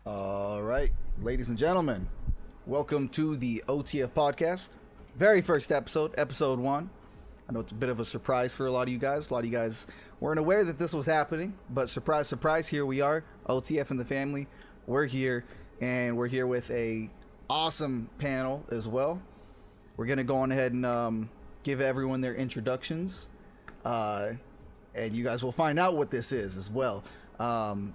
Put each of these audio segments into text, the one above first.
All right, ladies and gentlemen, welcome to the OTF podcast. Very first episode, episode 1. I know it's a bit of a surprise for a lot of you guys. A lot of you guys weren't aware that this was happening, but surprise, surprise, here we are, OTF and the family. We're here, and we're here with a awesome panel as well. We're gonna go on ahead and give everyone their introductions, and you guys will find out what this is as well.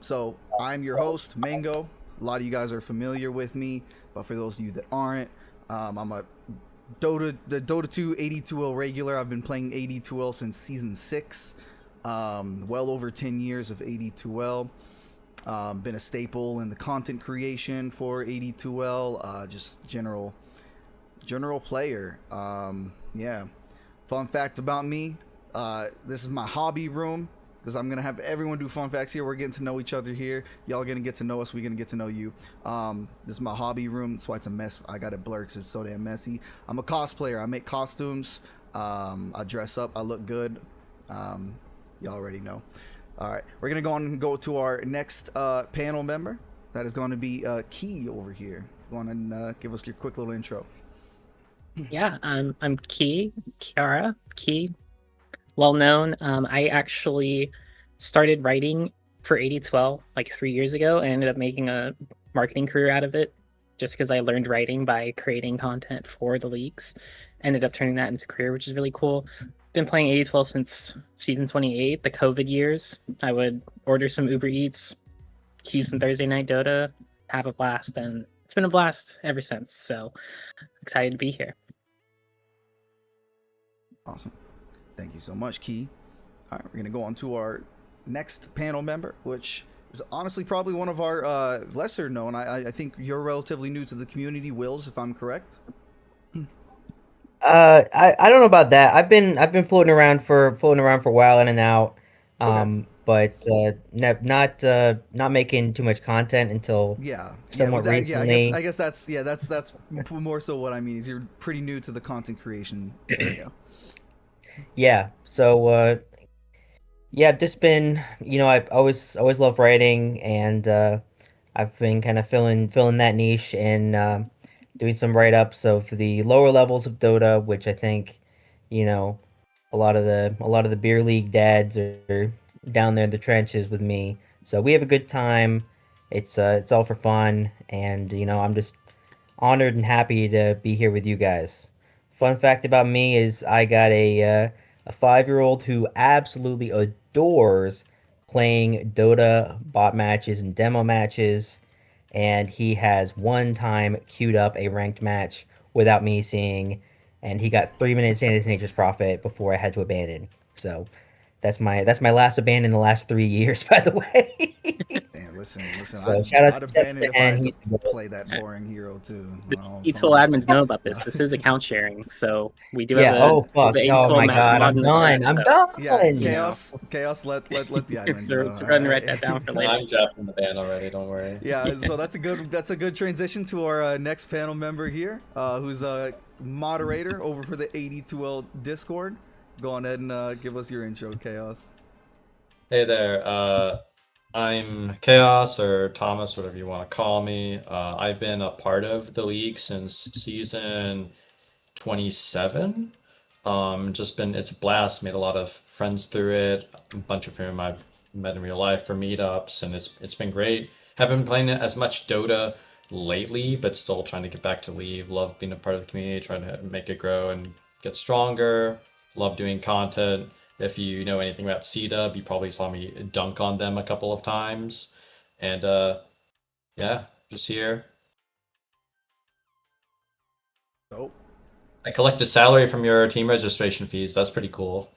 So I'm your host, Mango. A lot of you guys are familiar with me, but for those of you that aren't, I'm a Dota 2 AD2L regular. I've been playing AD2L since season 6. Well over 10 years of AD2L. Been a staple in the content creation for AD2L. Just general player. Yeah. Fun fact about me. This is my hobby room, because I'm going to have everyone do fun facts here. We're getting to know each other here. Y'all going to get to know us. We're going to get to know you. This is my hobby room. That's why it's a mess. I got it blurred because it's so damn messy. I'm a cosplayer. I make costumes. I dress up. I look good. You already know. All right. We're going to go on and go to our next panel member. That is going to be Key over here. Go on and give us your quick little intro. Yeah, I'm Kiara. Key. Well known. I actually started writing for AD12 like 3 years ago and ended up making a marketing career out of it just because I learned writing by creating content for the leagues. Ended up turning that into a career, which is really cool. Been playing AD12 since season 28, the COVID years. I would order some Uber Eats, queue some Thursday night Dota, have a blast, and it's been a blast ever since. So excited to be here. Awesome. Thank you so much, Key. All right, we're going to go on to our next panel member, which is honestly probably one of our lesser known. I think you're relatively new to the community, Wills, if I'm correct. I don't know about that. I've been floating around for a while, in and out. Okay. But not making too much content until somewhat recently. I guess that's more so what I mean is you're pretty new to the content creation area. Yeah. So yeah, I've just been, I always loved writing, and I've been kind of filling that niche and doing some write-ups of the lower levels of Dota, which I think, a lot of the beer league dads are down there in the trenches with me. So we have a good time. It's all for fun, and I'm just honored and happy to be here with you guys. Fun fact about me is I got a 5-year-old who absolutely adores playing Dota bot matches and demo matches, and he has one time queued up a ranked match without me seeing, and he got 3 minutes into Nature's Prophet before I had to abandon. So that's my last abandon in the last 3 years, by the way. Man, listen. So shout out I'd to abandon if I had He's to play that boring hero too. The AD12 admins know about this. This is account sharing, so we do have Oh fuck! Oh my god! I'm done. I'm done. Yeah, chaos. Let the admins know. So go ahead and write that down for later. I'm Jeff from the band already. Don't worry. Yeah, so that's a good transition to our next panel member here, who's a moderator over for the AD2L Discord. Go on ahead and give us your intro, Chaos. Hey there. I'm Chaos or Thomas, whatever you want to call me. I've been a part of the league since season 27. It's a blast. Made a lot of friends through it. A bunch of whom I've met in real life for meetups, and it's been great. Haven't been playing as much Dota lately, but still trying to get back to League. Love being a part of the community, trying to make it grow and get stronger. Love doing content. If you know anything about C-Dub, you probably saw me dunk on them a couple of times. And yeah, just here. Nope. I collect a salary from your team registration fees. That's pretty cool.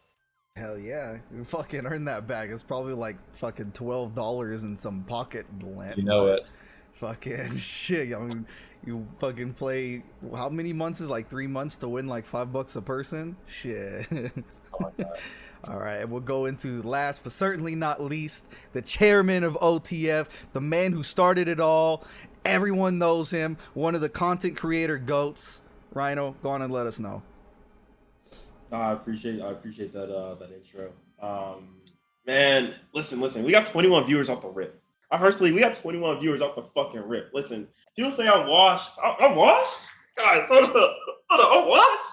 Hell yeah, you fucking earn that back. It's probably like fucking $12 in some pocket lint. You know but it. Fucking shit. I mean, you fucking play. How many months is like 3 months to win like $5 a person? Shit. Oh my God. All right, and we'll go into last but certainly not least, the chairman of OTF, the man who started it all. Everyone knows him. One of the content creator goats. Rhino, go on and let us know. I appreciate that intro. Man, listen. We got 21 viewers off the rip. We got 21 viewers off the fucking rip. Listen, people say I'm washed. I'm washed? Guys, hold up. I'm washed?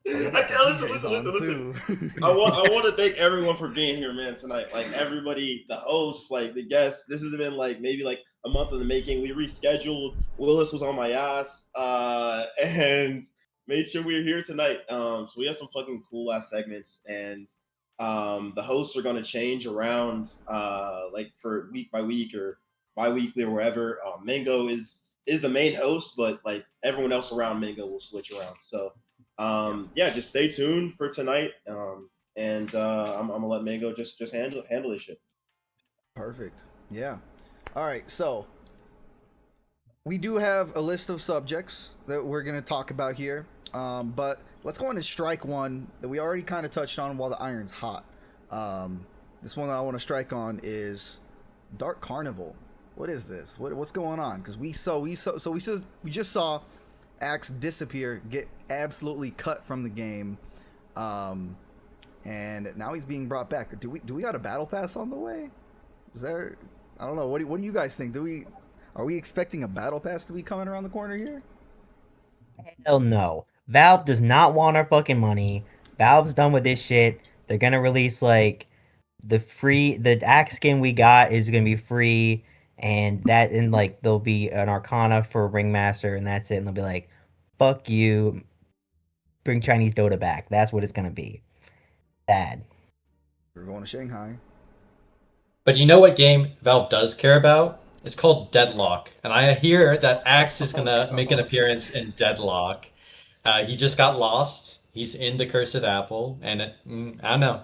I can't listen. I want to thank everyone for being here, man, tonight. Like everybody, the hosts, like the guests. This has been like maybe like a month in the making. We rescheduled. Willis was on my ass, and made sure we were here tonight. So we have some fucking cool ass segments, and the hosts are gonna change around, like for week by week or bi-weekly or wherever. Mango is the main host, but like everyone else around Mango will switch around. So. Yeah, just stay tuned for tonight. I'm gonna let Mango just handle this shit. Perfect. Yeah. All right. So we do have a list of subjects that we're gonna talk about here. But let's go on to strike one that we already kind of touched on while the iron's hot. This one that I want to strike on is Dark Carnival. What is this? What's going on? Because we just saw Axe disappear, get absolutely cut from the game, and now he's being brought back. Do we got a battle pass on the way? Is there? I don't know. What do you guys think? Are we expecting a battle pass to be coming around the corner here? Hell no. Valve does not want our fucking money. Valve's done with this shit. They're gonna release like the axe skin we got is gonna be free, and like there'll be an Arcana for Ringmaster, and that's it. And they'll be like, "Fuck you, bring Chinese Dota back." That's what it's gonna be. Bad. We're going to Shanghai. But you know what game Valve does care about? It's called Deadlock. And I hear that Axe is going to make an appearance in Deadlock. He just got lost. He's in the Cursed Apple. And I don't know.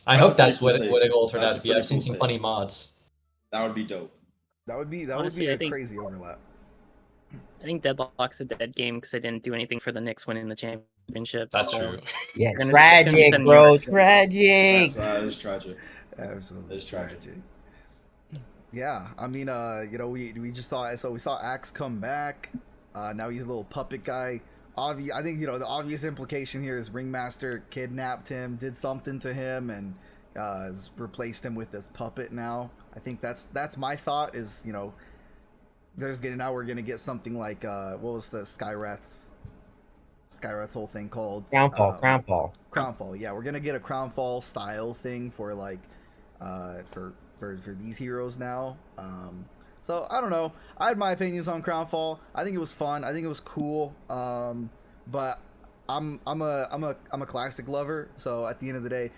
I hope that's what it will turn out to be. I've seen some funny mods. That would be dope. That would be Honestly, a crazy overlap. I think Deadlock's a dead game because I didn't do anything for the Knicks winning the championship. That's so- true. Yeah, It's gonna tragic, send me bro. right. Tragic. It's tragic. Absolutely It's tragic. Yeah, I mean, we just saw we saw Axe come back. Now he's a little puppet guy. I think the obvious implication here is Ringmaster kidnapped him, did something to him, and has replaced him with this puppet now. I think that's my thought is we're gonna get something like what was the Skywrath's whole thing called? Crownfall. Yeah, we're gonna get a Crownfall style thing for like for these heroes now. So I don't know. I had my opinions on Crownfall. I think it was fun. I think it was cool. But I'm a classic lover. So at the end of the day,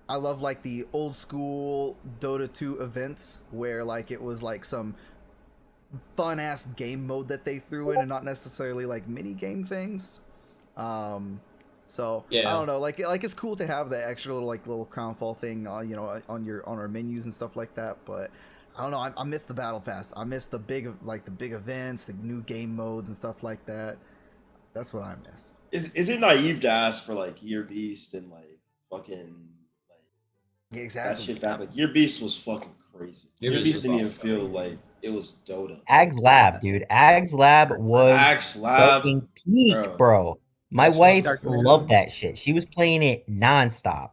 I love like the old school Dota 2 events where like it was like some fun ass game mode that they threw in and not necessarily like mini game things. So Yeah. I don't know, like it's cool to have that extra little Crownfall thing, on our menus and stuff like that. But I don't know, I miss the battle pass. I miss the big events, the new game modes and stuff like that. That's what I miss. Is it naive to ask for like Year Beast and like fucking like Yeah, exactly. that shit back? Like Year Beast was fucking crazy. Year Year Beast Beast didn't even was feel crazy. like it was Dota. Ags Lab, dude. Ags Lab was Axe Lab, fucking peak, bro. bro. My Axe wife Lab's so loved good. that shit. She was playing it nonstop,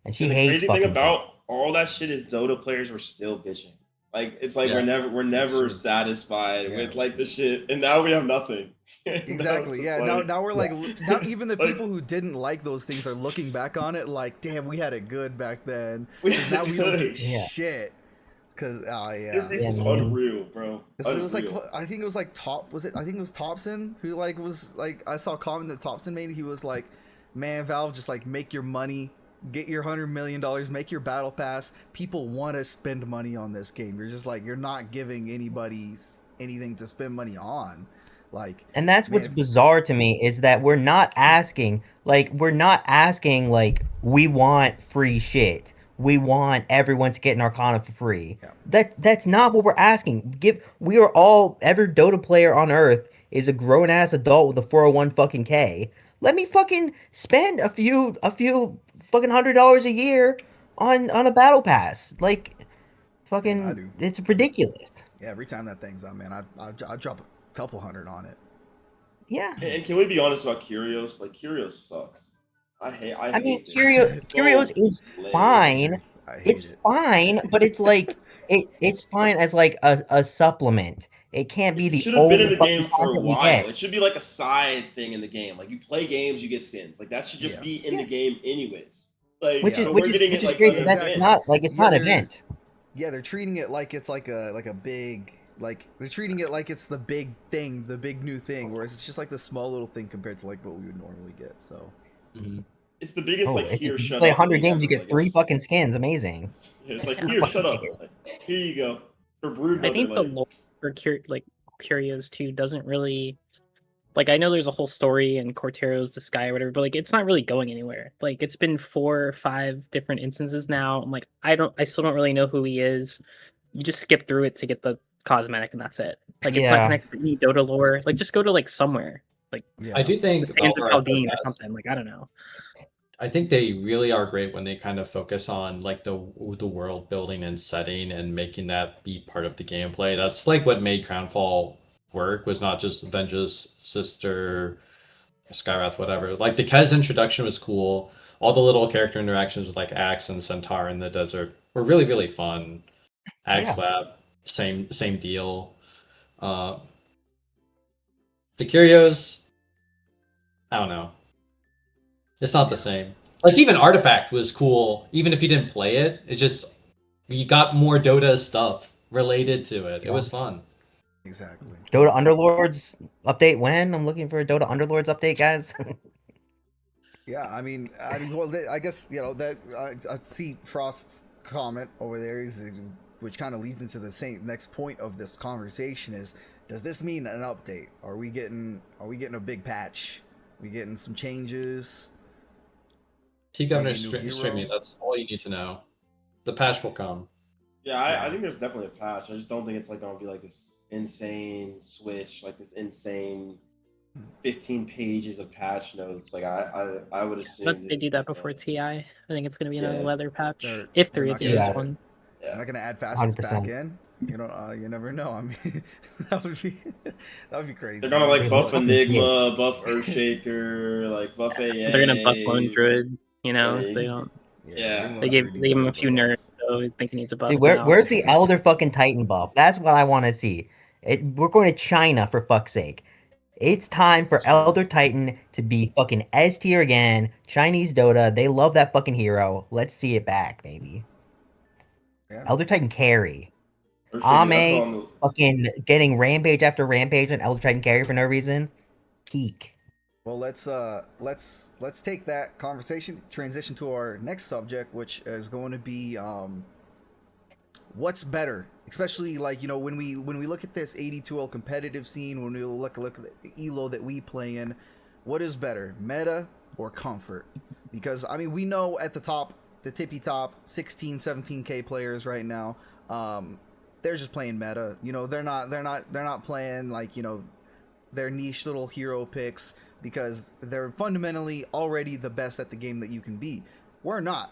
and she And the hates crazy fucking thing about all that shit is Dota players were still bitching. Like it's like Yeah, we're never true. satisfied Yeah. with like the shit, and now we have nothing. Now it's Exactly. just Yeah. like- Now we're like now even the Like- people who didn't like those things are looking back on it like, damn, we had it good back then. We 'Cause now we don't get Yeah. shit. Cause oh yeah. Increase Yeah, was man. unreal, bro. It was like Unreal. I think it was like I think it was Thompson who like was like I saw a comment that Thompson made. He was like, "Man, Valve, just like make your money, get your $100 million, make your battle pass. People want to spend money on this game. You're just like you're not giving anybody anything to spend money on, like." And that's Man, what's bizarre to me is that we're not asking like we want free shit. We want everyone to get an Arcana for free. Yeah. That's not what we're asking. We are all every Dota player on Earth is a grown ass adult with a 401 fucking K. Let me fucking spend a few fucking $100 a year on a battle pass. Like I fucking do. it's ridiculous. Yeah, every time that thing's on, man, I drop a couple hundred on it. Yeah. And can we be honest about Curios? Like Curios sucks. I I mean, hate it. Curios is lame. fine. I hate It's it. fine, but it's like it's fine as like a supplement. It can't be It the should have been in only the fucking game for a content we while. get. It should be like a side thing in the game. Like you play games, you get skins. Like that should just Yeah. be in the game anyways. Like Which is but which we're is getting which it is like great. other But that's skins. not like it's Yeah, not an they're- event. Yeah, they're treating it like it's like a big they're treating it like it's the big thing, the big new thing, whereas it's just like the small little thing compared to like what we would normally get. So Mhm. It's the biggest like If here you shut play up 100 thing games, you ever. get Like, 3 it's- fucking skins. Amazing. It's like Yeah. here, shut up. Fucking Like, here you go. For Brood I Mother, think the like, lore for Curios 2 doesn't really like I know there's a whole story in Cortero's the Sky or whatever, but like it's not really going anywhere. Like it's been 4 or 5 different instances now. I'm like I still don't really know who he is. You just skip through it to get the cosmetic and that's it. Like it's not Yeah. connected to any Dota lore. Like just go to like somewhere. Like yeah, I do think the Sands of Valve are at their Chaldean or best. something. Like I don't know. I think they really are great when they kind of focus on like the world building and setting and making that be part of the gameplay. That's like what made Crownfall work, was not just Vengeance, Sister, Skywrath, whatever. Like Decay's introduction was cool. All the little character interactions with like Axe and Centaur in the desert were really, really fun. Axe Yeah. Lab, same deal. The Curios, I don't know. It's not the same. Like even Artifact was cool, even if you didn't play it. It just you got more Dota stuff related to it. It was fun. exactly. Dota Underlords update when? I'm looking for a Dota Underlords update, guys. Yeah, I mean, well, I guess you know that I see Frost's comment over there, which kind of leads into the same next point of this conversation is: does this mean an update? Are we getting a big patch? We getting some changes? T Governor Maybe new hero? streaming. That's all you need to know. The patch will come. yeah, I think there's definitely a patch. I just don't think it's like gonna be like this insane switch, like this insane 15 pages of patch notes. Like I would assume But this they is do that like before a- TI. I think it's gonna be another Yeah. weather patch. They're If there not is gonna- one. I'm Yeah. not gonna add facets back 100%. in. You know, you never know. I mean, that would be crazy. They're gonna like Wait, buff what is it? Enigma, buff Earthshaker, like buff AA. They're gonna buff Lone Druid, so Yeah. they don't. Yeah. They gave him a few nerfs, so I think he needs a buff Dude, now. where's the Elder fucking Titan buff? That's what I want to see. We're going to China for fuck's sake. It's time for Elder Titan to be fucking S tier again. Chinese Dota, they love that fucking hero. Let's see it back, baby. Yeah. Elder Titan carry. Earthshaker, that's Ame on the- fucking getting rampage after rampage on Elder Titan carry for no reason. Peak. Well, let's take that conversation, transition to our next subject, which is going to be what's better, especially like you know when we look at this 82L competitive scene, when we look at the elo that we play in, what is better, meta or comfort? Because I mean we know at the top, the tippy top, 16, 17K players right now, they're just playing meta. You know they're not playing like you know their niche little hero picks, because they're fundamentally already the best at the game that you can be. We're not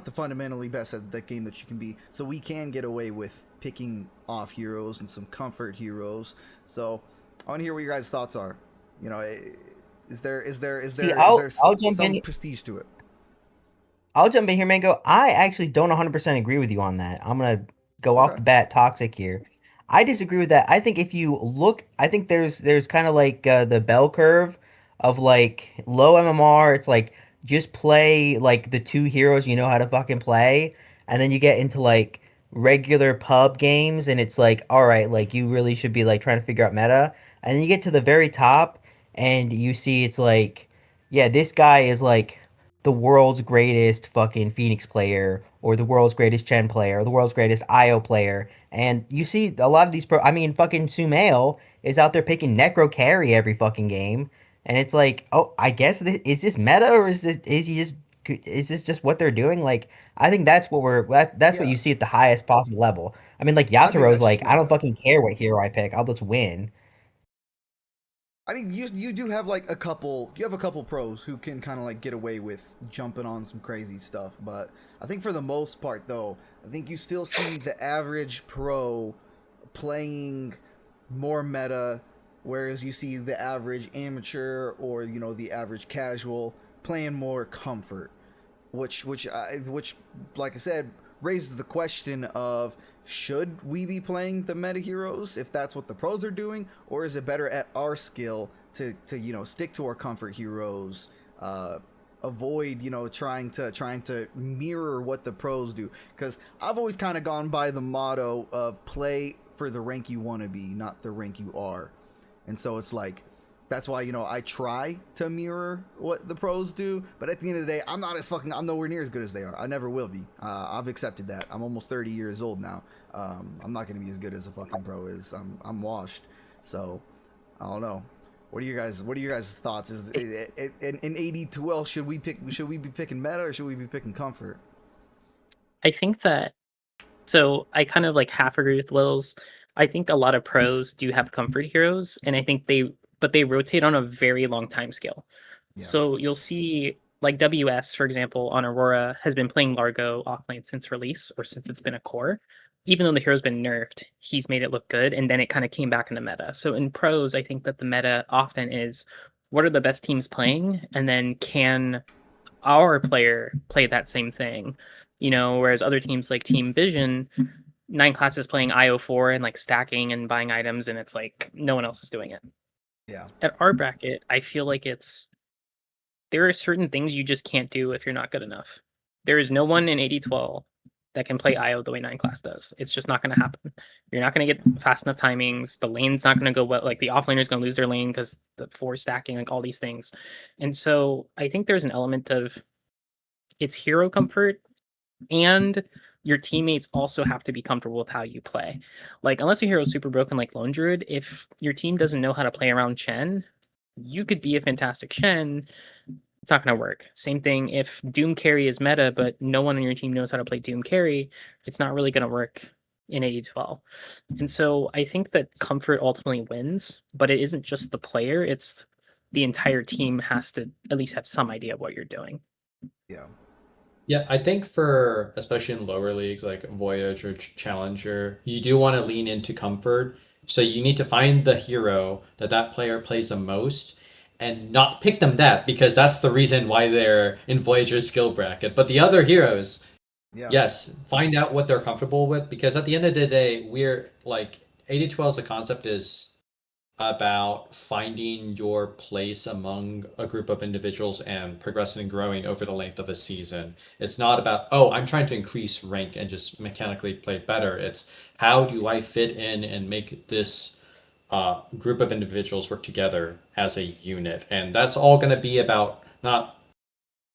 the fundamentally best at that game that you can be, so we can get away with picking off heroes and some comfort heroes. So I want to hear what your guys' thoughts are. You know, is there I'll jump some in. prestige to it? I'll jump in here, Mango. I actually don't 100% agree with you on that. I'm gonna go off Okay. the bat toxic here. I disagree with that. I think if you look, I think there's kind of like the bell curve of like low MMR. It's like just play like the two heroes you know how to fucking play, and then you get into like regular pub games, and it's like, all right, like you really should be like trying to figure out meta, and then you get to the very top, and you see it's like, yeah, this guy is like the world's greatest fucking Phoenix player, or the world's greatest Chen player, or the world's greatest IO player. And you see a lot of these I mean, fucking Sumail is out there picking Necro carry every fucking game. And it's like, oh, I guess is this meta, or is this just what they're doing? Like, I think that's that's what Yeah, you see at the highest possible level. I mean, like I think Yaturo's that's just like, I don't meta. fucking care what hero I pick, I'll just win. I mean, you do have like you have a couple pros who can kind of like get away with jumping on some crazy stuff, but I think for the most part though, I think you still see the average pro playing more meta, whereas you see the average amateur or the average casual playing more comfort, which like I said raises the question of, should we be playing the meta heroes if that's what the pros are doing, or is it better at our skill to stick to our comfort heroes, avoid trying to mirror what the pros do? Because I've always kind of gone by the motto of play for the rank you want to be, not the rank you are. And so it's like, that's why I try to mirror what the pros do, but at the end of the day, I'm nowhere near as good as they are. I never will be. I've accepted that. I'm almost 30 years old now. I'm not gonna be as good as a fucking pro is. I'm washed. So I don't know. What are your guys' thoughts? Is in AD2L, should we be picking meta, or should we be picking comfort? I think that, so I kind of like half agree with Will's. I think a lot of pros do have comfort heroes, and I think they rotate on a very long time scale. Yeah. So you'll see like WS, for example, on Aurora has been playing Largo offlane since release, or since it's been a core. Even though the hero's been nerfed, he's made it look good, and then it kind of came back in the meta. So in pros, I think that the meta often is, what are the best teams playing, and then can our player play that same thing? Whereas other teams like Team Vision, 9 classes playing IO4 and like stacking and buying items, and it's like no one else is doing it. Yeah. At our bracket, I feel like there are certain things you just can't do if you're not good enough. There is no one in 8012 that can play IO the way 9 class does. It's just not going to happen. You're not going to get fast enough timings. The lane's not going to go well. Like the offlaner is going to lose their lane because the 4 stacking, like all these things. And so I think there's an element of, it's hero comfort, and your teammates also have to be comfortable with how you play. Like, unless your hero's super broken like Lone Druid, if your team doesn't know how to play around Chen, you could be a fantastic Chen. It's not going to work. Same thing if Doom carry is meta, but no one on your team knows how to play Doom carry, it's not really going to work in 8012. And so I think that comfort ultimately wins, but it isn't just the player, it's the entire team has to at least have some idea of what you're doing. Yeah. Yeah, I think for, especially in lower leagues like Voyage or Challenger, you do want to lean into comfort. So you need to find the hero that player plays the most and not pick them because that's the reason why they're in Voyager's skill bracket. But the other heroes, Yeah. yes, find out what they're comfortable with, because at the end of the day, we're like 8012 as a concept is about finding your place among a group of individuals and progressing and growing over the length of a season. It's not about, oh, I'm trying to increase rank and just mechanically play better. It's how do I fit in and make this group of individuals work together as a unit. And that's all going to be about not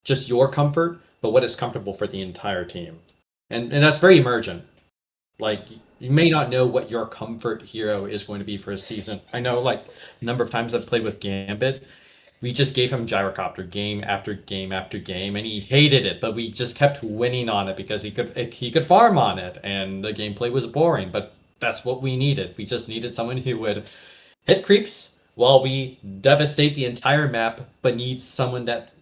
just your comfort, but what is comfortable for the entire team. And that's very emergent. Like, you may not know what your comfort hero is going to be for a season. I know, like, a number of times I've played with Gambit, we just gave him Gyrocopter game after game after game, and he hated it, but we just kept winning on it because he could farm on it, and the gameplay was boring, but that's what we needed. We just needed someone who would hit creeps while we devastate the entire map, but needs someone that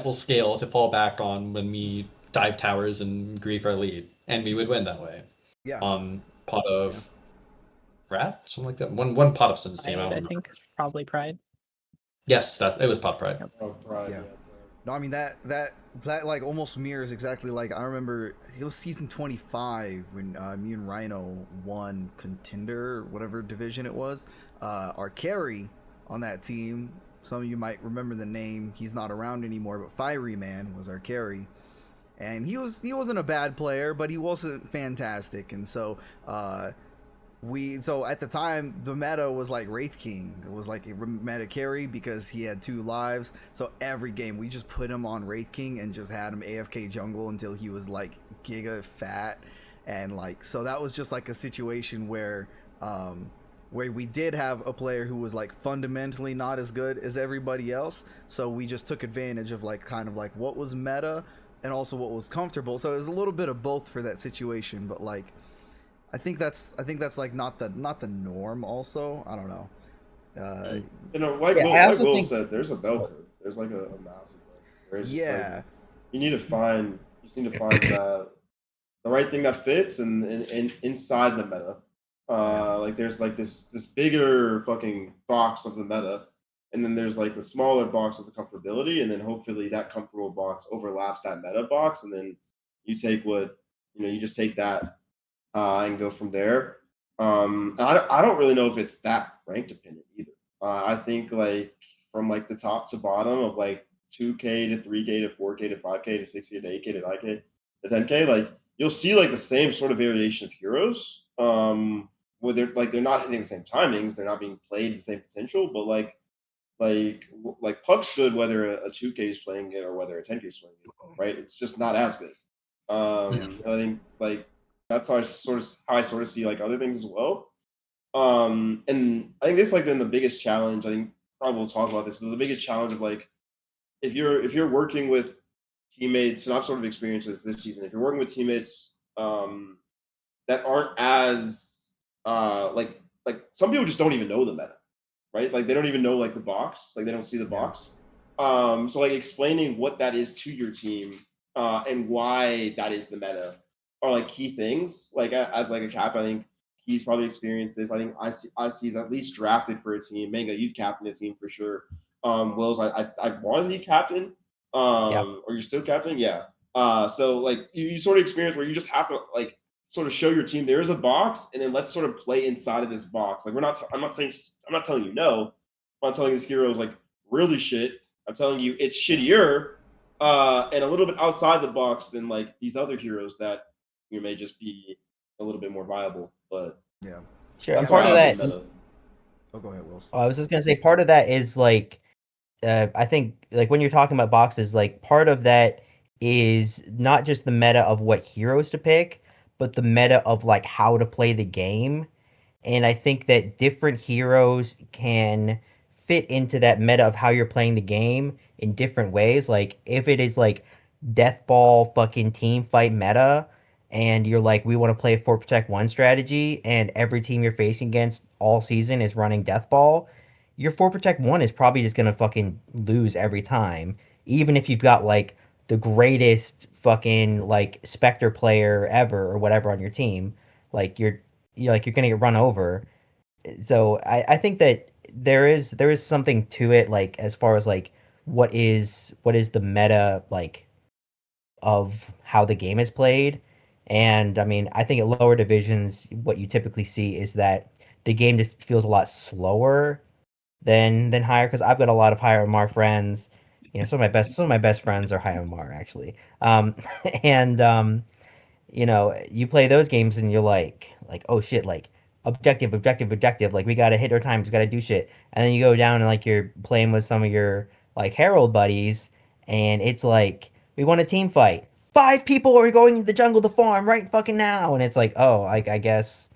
will scale to fall back on when we dive towers and grief our lead, and we would win that way. Yeah. Pot of Wrath, something like that. One pot of Sin's team. I think probably Pride. Yes, it was Pot of Pride. Oh, Pride. Yeah. Yeah. No, I mean that like almost mirrors exactly like I remember it was season 25 when me and Rhino won contender, whatever division it was. Our carry on that team, some of you might remember the name. He's not around anymore, but Fiery Man was our carry, and he wasn't a bad player, but he wasn't fantastic, and so so at the time the meta was like Wraith King. It was like a meta carry because he had 2 lives. So every game we just put him on Wraith King and just had him AFK jungle until he was like giga fat, and like so that was just like a situation where we did have a player who was like fundamentally not as good as everybody else. So we just took advantage of like kind of like what was meta and also what was comfortable. So it was a little bit of both for that situation, but like I think that's like not the norm. Also, I don't know. Like Yeah, I also Will think. said, there's a bell curve. There's like a massive like, where it's just Yeah, like you need to find the right thing that fits and inside the meta. Like there's like this bigger fucking box of the meta, and then there's like the smaller box of the comfortability, and then hopefully that comfortable box overlaps that meta box, and then you take what you just take that and go from there. I don't really know if it's that ranked dependent either. I think like from like the top to bottom of like 2K to 3K to 4K to 5K to 6K to 8K to 9K to 10K, like you'll see like the same sort of variation of heroes. Where they're not hitting the same timings, they're not being played the same potential, but like Puck's good whether a 2K is playing it or whether a 10K is playing it, right? It's just not as good. I think like that's how I sort of see like other things as well. And I think this like been the biggest challenge. I think probably we'll talk about this, but the biggest challenge of like if you're working with teammates, and I've sort of experienced this season. If you're working with teammates that aren't as like some people just don't even know the meta, right? Like they don't even know like the box, like they don't see the yeah, box. So like explaining what that is to your team and why that is the meta are like key things. Like as like a cap, I think he's probably experienced this. I think I see at least drafted for a team. Manga, you've captained a team for sure. Wills, I wanted to be captain. Yeah. Or you're still captain, yeah. So like you sort of experience where you just have to like sort of show your team there is a box, and then let's sort of play inside of this box. Like I'm not saying I'm not telling you no. I'm not telling this hero is like really shit. I'm telling you it's shittier and a little bit outside the box than like these other heroes that you may just be a little bit more viable. But yeah. Sure. And that's part why of I that, see meta. Oh, go ahead, Wills. I was just gonna say, part of that is like, I think like when you're talking about boxes, like part of that is not just the meta of what heroes to pick, but the meta of like how to play the game. And I think that different heroes can fit into that meta of how you're playing the game in different ways. Like if it is like death ball fucking team fight meta, and you're like, we want to play a 4 protect 1 strategy, and every team you're facing against all season is running death ball, your 4 protect 1 is probably just gonna fucking lose every time. Even if you've got like the greatest fucking like Spectre player ever or whatever on your team, like you're gonna get run over. So I think that there is something to it, like as far as like what is the meta like of how the game is played. And I mean, I think at lower divisions what you typically see is that the game just feels a lot slower than higher, because I've got a lot of higher MR friends. Some of my best friends are higher MR actually. And you play those games and you're like, oh shit, like objective, objective, objective, like we gotta hit our times, we gotta do shit. And then you go down and like you're playing with some of your like Herald buddies, and it's like, we want a team fight. 5 people are going to the jungle to farm right fucking now, and it's like, oh, I guess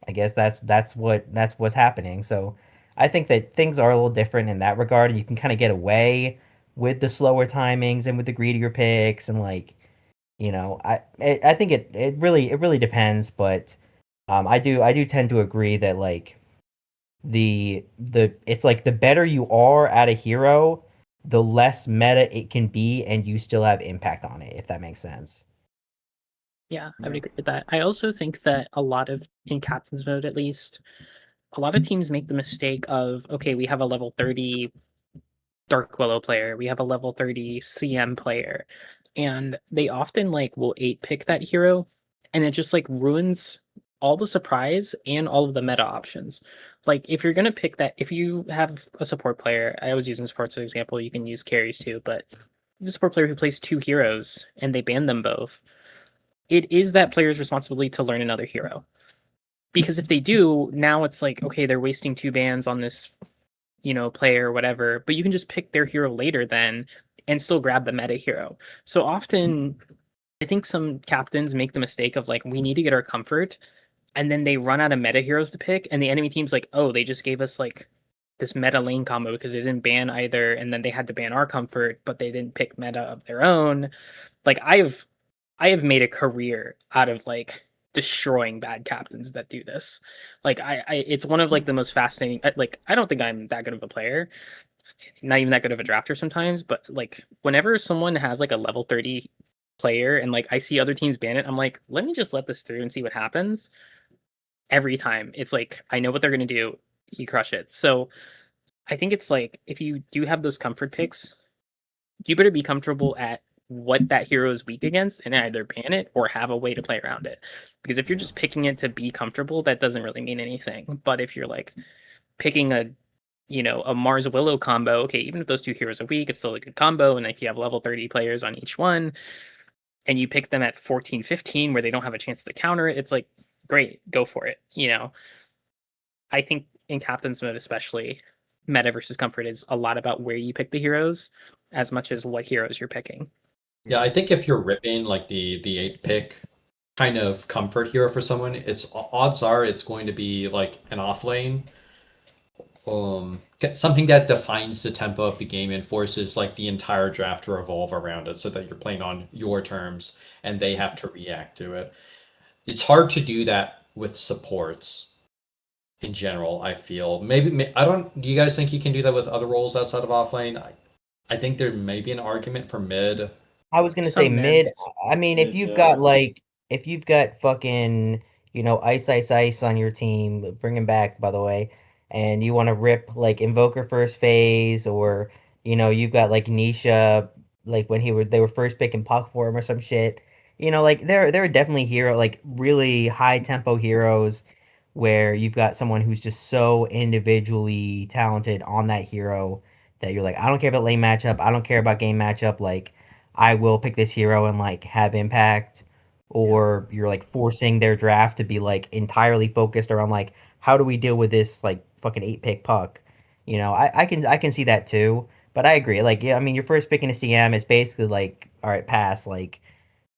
that's what's happening. So I think that things are a little different in that regard, and you can kind of get away with the slower timings and with the greedier picks, and like, I think it really depends, but I do tend to agree that like the it's like the better you are at a hero, the less meta it can be, and you still have impact on it, if that makes sense. Yeah, I would Yeah. agree with that. I also think that a lot of, in captain's mode at least, a lot of teams make the mistake of, okay, we have a level 30 Dark Willow player, we have a level 30 CM player, and they often like will 8-pick that hero, and it just like ruins all the surprise and all of the meta options. Like if you're gonna pick that, if you have a support player, I was using supports as an example, you can use carries too, but you have a support player who plays 2 heroes and they ban them both, it is that player's responsibility to learn another hero. Because if they do, now it's like, okay, they're wasting 2 bans on this, player or whatever, but you can just pick their hero later then and still grab the meta hero. So often I think some captains make the mistake of like, we need to get our comfort, and then they run out of meta heroes to pick, and the enemy team's like, oh, they just gave us like this meta lane combo because they didn't ban either, and then they had to ban our comfort, but they didn't pick meta of their own. Like I have made a career out of like destroying bad captains that do this. Like it's one of like the most fascinating. Like I don't think I'm that good of a player, not even that good of a drafter sometimes. But like whenever someone has like a level 30 player and like I see other teams ban it, I'm like, let me just let this through and see what happens. Every time it's like I know what they're gonna do. You crush it. So I think it's like if you do have those comfort picks, you better be comfortable at what that hero is weak against and either ban it or have a way to play around it. Because if you're just picking it to be comfortable, that doesn't really mean anything. But if you're like picking a Mars Willow combo, okay, even if those 2 heroes are weak, it's still a good combo. And if you have level 30 players on each one and you pick them at 14, 15 where they don't have a chance to counter it, it's like, great, go for it. I think in Captain's Mode especially, meta versus comfort is a lot about where you pick the heroes as much as what heroes you're picking. Yeah, I think if you're ripping like the 8-pick kind of comfort hero for someone, it's odds are it's going to be like an off lane, something that defines the tempo of the game and forces like the entire draft to revolve around it, so that you're playing on your terms and they have to react to it. It's hard to do that with supports in general. I feel maybe I don't. Do you guys think you can do that with other roles outside of offlane? I think there may be an argument for mid. I was gonna say Some mid. mids. I mean, Mid, if you've yeah. got like, if you've got fucking, ice on your team, bring him back, by the way, and you want to rip like Invoker first phase, or you've got like Nisha, like when they were first picking Puck for him or some shit. Like there are definitely like really high tempo heroes where you've got someone who's just so individually talented on that hero that you're like, I don't care about lane matchup, I don't care about game matchup, like I will pick this hero and like have impact, or you're like forcing their draft to be like entirely focused around like how do we deal with this like fucking 8-pick Puck. I can see that too, but I agree. Like, yeah, I mean, you're first picking a CM, it's basically like, all right, pass. Like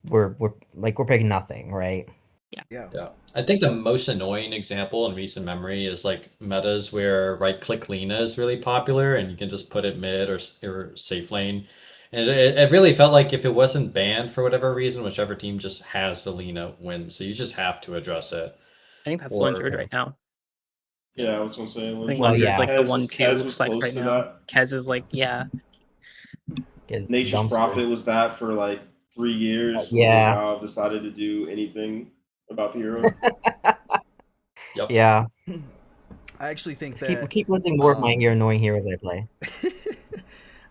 we're picking nothing, right? Yeah. Yeah, I think the most annoying example in recent memory is like metas where right click Lina is really popular and you can just put it mid or safe lane. And it really felt like if it wasn't banned for whatever reason, whichever team just has the Lina wins. So you just have to address it. I think that's Or- Lundred right now. Yeah, I was gonna say. I think Well, Lundred's yeah. like the Kez 1-2 was flex close right to now. that. Kez is like, yeah. 'Cause Nature's dumpster. Prophet was that for like 3 years before yeah. Valve decided to do anything about the hero. Yep. Yeah. I actually think Just that keep losing more of my annoying heroes I play.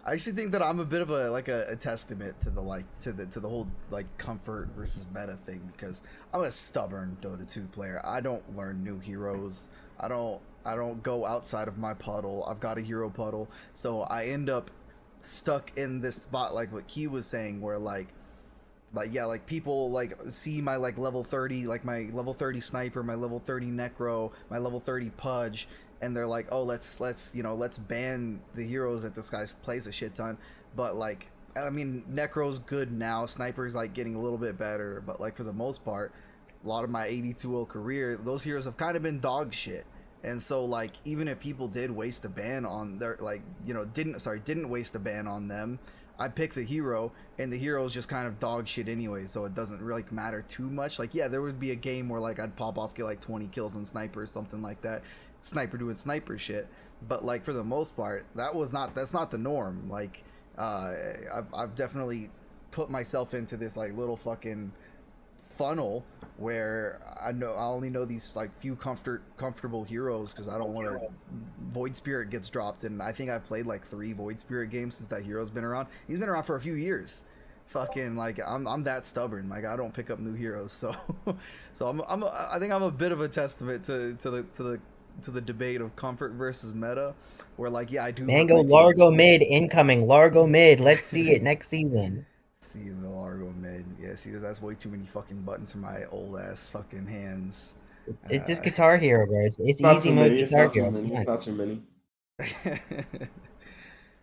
I actually think that I'm a bit of a testament to the whole like comfort versus meta thing, because I'm a stubborn Dota 2 player. I don't learn new heroes. I don't go outside of my puddle. I've got a hero puddle, so I end up stuck in this spot like what Key was saying, where like people like see my like level 30, like my level 30 sniper, my level 30 necro, my level 30 pudge, and they're like, oh, let's ban the heroes that this guy plays a shit ton. But like, I mean, necro's good now, sniper's like getting a little bit better, but like for the most part, a lot of my 82-0 career, those heroes have kind of been dog shit. And so like, even if people did waste a ban on their like, didn't waste a ban on them, I pick the hero, and the hero's just kind of dog shit anyway, so it doesn't really matter too much. Like, yeah, there would be a game where like I'd pop off, get like 20 kills on sniper or something like that, sniper doing sniper shit. But like for the most part, that's not the norm. Like, I've definitely put myself into this like little fucking funnel where I only know these like few comfortable heroes because I don't want to. Void Spirit gets dropped, and I think I've played like 3 Void Spirit games since that hero's been around. He's been around for a few years. Fucking like I'm that stubborn. Like I don't pick up new heroes, so I think I'm a bit of a testament to the debate of comfort versus meta, where like yeah I do. Mango Largo mid incoming. Largo mid. Let's see it next season. See the Largo mid. Yeah, see that's way too many fucking buttons for my old ass fucking hands. It's just Guitar Hero, bro. It's not easy too mode many. It's Guitar not too Hero. many. Come It's on. not too many.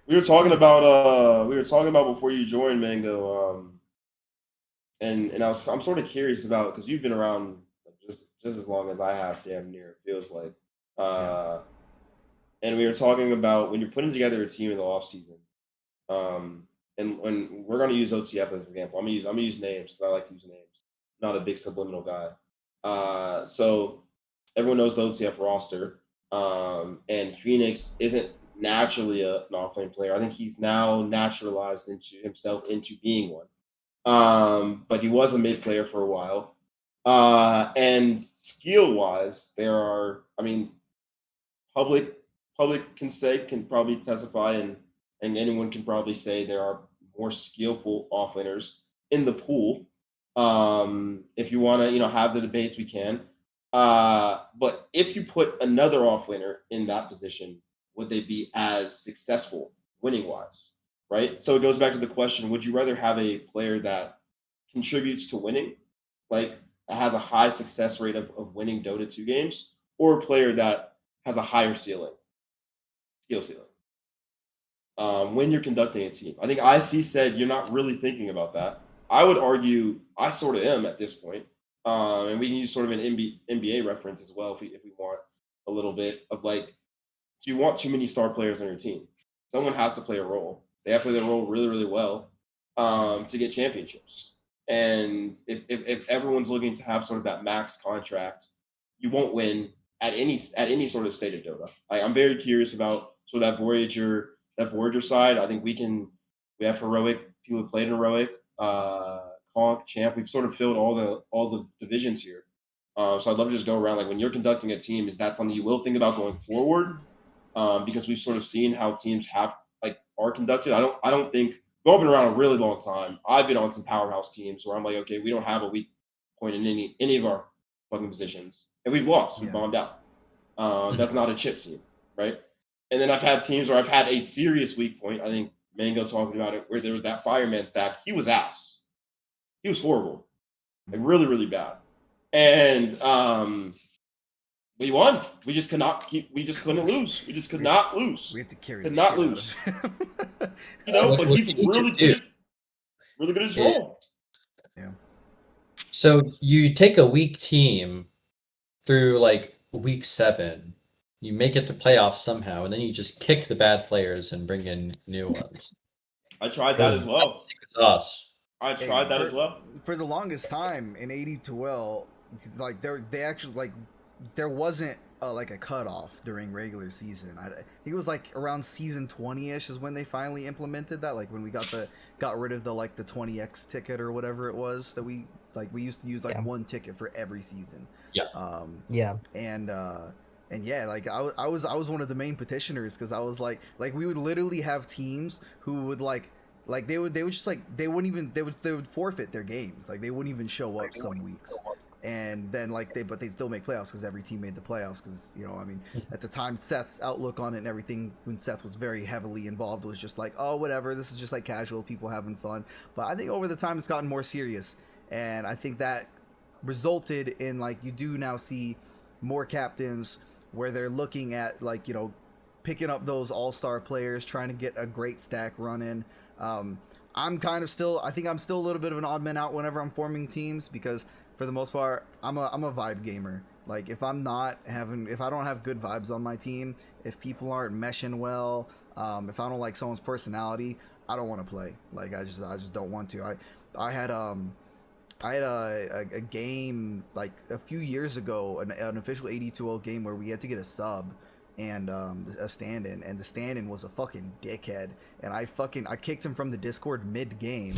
We were talking about before you joined, Mango. And I'm sort of curious about, because you've been around just as long as I have, damn near, it feels like. And we were talking about when you're putting together a team in the off season. And when we're gonna use OTF as an example, I'm gonna use names because I like to use names. Not a big subliminal guy. So everyone knows the OTF roster. And Phoenix isn't naturally an offlane player. I think he's now naturalized into being one. But he was a mid player for a while. And skill wise, there are, I mean, public can probably testify, and anyone can probably say there are more skillful offlaners in the pool. If you want to, have the debates, we can. But if you put another offlaner in that position, would they be as successful winning wise? Right. So it goes back to the question: would you rather have a player that contributes to winning, like has a high success rate of winning Dota 2 games, or a player that has a higher skill ceiling? When you're conducting a team, I think IC said you're not really thinking about that. I would argue I sort of am at this point. And we can use sort of an NBA reference as well if we want a little bit of like, do you want too many star players on your team? Someone has to play a role. They have to play their role really, really well to get championships. And if everyone's looking to have sort of that max contract, you won't win at any sort of state of Dota. I'm very curious about sort of that Voyager side. I think we have heroic people who played heroic, Conk, Champ. We've sort of filled all the divisions here. So I'd love to just go around, like when you're conducting a team, is that something you will think about going forward? Because we've sort of seen how teams are conducted. I don't think we've all been around a really long time. I've been on some powerhouse teams where I'm like, okay, we don't have a weak point in any of our fucking positions, and we've lost. We've bombed out. That's not a chip team, right? And then I've had teams where I've had a serious weak point. I think Mango talking about it, where there was that fireman stack. He was ass. He was horrible, like really, really bad. And we won. We just could not keep. We just couldn't lose. We just could not lose. We had to carry. Could the not shit lose. Out But he's really good. Really good at his role. Yeah. So you take a weak team through like week 7, you make it to playoffs somehow, and then you just kick the bad players and bring in new ones. I tried that as well. It's us. I tried that as well. For the longest time in 80-12, like they actually like there wasn't like a cutoff during regular season. I think it was like around season 20ish is when they finally implemented that. Like when we got rid of the 20x ticket or whatever it was that we used to use one ticket for every season. Yeah. And yeah, like I was one of the main petitioners because I was like we would literally have teams who would they would just they would forfeit their games. Like they wouldn't even show up some weeks. And then but they still make playoffs because every team made the playoffs because at the time Seth's outlook on it and everything when Seth was very heavily involved was just like, oh whatever, this is just like casual people having fun. But I think over the time it's gotten more serious, and I think that resulted in you do now see more captains where they're looking at picking up those all-star players, trying to get a great stack running. I'm kind of still, I think I'm still a little bit of an odd man out whenever I'm forming teams because for the most part, I'm a vibe gamer. Like if I don't have good vibes on my team, if people aren't meshing well, if I don't like someone's personality, I don't want to play. Like I just don't want to. I had a game like a few years ago, an official 82-0 game where we had to get a sub, and a stand-in, and the stand-in was a fucking dickhead, and I kicked him from the Discord mid-game,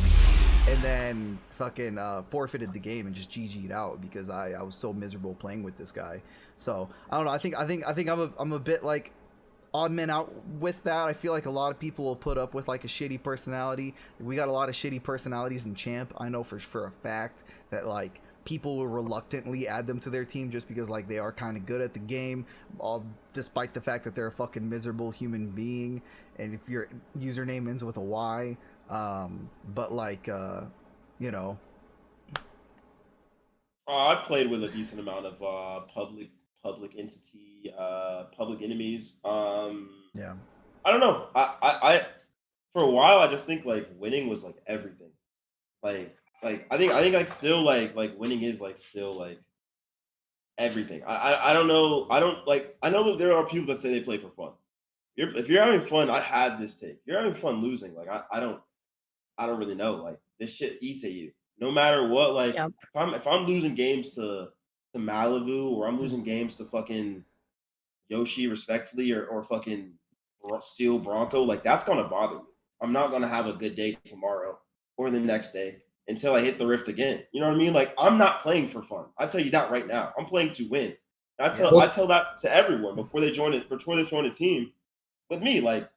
and then fucking forfeited the game and just GG'd out because I was so miserable playing with this guy. So I don't know. I think I'm a bit like odd man out with that. I feel like a lot of people will put up with like a shitty personality. We got a lot of shitty personalities in Champ. I know for a fact that like people will reluctantly add them to their team just because like they are kind of good at the game, all despite the fact that they're a fucking miserable human being. And if your username ends with a Y, but like you know. I played with a decent amount of public entity, public enemies. Yeah. I don't know. I for a while I just think like winning was like everything. Like I think like still like winning is like still like everything. I don't know. I don't like. I know that there are people that say they play for fun. If you're having fun, I had this take. You're having fun losing. Like I don't really know. Like this shit eats at you. No matter what. Like Yeah. if I'm losing games to Malibu, or I'm losing games to fucking Yoshi respectfully, or fucking Steel Bronco, like that's gonna bother me. I'm not gonna have a good day tomorrow or the next day until I hit the rift again. You know what I mean? Like I'm not playing for fun. I tell you that right now. I'm playing to win. I tell Yeah. I tell that to everyone before they join it, before they join a team with me. Like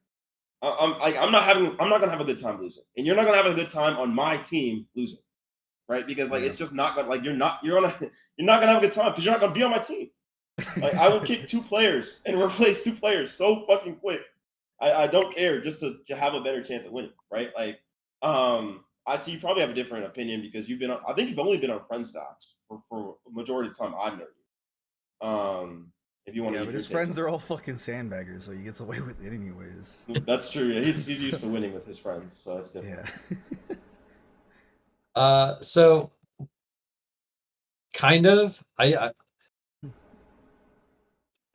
I'm not gonna have a good time losing, and you're not gonna have a good time on my team losing, right? Because like Yeah. it's just not gonna like you're not gonna have a good time because you're not gonna be on my team. Like I will kick 2 players and replace 2 players so fucking quick. I don't care just to have a better chance at winning, right? Like I see you probably have a different opinion because you've been on, I think you've only been on friend stocks for a majority of the time I've known you. If you want Yeah, to but your his takes friends on are all fucking sandbaggers, so he gets away with it anyways. that. That's true. Yeah, he's used to winning with his friends, so it's different. Yeah. So kind of, I'd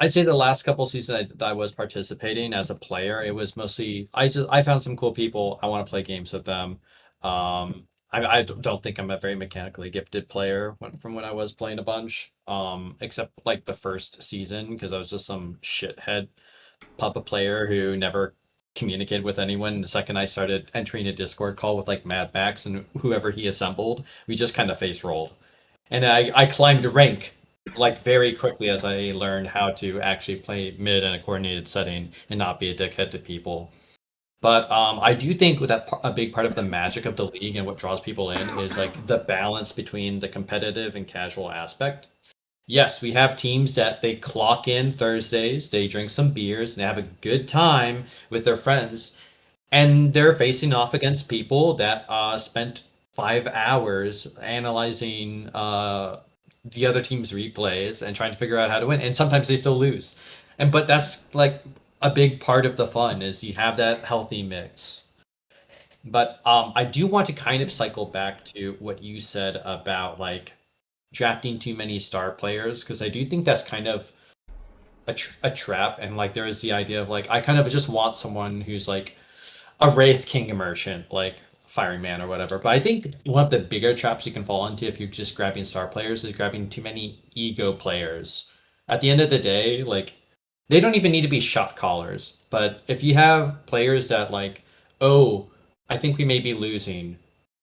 say the last couple seasons I was participating as a player, it was mostly I found some cool people. I want to play games with them. I don't think I'm a very mechanically gifted player from when I was playing a bunch. Except like the first season because I was just some shithead puppet player who never communicated with anyone. The second I started entering a Discord call with like Mad Max and whoever he assembled, we just kind of face rolled. And I climbed rank like very quickly as I learned how to actually play mid in a coordinated setting and not be a dickhead to people. But I do think that a big part of the magic of the league and what draws people in is like the balance between the competitive and casual aspect. Yes, we have teams that they clock in Thursdays, they drink some beers, and they have a good time with their friends, and they're facing off against people that spent 5 hours analyzing the other team's replays and trying to figure out how to win. And sometimes they still lose. But that's like a big part of the fun is you have that healthy mix. But I do want to kind of cycle back to what you said about like drafting too many star players because I do think that's kind of a trap. And like there is the idea of like I kind of just want someone who's like a Wraith King merchant, like Firing Man or whatever. But I think one of the bigger traps you can fall into if you're just grabbing star players is grabbing too many ego players. At the end of the day, like they don't even need to be shot callers. But if you have players that like, oh, I think we may be losing,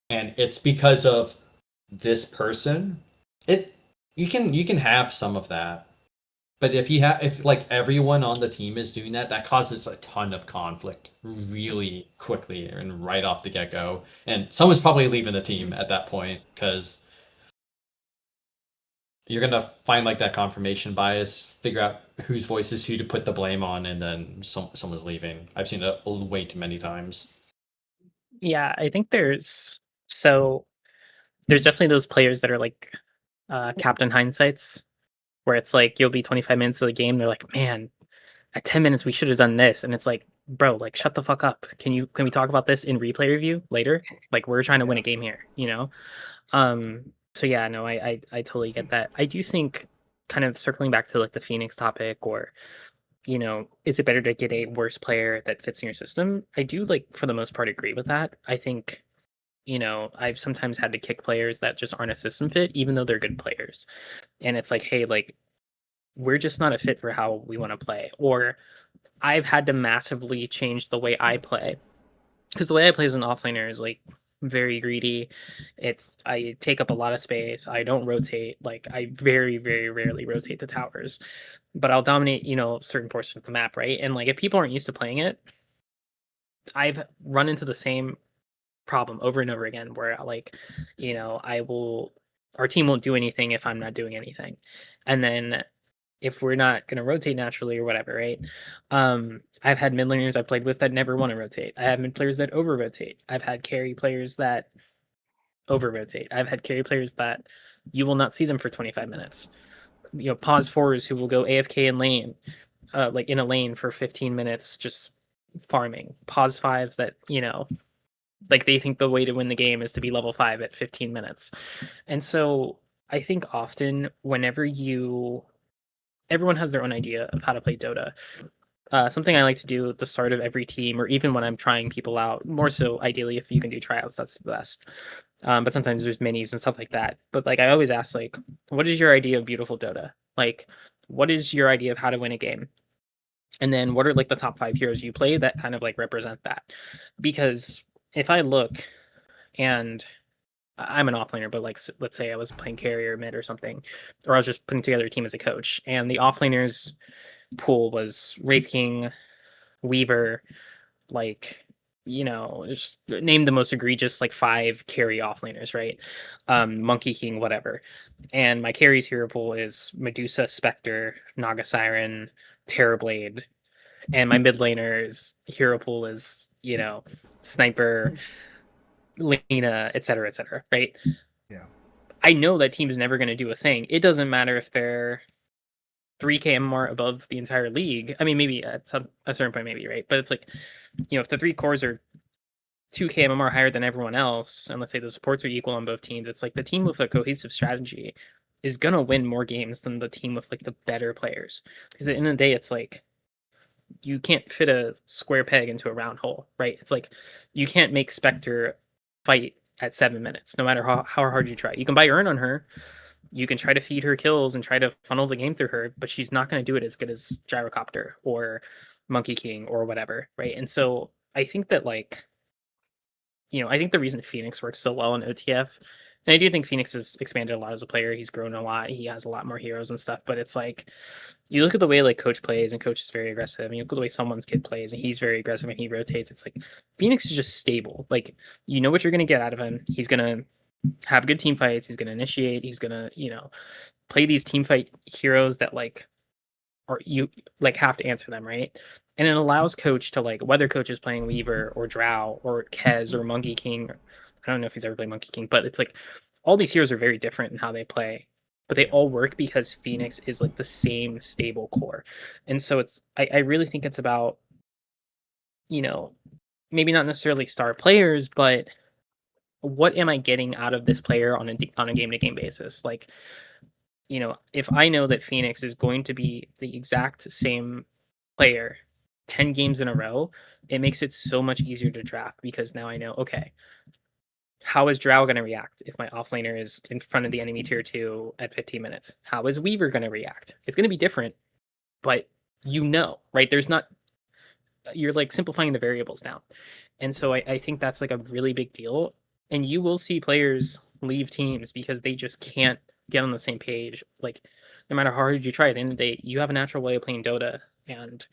and it's because of this person, it you can have some of that. But if like everyone on the team is doing that, that causes a ton of conflict really quickly and right off the get-go. And someone's probably leaving the team at that point because you're gonna find like that confirmation bias, figure out whose voice is who to put the blame on, and then someone's leaving. I've seen it way too many times. Yeah, I think there's definitely those players that are like Captain Hindsights, where it's like you'll be 25 minutes of the game, they're like, man, at 10 minutes we should have done this, and it's like, bro, like shut the fuck up. Can we talk about this in replay review later? Like we're trying to win a game here, you know? So yeah, no, I totally get that. I do think kind of circling back to like the Phoenix topic or is it better to get a worse player that fits in your system? I do like for the most part agree with that. I think I've sometimes had to kick players that just aren't a system fit, even though they're good players. And it's like, hey, like we're just not a fit for how we want to play, or I've had to massively change the way I play, because the way I play as an offlaner is like very greedy. I take up a lot of space. I don't rotate. Like I very, very rarely rotate the towers, but I'll dominate, certain portions of the map, right? And like if people aren't used to playing it, I've run into the same problem over and over again where like, our team won't do anything if I'm not doing anything. And then if we're not going to rotate naturally or whatever, right? I've had mid laners I played with that never want to rotate. I have mid players that over rotate. I've had carry players that over rotate. I've had carry players that you will not see them for 25 minutes. Pause fours who will go AFK in lane, like in a lane for 15 minutes, just farming. Pause fives that, like they think the way to win the game is to be level 5 at 15 minutes. And so I think often whenever everyone has their own idea of how to play Dota. Something I like to do at the start of every team, or even when I'm trying people out, more so ideally if you can do tryouts, that's the best. But sometimes there's minis and stuff like that. But like I always ask, like, what is your idea of beautiful Dota? Like, what is your idea of how to win a game? And then what are like the top 5 heroes you play that kind of like represent that? Because if I look and I'm an offlaner, but like let's say I was playing carry or mid or something, or I was just putting together a team as a coach, and the offlaners pool was Wraith King, Weaver, like just name the most egregious like 5 carry offlaners, right? Monkey King, whatever. And my carries hero pool is Medusa, Spectre, Naga Siren, Terrorblade, and my mid laner's hero pool is Sniper, Lena, etc., right? Yeah. I know that team is never going to do a thing. It doesn't matter if they're 3k MMR above the entire league. I mean, maybe at a certain point, maybe, right? But it's like, if the 3 cores are 2k MMR higher than everyone else, and let's say the supports are equal on both teams, it's like the team with a cohesive strategy is gonna win more games than the team with like the better players. Because at the end of the day, it's like you can't fit a square peg into a round hole, right? It's like you can't make Spectre fight at 7 minutes, no matter how hard you try. You can buy earn on her, you can try to feed her kills and try to funnel the game through her, but she's not going to do it as good as Gyrocopter or Monkey King or whatever, right? And so I think that like, I think the reason Phoenix works so well in OTF, and I do think Phoenix has expanded a lot as a player. He's grown a lot. He has a lot more heroes and stuff. But it's like you look at the way like Coach plays, and Coach is very aggressive. And you look at the way someone's kid plays, and he's very aggressive and he rotates. It's like Phoenix is just stable. Like you know what you're gonna get out of him. He's gonna have good team fights. He's gonna initiate. He's gonna play these team fight heroes that like or you like have to answer them, right? And it allows coach to like whether coach is playing Weaver or Drow or Kez or Monkey King. I don't know if he's ever played Monkey King, but it's like all these heroes are very different in how they play, but they all work because Phoenix is like the same stable core. And so I really think it's about, maybe not necessarily star players, but what am I getting out of this player on a game to game basis? Like, if I know that Phoenix is going to be the exact same player 10 games in a row, it makes it so much easier to draft because now I know, okay, how is Drow going to react if my offlaner is in front of the enemy tier 2 at 15 minutes? How is Weaver going to react? It's going to be different, but right? You're like simplifying the variables down. And so I think that's like a really big deal. And you will see players leave teams because they just can't get on the same page. Like, no matter how hard you try, at the end of the day, you have a natural way of playing Dota. And,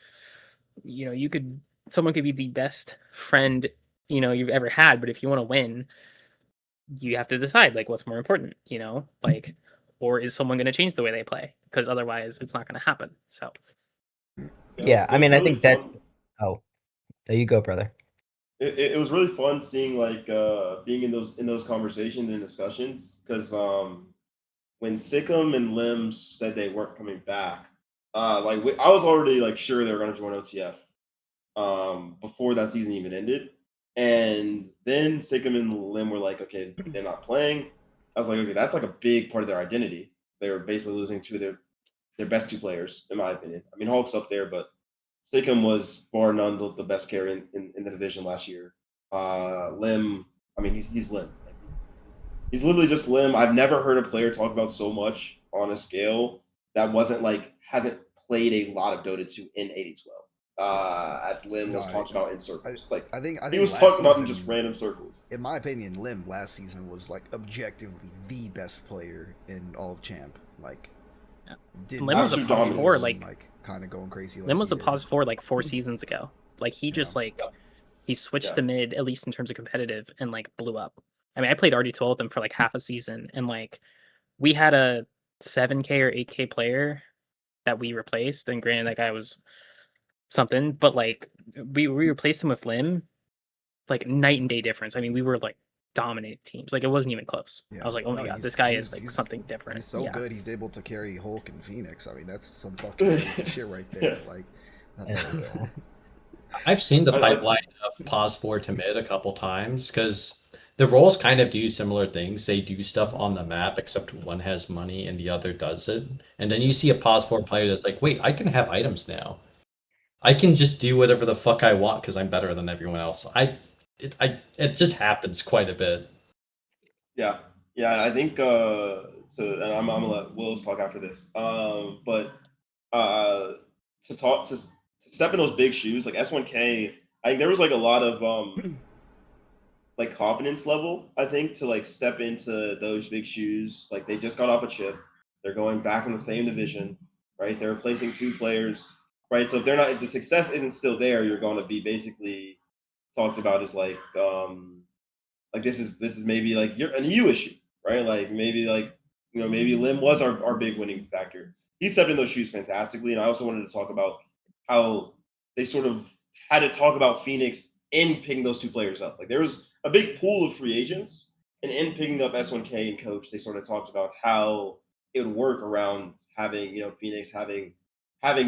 someone could be the best friend, you've ever had. But if you want to win, you have to decide, like, what's more important, like, or is someone going to change the way they play? Because otherwise, it's not going to happen. So, Yeah, I it was mean, I really think that's. fun. Oh, there you go, brother. It was really fun seeing like being in those conversations and discussions because when Sikkim and Lim said they weren't coming back, I was already like sure they were going to join OTF before that season even ended, and then Sikkim and Lim were like, okay, they're not playing. I was like, okay, that's like a big part of their identity. They were basically losing two of their best 2 players, in my opinion. I mean, Hulk's up there, but Sikkim was bar none the best carry in the division last year. Lim, I mean, he's Lim. Like he's literally just Lim. I've never heard a player talk about so much on a scale that wasn't like hasn't played a lot of Dota 2 in 8012. As Lim was talked about in circles. I think he was last talked about in season, just random circles. In my opinion, Lim last season was like objectively the best player in all of Champ. Like, Lim was a absolute pause dominance. four, like kind of going crazy. Lim Like was a pause four like 4 seasons ago. Like he just like he switched to mid, at least in terms of competitive, and like blew up. I mean, I played RD12 with him for like half a season, and like we had a 7K or 8K player that we replaced, and granted that guy was something, but like we replaced him with Lim, like night and day difference. I mean, we were like dominating teams. Like it wasn't even close. I was like, oh my god, this guy is like something different. He's so good. He's able to carry Hulk and Phoenix. I mean, that's some fucking crazy shit right there. Like, I've seen the pipeline of pause 4 to mid a couple times because the roles kind of do similar things. They do stuff on the map, except one has money and the other doesn't. And then you see a pause 4 player that's like, wait, I can have items now. I can just do whatever the fuck I want because I'm better than everyone else. It just happens quite a bit. Yeah, I think and I'm gonna let Wills talk after this. But to step in those big shoes, like S1K, I think there was like a lot of like confidence level, I think, to like step into those big shoes. Like they just got off a chip, they're going back in the same division, right? They're replacing 2 players, right? So if the success isn't still there, you're going to be basically talked about as like this is maybe like a new issue, right? Like maybe maybe Lim was our big winning factor. He stepped in those shoes fantastically, and I also wanted to talk about how they sort of had to talk about Phoenix in picking those 2 players up. Like there was a big pool of free agents, and in picking up S1K and Coach, they sort of talked about how it would work around having Phoenix having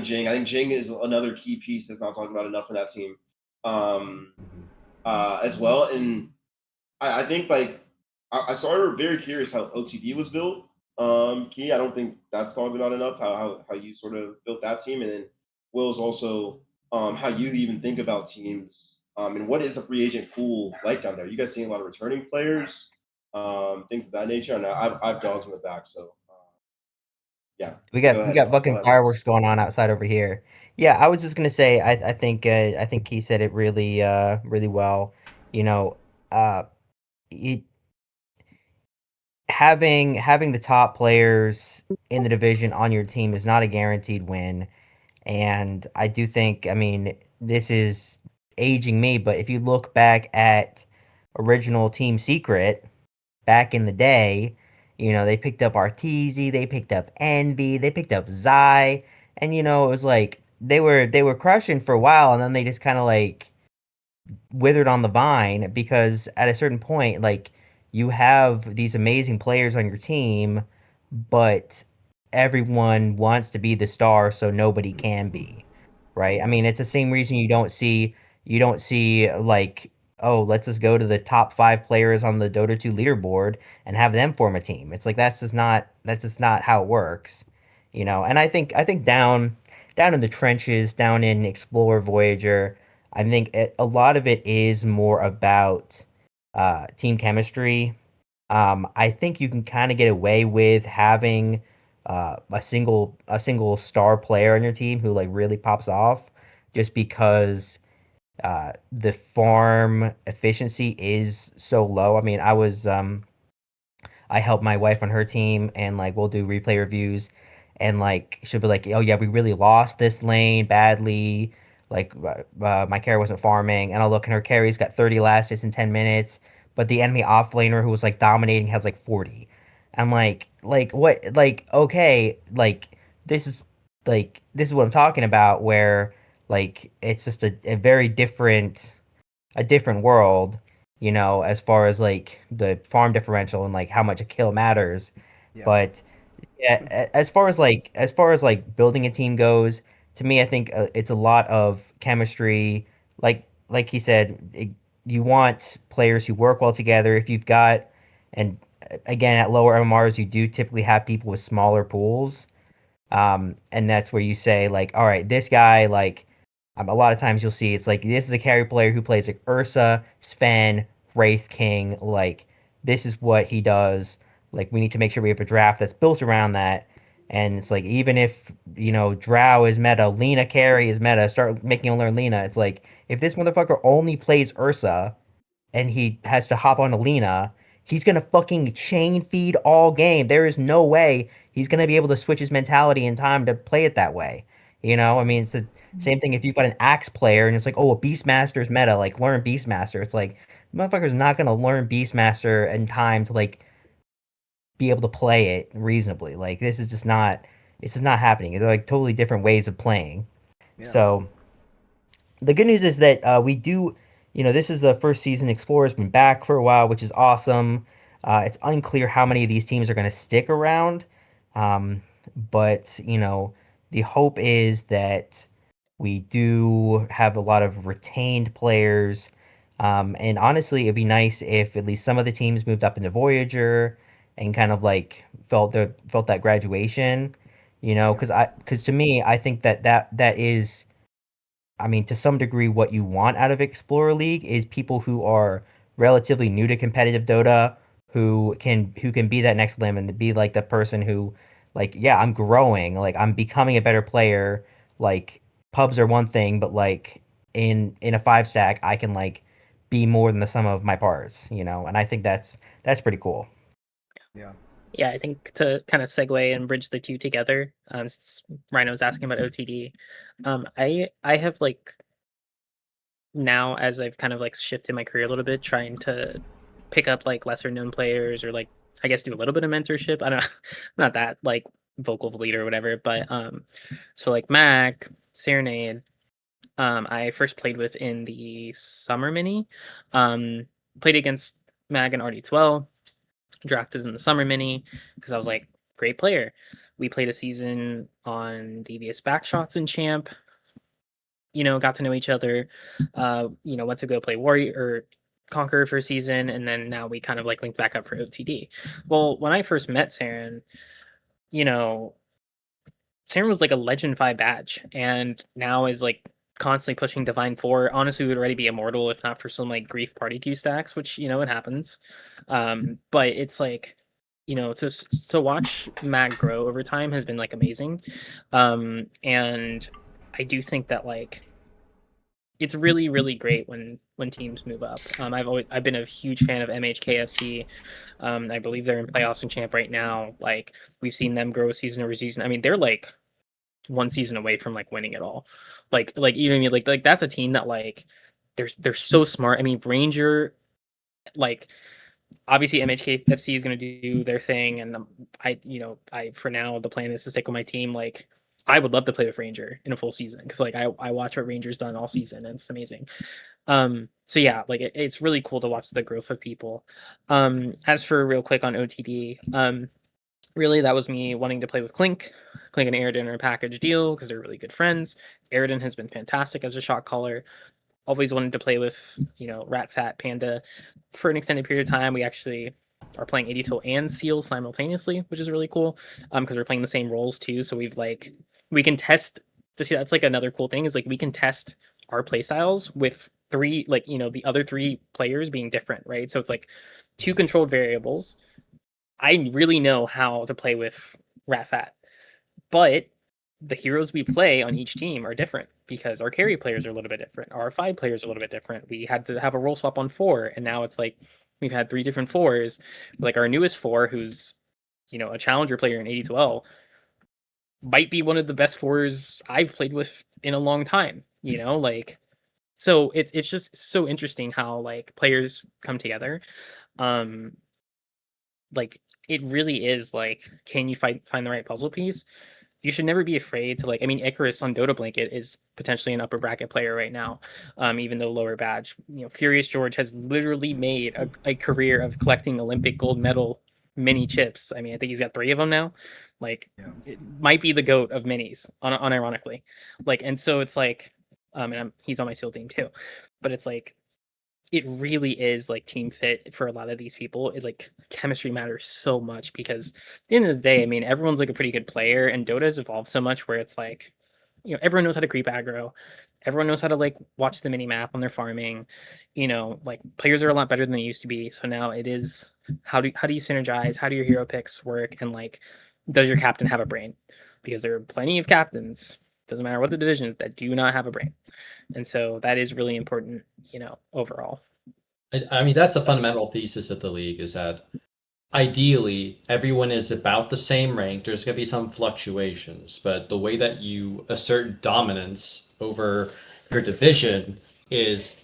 Jing. I think Jing is another key piece that's not talked about enough in that team, as well. And I think like I started very curious how OTD was built. Key, I don't think that's talked about enough. How you sort of built that team, and then Will's also how you even think about teams. And what is the free agent pool like down there? You guys seeing a lot of returning players, things of that nature. And I've dogs in the back, so yeah. We got fucking fireworks going on outside over here. Yeah, I was just gonna say I think he said it really really well. You know, having the top players in the division on your team is not a guaranteed win. And I do think, I mean, this is aging me, but if you look back at original Team Secret back in the day, they picked up Arteezy, they picked up Envy, they picked up Zai, and it was like they were crushing for a while, and then they just kind of like withered on the vine because at a certain point, like you have these amazing players on your team, but everyone wants to be the star, so nobody can be, right? I mean, it's the same reason you don't see like, oh, let's just go to the top 5 players on the Dota 2 leaderboard and have them form a team. It's like that's just not how it works, And I think down in the trenches, down in Explorer Voyager, I think a lot of it is more about team chemistry. I think you can kind of get away with having a single star player on your team who like really pops off, just because the farm efficiency is so low. I mean, I help my wife on her team, and like we'll do replay reviews, and like she'll be like, "Oh yeah, we really lost this lane badly. Like my carry wasn't farming," and I'll look, and her carry's got 30 last hits in 10 minutes, but the enemy offlaner who was like dominating has like 40. I'm like what? Like okay, like this is this is what I'm talking about, where like it's just a very different world, as far as like the farm differential and like how much a kill matters. Yeah. But yeah, as far as like building a team goes, to me, I think it's a lot of chemistry. Like he said, you want players who work well together. If you've got, and again at lower MMRs, you do typically have people with smaller pools. And that's where you say like, all right, this guy like a lot of times you'll see it's like this is a carry player who plays like Ursa, Sven, Wraith King. Like this is what he does. Like we need to make sure we have a draft that's built around that. And it's like, even if, Drow is meta, Lena carry is meta, start making him learn Lena. It's like, if this motherfucker only plays Ursa and he has to hop on Lena, he's gonna fucking chain feed all game. There is no way he's gonna be able to switch his mentality in time to play it that way. I mean, it's the same thing if you've got an Axe player and it's like, oh, a Beastmaster's meta, like learn Beastmaster. It's like, motherfucker's not gonna learn Beastmaster in time to like be able to play it reasonably. Like, it's just not happening. They're like totally different ways of playing. Yeah. So the good news is that we do, this is the first season. Explorer's been back for a while, which is awesome. It's unclear how many of these teams are going to stick around, but the hope is that we do have a lot of retained players. And honestly, it'd be nice if at least some of the teams moved up into Voyager and kind of like felt that graduation, because to me, I think that is, I mean, to some degree, what you want out of Explorer League is people who are relatively new to competitive Dota, who can be that next limb and be like the person who, like, yeah, I'm growing, like I'm becoming a better player. Like, pubs are one thing, but like in a five stack, I can like be more than the sum of my parts, and I think that's pretty cool. Yeah. Yeah, I think to kind of segue and bridge the two together, since Rhino was asking about OTD, I have like now, as I've kind of like shifted my career a little bit, trying to pick up like lesser known players, or like I guess do a little bit of mentorship. I don't know, not that like vocal leader or whatever, but so like Mac, Serenade, I first played with in the summer mini, played against Mag and RD12, drafted in the summer mini because I was like, great player. We played a season on devious backshots in champ, got to know each other, went to go play Warrior or Conqueror for a season, and then now we kind of like linked back up for OTD. Well, when I first met Saren, you know, Saren was like a Legend 5 badge, and now is like constantly pushing Divine 4. Honestly, would already be immortal if not for some like Grief Party Q stacks, which it happens. But it's like, to watch Mag grow over time has been like amazing. And I do think that like it's really really great when teams move up. I've been a huge fan of MHKFC. I believe they're in playoffs and champ right now. Like, we've seen them grow season over season. I mean, they're like one season away from like winning it all. Like even me, like that's a team that like they're so smart. I mean, Ranger, like obviously MHKFC is going to do their thing, and I for now the plan is to stick with my team. Like, I would love to play with Ranger in a full season because like I watch what Ranger's done all season and it's amazing. So yeah, like it's really cool to watch the growth of people. As for real quick on OTD, really that was me wanting to play with Clink and Aridin are a package deal because they're really good friends. Aridin has been fantastic as a shot caller. Always wanted to play with, Rat Fat Panda for an extended period of time. We actually are playing 80 Tool and Seal simultaneously, which is really cool. Because we're playing the same roles too. So we can test to see. That's like another cool thing is like we can test our play styles with three, like, the other three players being different, right? So it's like two controlled variables. I really know how to play with Rat Fat, but the heroes we play on each team are different because our carry players are a little bit different. Our 5 players are a little bit different. We had to have a role swap on 4, and now it's like we've had 3 different 4s. Like, our newest 4, who's a challenger player in 8012, might be one of the best 4s I've played with in a long time. Like, so it's just so interesting how like players come together. Like, it really is like, can you find the right puzzle piece? You should never be afraid to, like, I mean, Icarus on Dota Blanket is potentially an upper bracket player right now, even though lower badge. Furious George has literally made a career of collecting Olympic gold medal mini chips. I mean, I think he's got 3 of them now. Like, it might be the GOAT of minis, unironically. Like, and so it's like, and he's on my SEAL team too, but it's like, it really is like team fit for a lot of these people. It like chemistry matters so much because at the end of the day, I mean, everyone's like a pretty good player, and Dota has evolved so much where it's like, everyone knows how to creep aggro. Everyone knows how to like watch the mini map when they're farming. Like, players are a lot better than they used to be. So now it is, how do you synergize? How do your hero picks work? And like, does your captain have a brain? Because there are plenty of captains, doesn't matter what the division is, that do not have a brain. And so that is really important, overall. I mean, that's the fundamental thesis of the league, is that ideally everyone is about the same rank. There's going to be some fluctuations, but the way that you assert dominance over your division is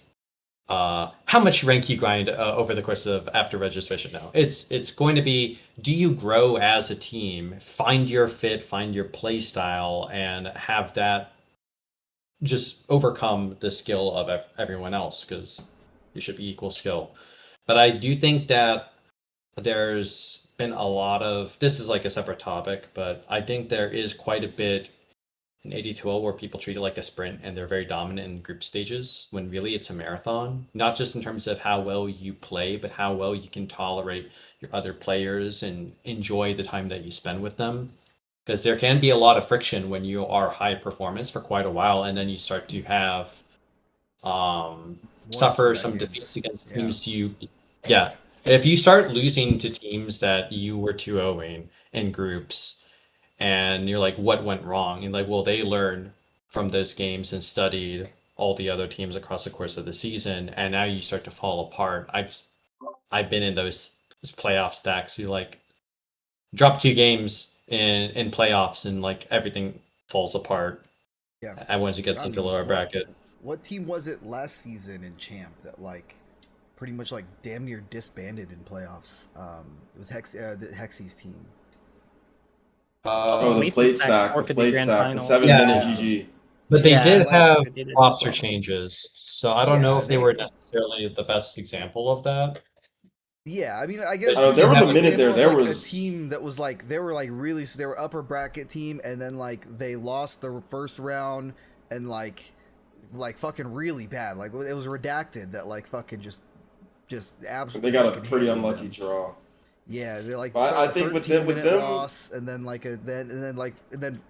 how much rank you grind over the course of after registration. Now it's going to be, do you grow as a team, find your fit, find your play style, and have that just overcome the skill of everyone else, because it should be equal skill. But I do think that there's been a lot of, this is like a separate topic, but I think there is quite a bit in 82L where people treat it like a sprint and they're very dominant in group stages, when really it's a marathon, not just in terms of how well you play, but how well you can tolerate your other players and enjoy the time that you spend with them. Because there can be a lot of friction when you are high performance for quite a while, and then you start to have suffer some defeats against teams yeah. If you start losing to teams that you were 2-0ing in groups, and you're like, what went wrong? And like, well, they learned from those games and studied all the other teams across the course of the season, and now you start to fall apart. I've been in those playoff stacks. You like drop 2 games in playoffs, and like everything falls apart. Yeah. And once you get into the lower bracket. What team was it last season in Champ that like pretty much like damn near disbanded in playoffs? It was the Hexy's team. The plate stack, the 7-minute GG. But they did have roster changes, so I don't know if they were necessarily the best example of that. Yeah, I mean, I guess there was a minute there. There was a team that was like they were upper bracket team, and then like they lost the first round, and like fucking really bad. Like it was redacted that like fucking just absolutely. They got a pretty unlucky draw. Yeah, they're like I think with them loss, and then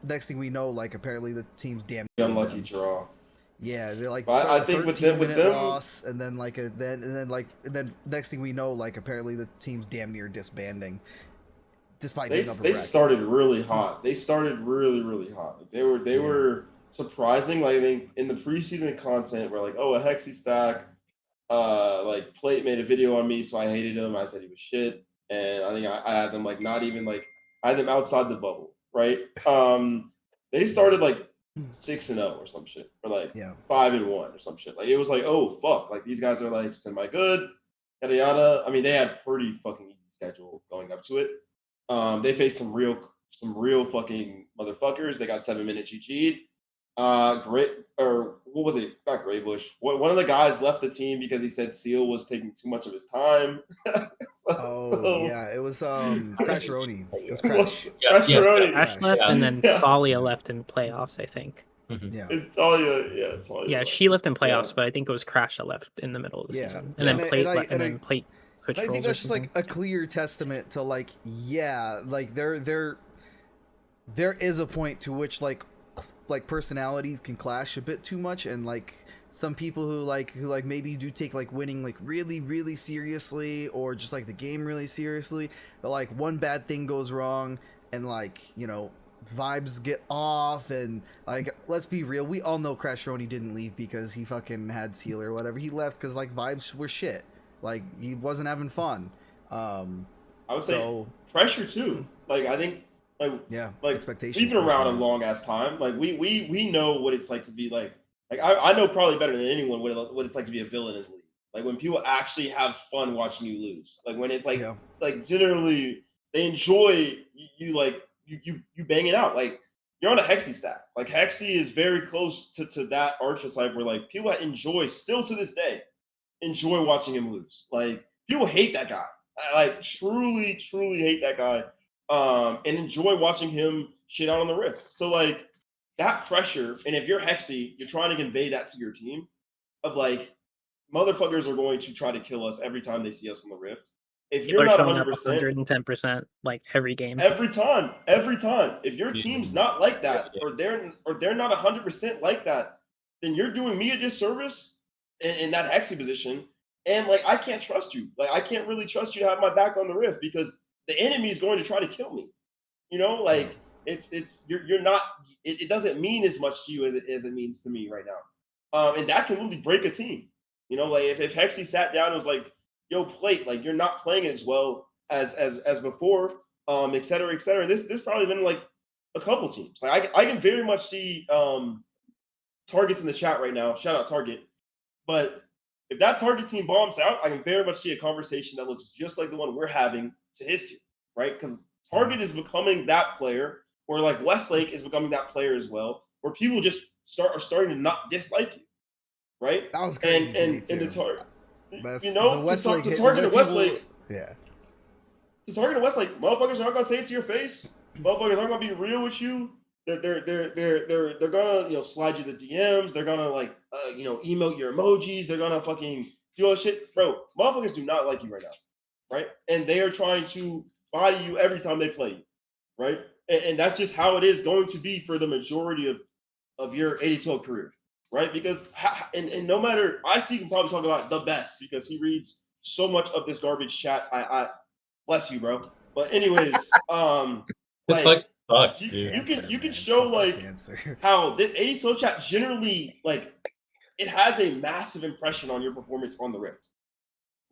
next thing we know, like apparently the team's damn unlucky draw. Yeah, they're like I think with them loss, and then next thing we know, like apparently the team's damn near disbanding. Despite they started really hot. They started really hot. Like they were surprising. Like I think in the preseason content, we're like, oh, a Hexy stack, like Plate made a video on me, so I hated him. I said he was shit, and I think I had them like not even like I had them outside the bubble, right? They started like 6-0 or some shit, or like 5-1 or some shit. Like it was like, oh fuck, like these guys are like semi good, yada yada. I mean, they had pretty fucking easy schedule going up to it. They faced some real fucking motherfuckers. They got 7-minute GG'd. Great, or what was it? Not Graybush. One of the guys left the team because he said Seal was taking too much of his time. It was Crasheroni. It was Crash. Crasheroni. Crash left, and then Thalia left in playoffs, I think. Mm-hmm. Yeah. It's Thalia. Yeah, she left in playoffs, but I think it was Crash that left in the middle of the season, and then Plate. I think that's just like a clear testament to like, like there is a point to which like personalities can clash a bit too much, and like some people who maybe do take like winning like really seriously, or just like the game really seriously, but like one bad thing goes wrong and like vibes get off, and like let's be real, we all know Crasheroni didn't leave because he fucking had Seal or whatever. He left because like vibes were shit, like he wasn't having fun. I would say pressure too. Like I think like expectations. We've been around a long ass time. Like we know what it's like to be like I know probably better than anyone what it's like to be a villain in the league. Like when people actually have fun watching you lose. Like when it's like generally they enjoy you banging out. Like you're on a Hexy stack. Like Hexy is very close to that archetype where like people enjoy still to this day enjoy watching him lose. Like people hate that guy. Like truly hate that guy. And enjoy watching him shit out on the Rift. So like that pressure, and if you're Hexy, you're trying to convey that to your team of like motherfuckers are going to try to kill us every time they see us on the Rift. If you're not 100%, 110% like every game, every time. If your team's not like that, or they're not 100% like that, then you're doing me a disservice in that Hexy position. And like I can't trust you. Like I can't really trust you to have my back on the Rift because the enemy is going to try to kill me. You know, like you're not. It doesn't mean as much to you as it means to me right now. And that can really break a team. You know, like if Hexy sat down and was like, "Yo, plate, like you're not playing as well as before," et cetera, et cetera. This probably been like a couple teams. Like I can very much see Target's in the chat right now. Shout out Target. But if that Target team bombs out, I can very much see a conversation that looks just like the one we're having to his team, right? Because Target is becoming that player, or like Westlake is becoming that player as well, where people just are starting to not dislike you, right? That was crazy. And too. the Target, That's- you know, the Westlake to hit- Target and people- Westlake, Yeah. to Target and Westlake, motherfuckers are not gonna say it to your face. Motherfuckers aren't gonna be real with you. They're gonna slide you the DMs. They're gonna like emote your emojis. They're gonna fucking do all that shit, bro. Motherfuckers do not like you right now, right? And they are trying to body you every time they play you, right? And that's just how it is going to be for the majority of your 80-12 career, right? Because and no matter, I see, can probably talk about the best because he reads so much of this garbage chat. I bless you, bro. But anyways, like. Sucks, dude. You can show like how the 80-12 chat generally like it has a massive impression on your performance on the Rift,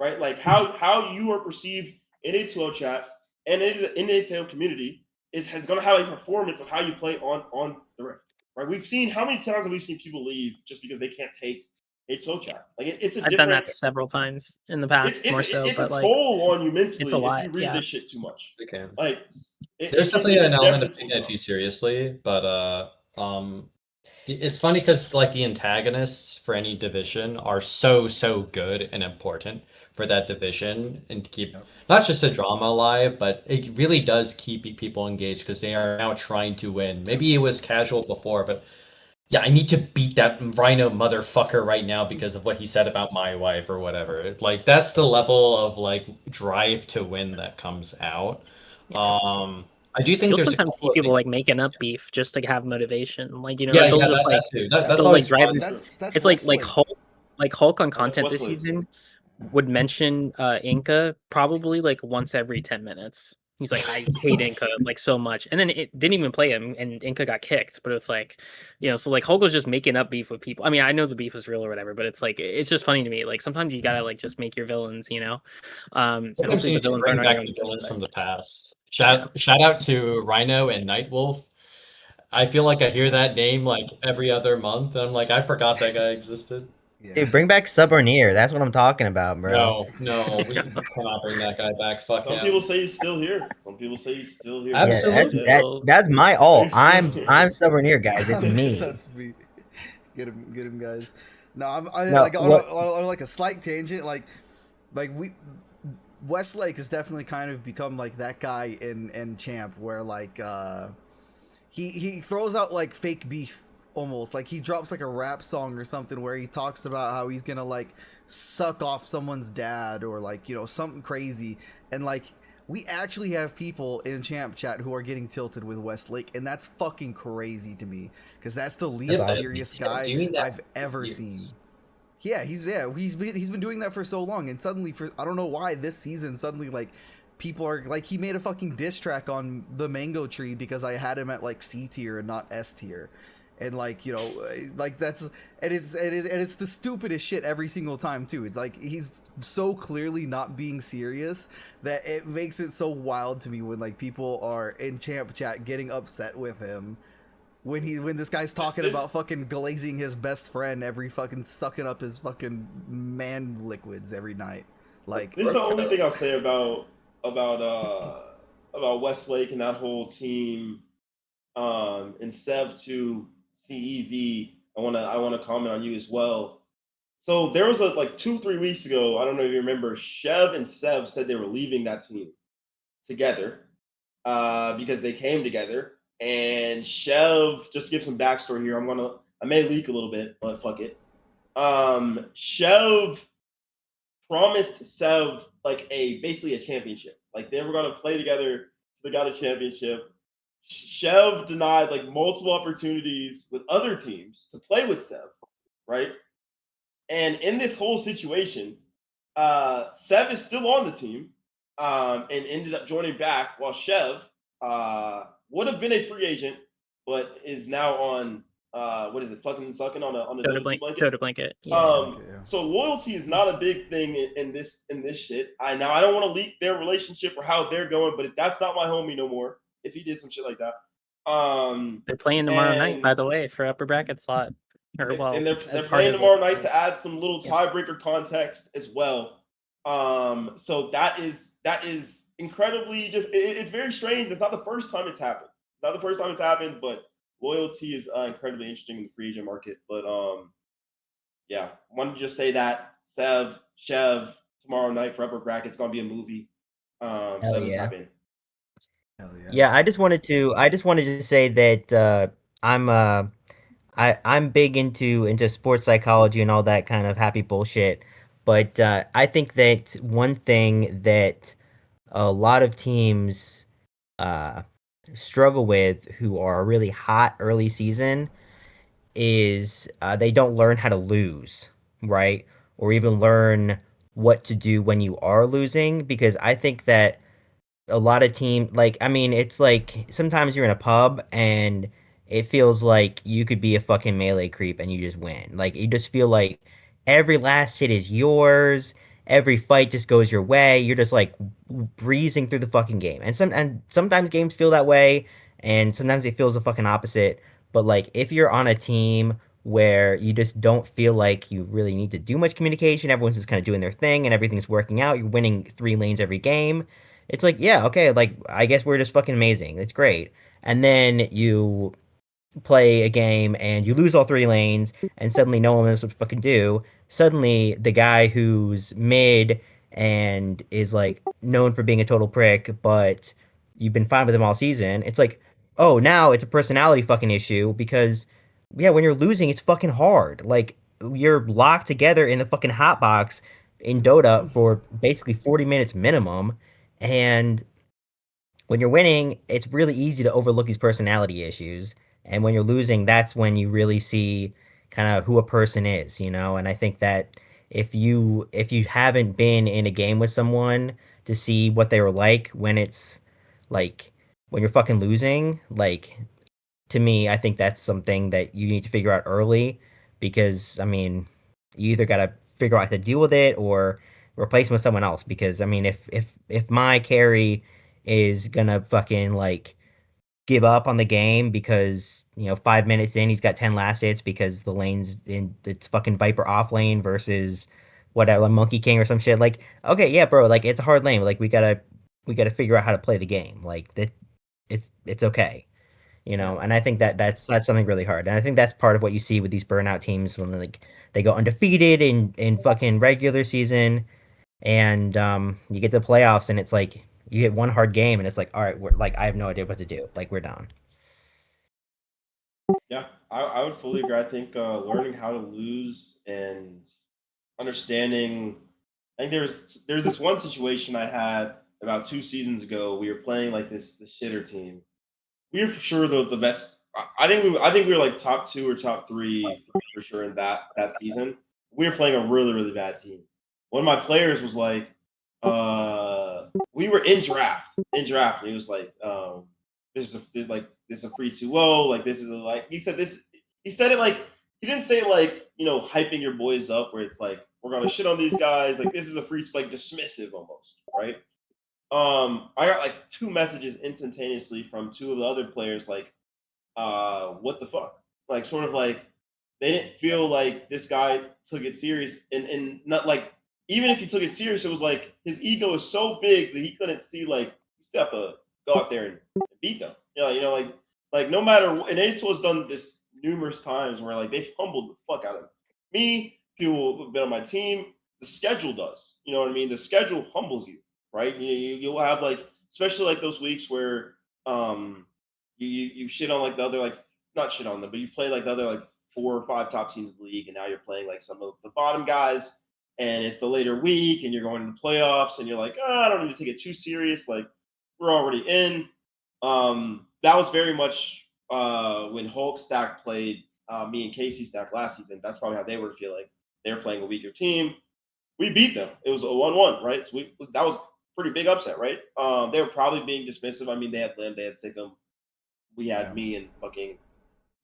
right? Like how you are perceived in 80-12 chat and in the 80-12 community has going to have a performance of how you play on the Rift, right? We've seen how many times have we seen people leave just because they can't take 80-12 chat. Like it's a I've different. done that several times in the past, It's more so. It's but a like, toll on you mentally it's a lot, if you read yeah. this shit too much. They can. Like There's definitely an element of taking it too seriously, but it's funny because like the antagonists for any division are so good and important for that division and to keep not just the drama alive, but it really does keep people engaged because they are now trying to win. Maybe it was casual before, but yeah, I need to beat that Rhino motherfucker right now because of what he said about my wife or whatever. It's like that's the level of like drive to win that comes out. I do think You'll there's sometimes see people like making up beef just to have motivation. Like yeah, they'll yeah, just that, like that too. That's they'll, always like, drive fun. That's it's like Westlake. Hulk on That's content this Westlake. season would mention Inca probably like once every 10 minutes. He's like, I hate Inca like so much. And then it didn't even play him and Inca got kicked. But it's like, so like Hulk was just making up beef with people. I mean, I know the beef is real or whatever, but it's like it's just funny to me. Like sometimes you gotta like just make your villains, and Sometimes hopefully you the villains bring aren't on back your own the team, villains but- from the past. Shout out to Rhino and Nightwolf. I feel like I hear that name like every other month, and I'm like, I forgot that guy existed. Yeah. Dude, bring back Subornier. That's what I'm talking about, bro. No, we cannot bring that guy back. Fuck Some him. people say he's still here. Some people say he's still here. Absolutely. Yeah, that's my ult. He's I'm still here. Subornier, guys. It's me. That's me. Get him, guys. No, I No, like what- on like a slight tangent. Like Westlake has definitely kind of become like that guy in Champ, where like he throws out like fake beef almost. Like he drops like a rap song or something where he talks about how he's gonna like suck off someone's dad or like something crazy, and like we actually have people in Champ chat who are getting tilted with Westlake, and that's fucking crazy to me because that's the least Yeah, serious he's been guy doing that I've for ever years. seen. Yeah, he's been doing that for so long, and suddenly I don't know why this season suddenly like people are like he made a fucking diss track on the Mango Tree because I had him at like C tier and not S tier. And like like that's it's the stupidest shit every single time too. It's like he's so clearly not being serious that it makes it so wild to me when like people are in Champ chat getting upset with him when this guy's talking about fucking glazing his best friend every fucking sucking up his fucking man liquids every night. Like this is the only thing I'll say about Westlake and that whole team. And Sev to CEV, I wanna comment on you as well. So there was like 2-3 weeks ago, I don't know if you remember, Chev and Sev said they were leaving that team together because they came together. And Chev, just to give some backstory here, I may leak a little bit, but fuck it. Chev promised Sev like basically a championship. Like they were gonna play together. They got a championship. Chev denied like multiple opportunities with other teams to play with Sev, right? And in this whole situation, Sev is still on the team and ended up joining back while Chev would have been a free agent, but is now on what is it? Fucking sucking on a Dota 2 blanket. Dota blanket. Yeah. So loyalty is not a big thing in this shit. I don't want to leak their relationship or how they're going, but that's not my homie no more. If he did some shit like that, they're playing tomorrow night, by the way, for upper bracket slot. They're playing tomorrow night to add some little tiebreaker context as well. So that is incredibly just it's very strange. It's not the first time it's happened. It's not the first time it's happened, but loyalty is incredibly interesting in the free agent market. But yeah, wanted to just say that Chev tomorrow night for upper bracket. It's gonna be a movie. So yeah. type in. Hell yeah. Yeah, I just wanted to say that I'm big into sports psychology and all that kind of happy bullshit. But I think that one thing that a lot of teams struggle with who are really hot early season is they don't learn how to lose, right? Or even learn what to do when you are losing. Because I think that a lot of team I mean, it's like sometimes you're in a pub and it feels like you could be a fucking melee creep and you just win. Like you just feel like every last hit is yours. Every fight just goes your way. You're just like breezing through the fucking game. And sometimes games feel that way and sometimes it feels the fucking opposite. But like if you're on a team where you just don't feel like you really need to do much communication, everyone's just kind of doing their thing and everything's working out, you're winning 3 lanes every game, it's like, yeah, okay, like I guess we're just fucking amazing. It's great. And then you play a game and you lose all 3 lanes and suddenly no one knows what to fucking do. Suddenly the guy who's mid and is like known for being a total prick, but you've been fine with him all season, it's like, oh, now it's a personality fucking issue because yeah, when you're losing, it's fucking hard. Like you're locked together in the fucking hotbox in Dota for basically 40 minutes minimum, and when you're winning, it's really easy to overlook these personality issues. And when you're losing, that's when you really see kind of who a person is, you know? And I think that if you haven't been in a game with someone to see what they were like when it's like when you're fucking losing, like to me, I think that's something that you need to figure out early because I mean, you either got to figure out how to deal with it or replace him with someone else. Because I mean, if my carry is gonna fucking like give up on the game because 5 minutes in he's got 10 last hits because the lane's in it's fucking Viper off lane versus whatever Monkey King or some shit. Like, okay, yeah, bro, like it's a hard lane. Like we gotta figure out how to play the game. Like that, it's okay. And I think that that's something really hard, and I think that's part of what you see with these burnout teams when like they go undefeated in fucking regular season, and you get to the playoffs, and it's like you get one hard game, and it's like, all right, we're like I have no idea what to do, like we're down. Yeah, I would fully agree. I think learning how to lose and understanding. I think there's this one situation I had about 2 seasons ago. We were playing like this shitter team. We were for sure the best. I think we were like top 2 or top 3 for sure in that season. We were playing a really really bad team. One of my players was like, we were in draft, and he was like, this is a free 2-0. Like this is he said this. He said it like he didn't say it like hyping your boys up where it's like we're gonna shit on these guys. Like this is a free like dismissive almost, right? I got like 2 messages instantaneously from 2 of the other players, like, what the fuck? Like, sort of like they didn't feel like this guy took it serious, and not like even if he took it serious, it was like his ego is so big that he couldn't see like you still have to go out there and beat them. Like no matter and A2's done this numerous times where like they've humbled the fuck out of me. People who've been on my team, the schedule does. You know what I mean? The schedule humbles you, right? You'll have like, especially like those weeks where you shit on like the other like not shit on them, but you play like the other like 4 or 5 top teams in the league, and now you're playing like some of the bottom guys, and it's the later week, and you're going into playoffs, and you're like, I don't need to take it too serious. Like we're already in. That was very much when Hulk Stack played me and Casey Stack last season. That's probably how they were feeling. They were playing a weaker team. We beat them. It was a 1-1, right? So that was pretty big upset, right? They were probably being dismissive. I mean, they had Lim, they had Sikkim, we had me and fucking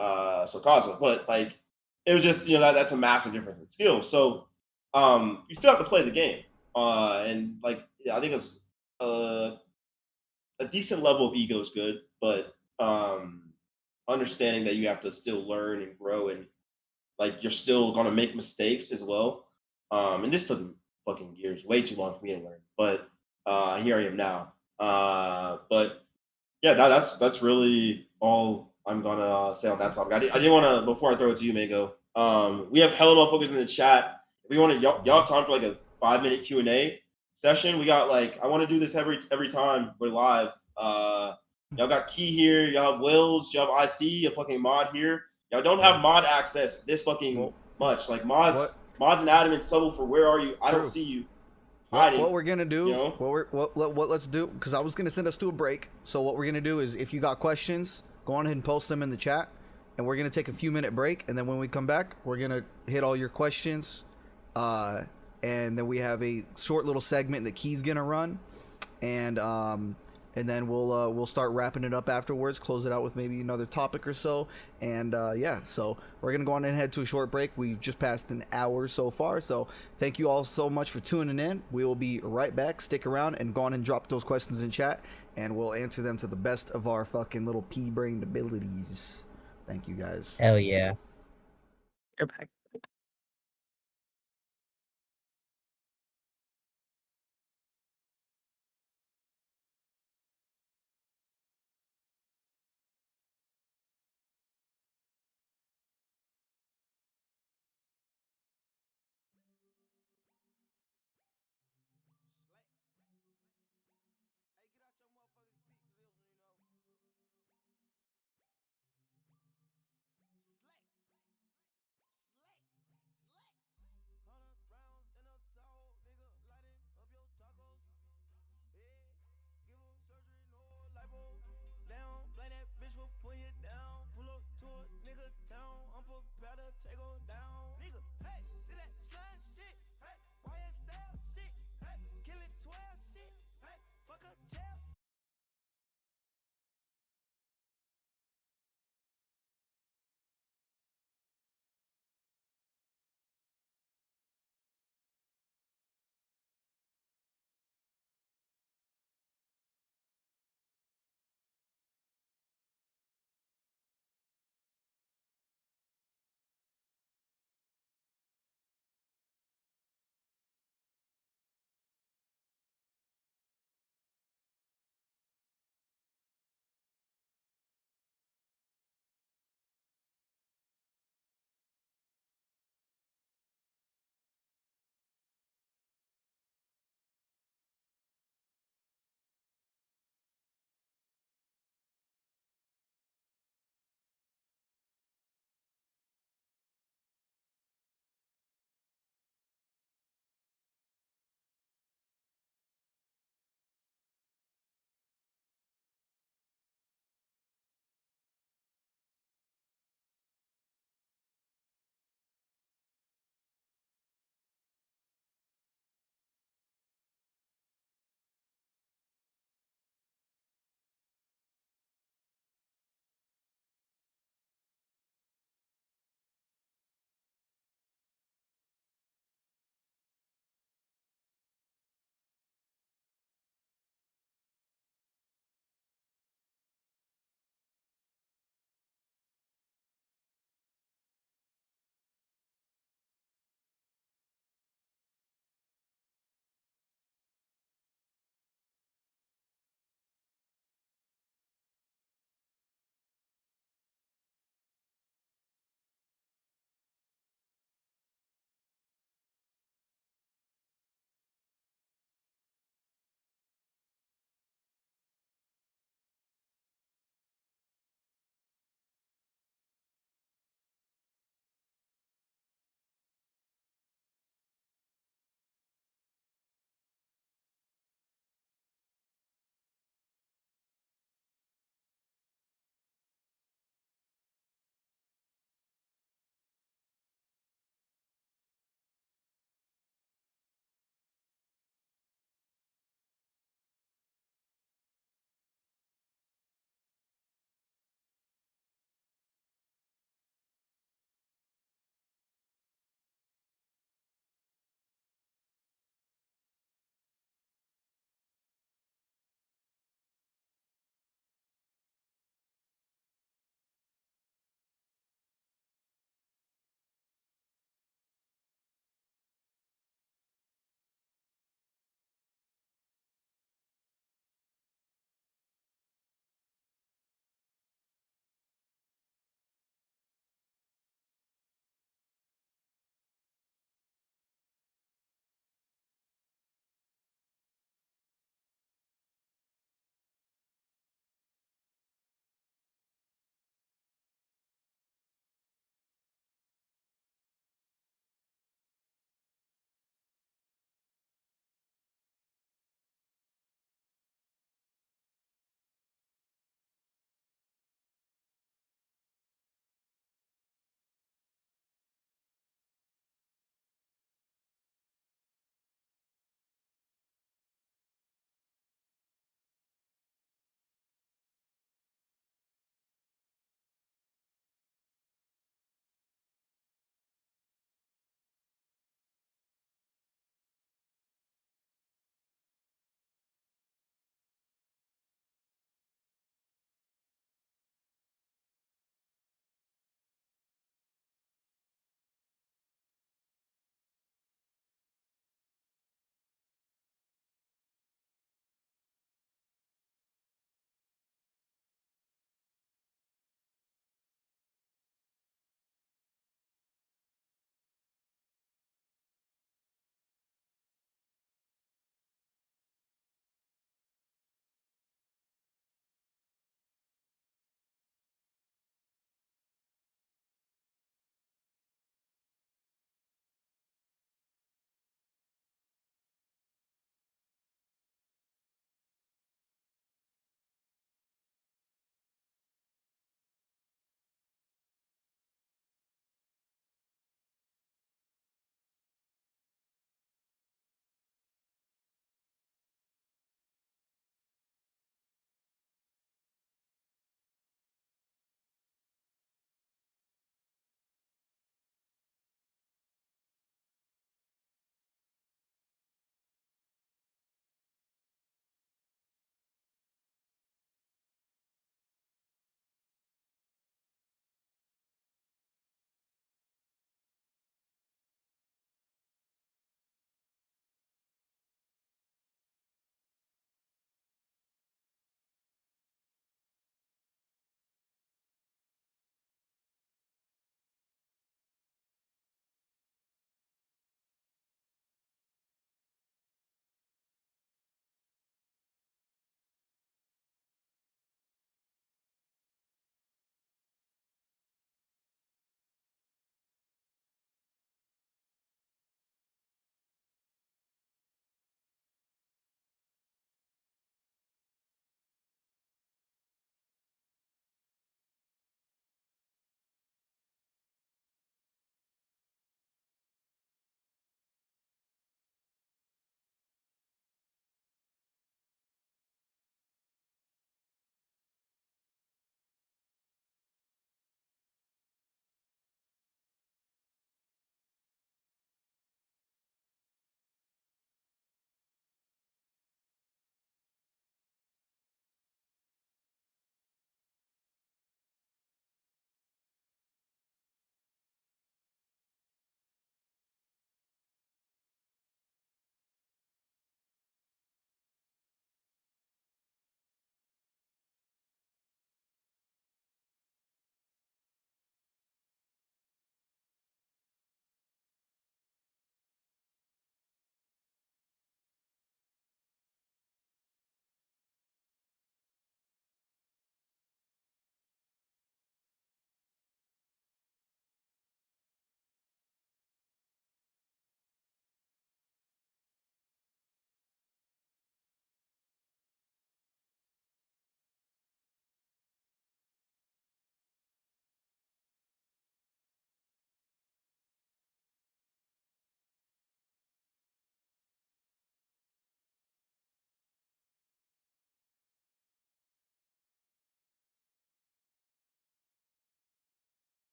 Sarkaza, but like it was just that's a massive difference in skill. So you still have to play the game, and like I think it's a decent level of ego is good, but understanding that you have to still learn and grow, and like you're still gonna make mistakes as well. And this took fucking years, way too long for me to learn, but here I am now. But yeah, that's really all I'm gonna say on that topic. I didn't want to before I throw it to you, Mango. We have hella motherfuckers in the chat. If we want to, y'all have time for like a 5 minute Q&A session. We got like I want to do this every time we're live. Y'all got Key here. Y'all have Wills. Y'all have IC, a fucking mod here. Y'all don't have mod access this fucking much. Like mods and admin and Subble for where are you? I don't see you. What we're gonna do? What let's do? Because I was gonna send us to a break. So what we're gonna do is, if you got questions, go on ahead and post them in the chat, and we're gonna take a few minute break, and then when we come back, we're gonna hit all your questions, and then we have a short little segment that Key's gonna run, and then we'll start wrapping it up afterwards, close it out with maybe another topic or so, and yeah, so we're gonna go on and head to a short break. We've just passed an hour so far, so thank you all so much for tuning in. We will be right back. Stick around and go on and drop those questions in chat, and we'll answer them to the best of our fucking little pea-brained abilities. Thank you guys. Hell yeah. You're back.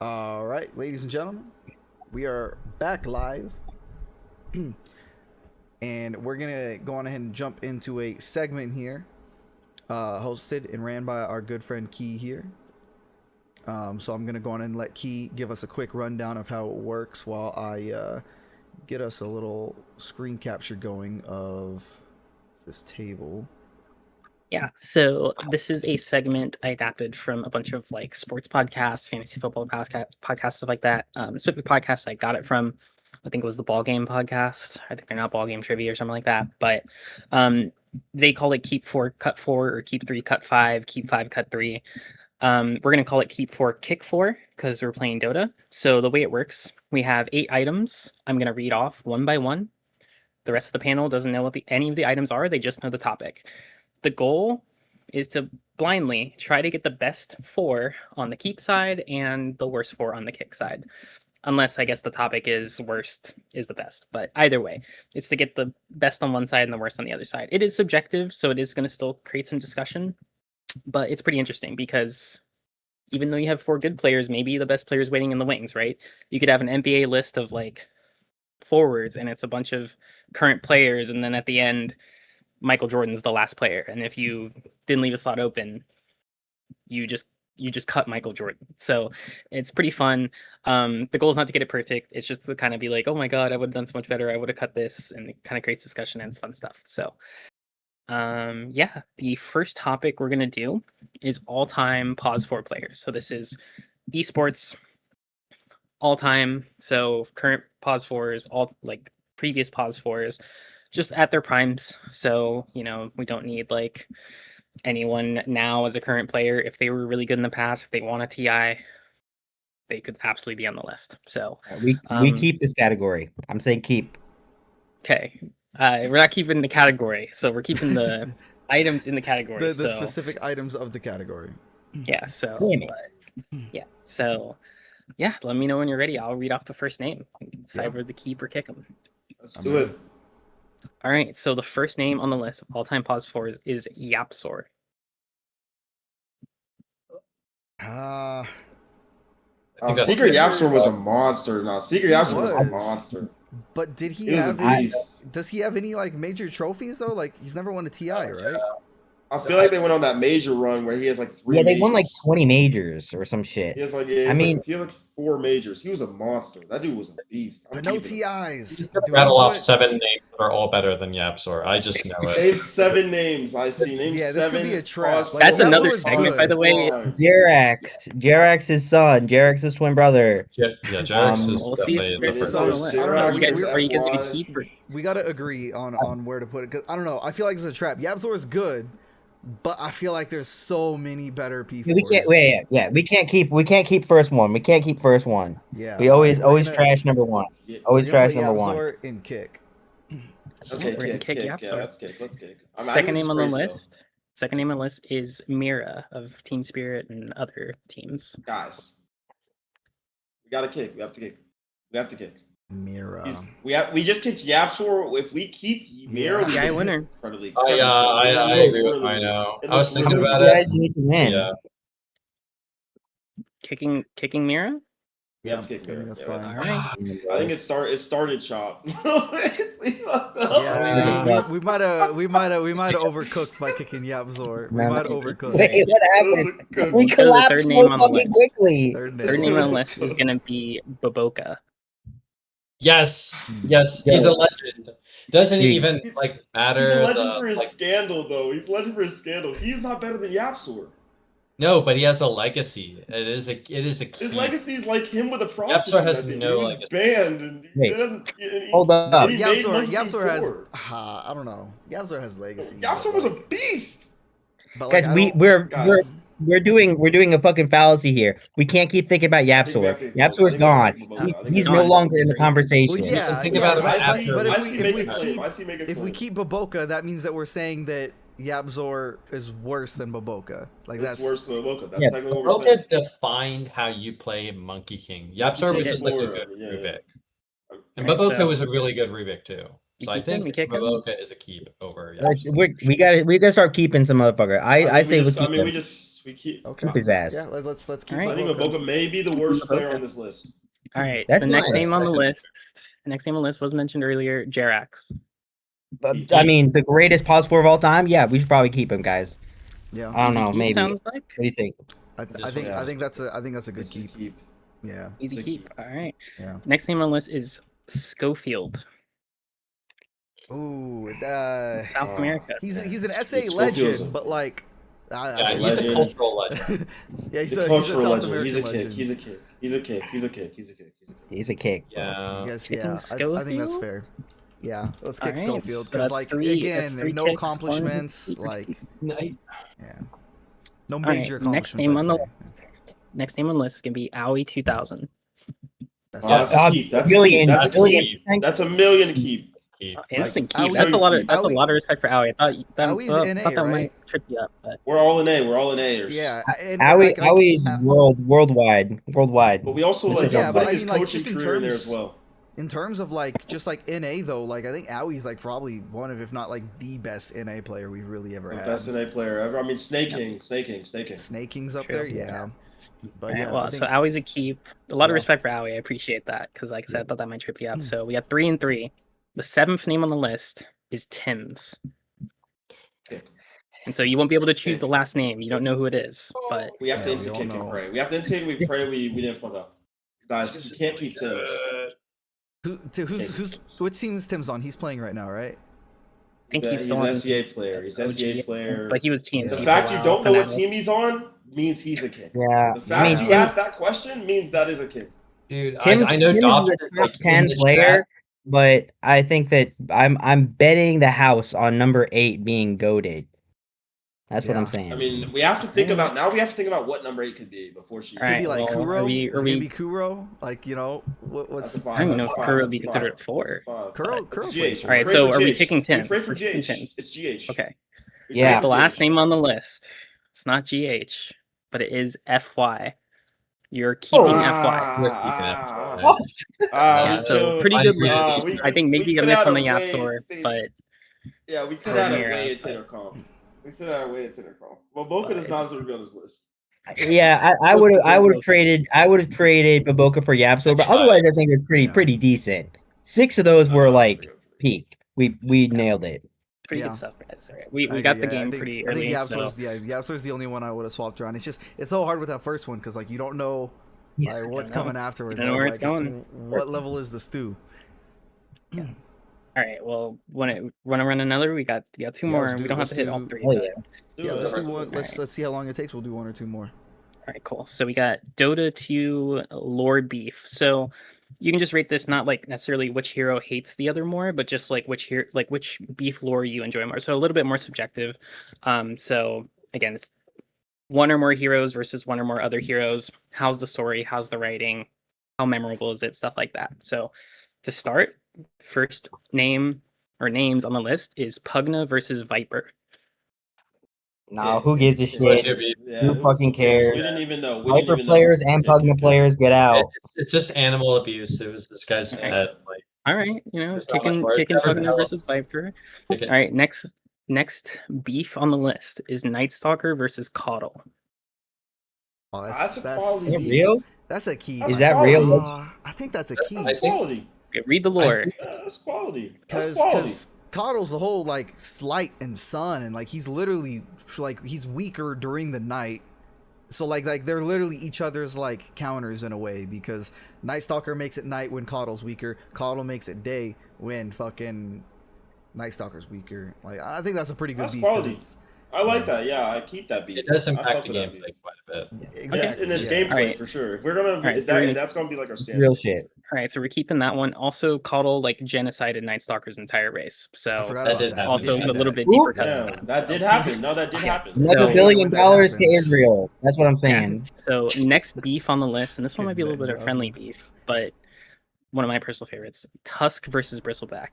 All right, ladies and gentlemen, we are back live. And we're going to go on ahead and jump into a segment here, hosted and ran by our good friend Key here. So I'm going to go on and let Key give us a quick rundown of how it works while I get us a little screen capture going of this table. Yeah, so this is a segment I adapted from a bunch of like sports podcasts, fantasy football podcasts, stuff like that. Specific podcasts I got it from, I think it was the Ball Game podcast. I think they're not Ball Game Trivia or something like that. But they call it Keep 4, Cut 4, or Keep 3, Cut 5, Keep 5, Cut 3. We're going to call it Keep 4, Kick 4 because we're playing Dota. So the way it works, we have 8 items. I'm going to read off one by one. The rest of the panel doesn't know what any of the items are. They just know the topic. The goal is to blindly try to get the best 4 on the keep side and the worst 4 on the kick side. Unless I guess the topic is worst is the best. But either way, it's to get the best on one side and the worst on the other side. It is subjective, so it is going to still create some discussion. But it's pretty interesting because even though you have 4 good players, maybe the best player's waiting in the wings, right? You could have an NBA list of like forwards and it's a bunch of current players, and then at the end Michael Jordan's the last player, and if you didn't leave a slot open, you just cut Michael Jordan. So it's pretty fun. The goal is not to get it perfect. It's just to kind of be like, oh my god, I would have done so much better. I would have cut this, and it kind of creates discussion and it's fun stuff. So yeah, the first topic we're gonna do is all-time pause 4 players. So this is esports all time. So current pause 4s, all like previous pause 4s. Just at their primes. So, you know, we don't need like anyone now as a current player. If they were really good in the past, if they want a TI, they could absolutely be on the list. So we keep this category. I'm saying keep. Okay. We're not keeping the category. So we're keeping the items in the category. The specific items of the category. Yeah. So, yeah. So, yeah, let me know when you're ready. I'll read off the first name. Decide whether to keep or kick them. Let's do it. All right, so the first name on the list of all-time pause 4s is Yapsor. Secret Yapsor was a monster. No, Secret Yapsor was a monster. But did he have any? Does he have any like major trophies though? Like he's never won a TI, right? I feel like they went on that major run where he has like 3. Yeah, they won majors. like 20 majors or some shit. He has like, he had like 4 majors. He was a monster. That dude was a beast. But no TIs. Rattle off 7 names that are all better than Yapsor. I just know it. Name 7 names. I see. Name 7. This could be a trap. That's another segment, by the way. Jerax's son, Jerax's twin brother. Jerax is definitely the first on the one. list. Are you guys gonna keep? We gotta agree on where to put it because I don't know. I feel like it's a trap. Yapsor is good. But I feel like there's so many better people. We can't keep first one. We can't keep first one. Yeah. We always trash number 1. Always trash number 1. Yapsor in kick. Okay, kick Yapsor. Yeah, Let's kick. Second name on the list. Second name on the list is Mira of Team Spirit and other teams. Guys, we gotta kick. We have to kick. Mira. We just kicked Yapsor. If we keep Mira, the winner. I agree with Rhino. I was thinking about it. You need to win. Yeah. Kicking Mira? Yeah, let's kick Mira. That's All fine. right. I think it started Chop. Yeah, we might have overcooked by kicking Yapsor. We might have overcooked. Wait, what happened? We So the collapsed third name so on the fucking list. quickly. Third name on the list is gonna be Boboka. Yes, he's a legend. Doesn't he even like matter? He's a legend for his scandal, though. He's a legend for his scandal. He's not better than Yapsor. No, but he has a legacy. It is a His key. legacy is like him with a prostitute. Yapsor has no he was legacy. banned and he doesn't. Hold up. Yapsor has. I don't know. Yapsor has legacy. Yapsor was a beast. But Guys, we're doing a fucking fallacy here. We can't keep thinking about Yapsor. Yapsor's gone. He's no longer in the conversation. Well, yeah, Think about it after. But if we keep Boboka, that means that we're saying that Yapsor is worse than Boboka. Like that's worse than Boboka. That's Yeah. exactly what we're saying. Boboka defined how you play Monkey King. Yapsor was just like a good Rubik. And Boboka was a really good Rubik too. So I think Boboka is a keep over Yapsor. We gotta start keeping some motherfucker. I say we keep him. We keep. Okay. Keep his ass. Yeah, let's keep. Alright. I think Maboka. Maboka may be the worst player on this list. All right. That's the next nice. name on the list. The next name on the list was mentioned earlier. Jerax. But, I mean, the greatest pause four of all time. Yeah, we should probably keep him, guys. Yeah. I don't Easy know, keep, maybe. sounds like. What do you think? I think that's a good It's a keep. Yeah. Easy Good keep. All right. Yeah. Next name on the list is Schofield. Ooh, South America. he's an SA Schofield's legend, a- but like, Yeah, he's legend. a cultural legend. yeah, He's he's a a cultural South legend. He's American a kick. legend. He's a kick. He's a kick. He's a kick. He's a kick. He's a kick. He's a kick. Yeah. Yes, Kicking yeah, I think that's Schofield? fair. Yeah, let's kick Alright, Schofield so because, that's like, three- that's again, three no kicks, accomplishments, one- like, No, yeah, no right, major next accomplishments. name on the I'd say. Next name on the list is gonna be Owie 2000. That's That's Yes. a keep. That's a Million- keep. That's a million keep. percent. That's a million to keep. Instant Like, keep. That's a lot of Owie- a lot of respect for Owie. Owie's in A, thought that right? might trip you up, but We're all in A. We're all in A's. yeah, and, Owie, Owie's uh, worldwide. But we also like Yeah, I'm but putting I his mean, like, coaching just in career in there terms- as well. in terms of like just like NA though, like I think Owie's like probably one of, if not like the best NA player we've really ever The had. best NA player ever. I mean, Snake King. Snake King's up True. there, yeah. But Alright, yeah, well, I so think- Owie's a keep. A lot of Yeah. respect for Owie. I appreciate that because, like I said, I thought that might trip you up. Mm. So we got 3 and 3. The 7th name on the list is Tim's, Kick. and so you won't be able to choose the last name. You don't know who it is, but We have to Yeah, we instant all kick and know. pray. We have to instant kick. We pray. We didn't fuck up, guys. You can't keep Tim's. who's which team is Tim's on? He's playing right now, right? I think he's He's still an on SCA player. He's an SCA OG, player. but he was TNT. The The for fact a you while, don't know what Fnatic. team he's on means he's a kick. Yeah, The I fact mean, you asked that question means that is a kick. Dude, Tim's, I know Tim's Dobbs is is a top like 10 in the player, chat. but I think that I'm betting the house on number 8 being goaded. That's what I'm Yeah. saying. I mean, we have to think about what number 8 could be before she. Could be Alright, like well, Kuro. are we- Is are it gonna we- be Kuro? Like, you know, That's what's a five. I don't even know That's if a five. Kuro would That's be a considered five. a 4. Kuro? but- Kuro It's played GH. for Alright, Pray so for are we GH. picking We Tim's? pray for We're picking GH. Tim's. It's GH. Okay. We Yeah. pray for The last GH. name on the list, it's not GH, but it is FY. You're keeping FY. Yeah, we so could- pretty I good agree. list. we I think could- maybe we you got could missed have on the a Yap way Store, to say- but Yeah, we could Or have a Mira, way at but- Intercom. We said our way at Intercom. Well, Boca But does it's- not deserve to be on this list. Yeah, I would have traded Baboka for Yapsor, but otherwise I think it's pretty decent. 6 of those were like peak. We nailed it. pretty Yeah. good stuff, guys. All right. We I got agree, the yeah, game I think, pretty I think early. So Yapsor's the only one I would have swapped around. It's so hard with that first one because like you don't know Yeah, like what's don't know. coming afterwards. You don't know where like, it's going. What level is the stew? all right. Well, want to run another? We got 2 Yeah, more. let's do We it. don't have Let's to hit all do- 3. Oh, but- yeah. Yeah, let's do one. Alright. Let's see how long it takes. We'll do 1 or 2 more. All right, cool. So we got Dota 2 Lord Beef. So you can just rate this not like necessarily which hero hates the other more, but just like which beef lore you enjoy more. So a little bit more subjective. So again, it's 1 or more heroes versus 1 or more other heroes. How's the story? How's the writing? How memorable is it? Stuff like that. So to start, first name or names on the list is Pugna versus Viper. No, who gives a What's shit? your Who fucking cares? We didn't even know. We Viper didn't even players know. and Pugna players get out. It's just animal abuse. It was this guy's head. Like, All right, There's not much kicking worse. Pugna Everyone versus else. Viper. kicking- All right, next beef on the list is Night Stalker versus Caudle. Oh, That's a Is quality. that real? That's a key. That's Is that real? quality. I think that's a key. I That's think- quality. Okay, read the lore. That's quality. That's Because quality. Coddle's the whole like light and sun, and like he's literally like he's weaker during the night. So like they're literally each other's like counters in a way because Night Stalker makes it night when Coddle's weaker. Coddle makes it day when fucking Night Stalker's weaker. Like I think that's a pretty good That's beef. 'cause quality. it's- I like that. Yeah, I keep that beat. It does I impact fuck the with that beat. gameplay quite a bit. Exactly. And it's yeah. gameplay Alright. for sure. If we're gonna, Alright, if so we're- that's gonna be like our stance. Real shit. All right, so we're keeping that one. Also, Caudle like genocided Night Stalker's entire race. I So forgot That about did that. happen. also We it's did a little that. bit Ooh. deeper. cut Yeah, than that so- did happen. No, that did Okay. happen. Another So- $1 billion When that to happens. Israel. That's what I'm saying. So next beef on the list, and this one might be a little bit of Yeah. friendly beef, but one of my personal favorites: Tusk versus Bristleback.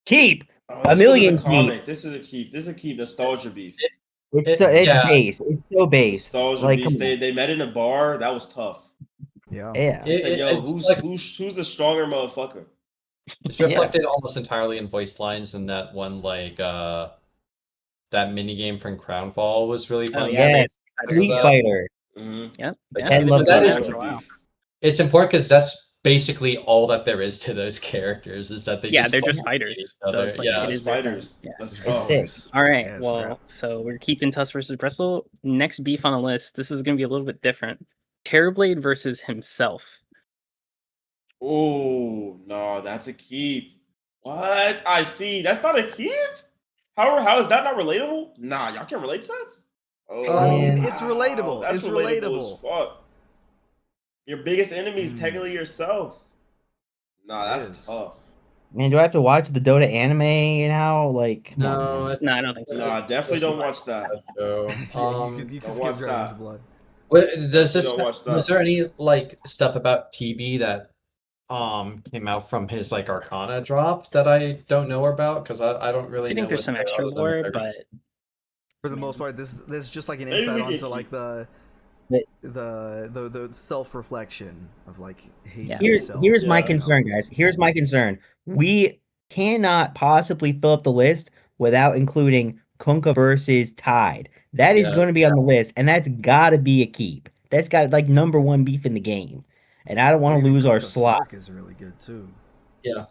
Keep. Oh, A this million was in the comic. This is a keep. This is a keep. Nostalgia beef. It's Yeah. base. It's so base. Nostalgia Like, beef. come They met in a bar. That was tough. Yeah. Yeah. It's like, yo, It's who's, like- who's the stronger motherfucker? It's reflected almost entirely in voice lines, and that one like that mini game from Crownfall was really Oh fun. yeah, Yes. Street that. Fighter. Mm-hmm. Yep. Like, Yeah, I they've love been doing that. that for a while. It's important because that's basically all that there is to those characters is that they Yeah, just they're just fucking fighters. hate each So other. it's like yeah. it That's is their thing. fighters. Yeah. That's It's oh, sick. All right. Yeah, it's well, rap. so we're keeping Tusk versus Bristle. Next beef on the list. This is going to be a little bit different. Terrorblade versus himself. Oh no, that's a keep. What? I see. That's not a keep. How is that not relatable? Nah, y'all can't relate to that. Oh, I mean, Yeah. it's relatable. That's It's relatable. relatable. As fuck. Your biggest enemy is Mm. technically yourself. Nah, It that's is. tough. Man, do I have to watch the Dota anime now? Like, come on, No, man. No, I don't think so. Nah, definitely This don't is watch that. show. Yeah, you can don't skip watch Dragon's that. Blood. What, does this? Don't watch that. Was there any like stuff about TB that came out from his like Arcana drop that I don't know about? Because I don't really I know. think there's what some the- extra other than lore, the- but For the most part, this is just like an Maybe insight we can onto like keep- the self reflection of like hating Yeah. yourself. Here's my Yeah. concern, guys. Here's my concern. We cannot possibly fill up the list without including Kunkka versus Tide. That is Yeah. going to be on the list, and that's got to be a keep. That's got like number one beef in the game, and I don't want to Even lose our Kunkka slot. Stark is really good too. Yeah,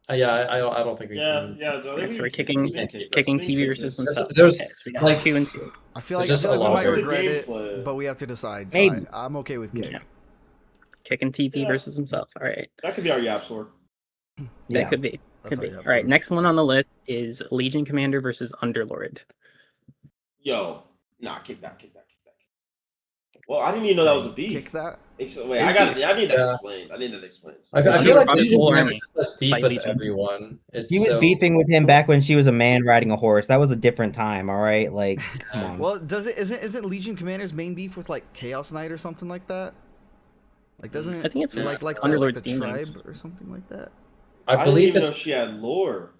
I don't think we Yeah, can. yeah. So I think so we we're can kicking we can kick this. kicking We can TV kick versus this. himself. There's, Okay, so we got like- 2 and 2. I feel It's like, just we a lot might of regret it, gameplay. but we have to decide. So Maybe. I'm okay with kick. Yeah. Kicking TP Yeah. versus himself. All right, That could be our Yap sword. that could be. That's Could be. our All right, Yap next one on the list is Legion Commander versus Underlord. Yo, nah, kick that. Well, I didn't even know that was a beef. Kick that. Wait, I need that Yeah. explained. I need that explained. I Underlord feel like brought his Legion whole Commander army just has beef fight with Legion. everyone. It's He was so, beefing with him back when she was a man riding a horse. That was a different time, all right? Like, come on. Well, isn't Legion Commander's main beef with like Chaos Knight or something like that? Like doesn't I think it's like with the, Underlord's the tribe demons. or something like that? I didn't believe even it's know she had lore.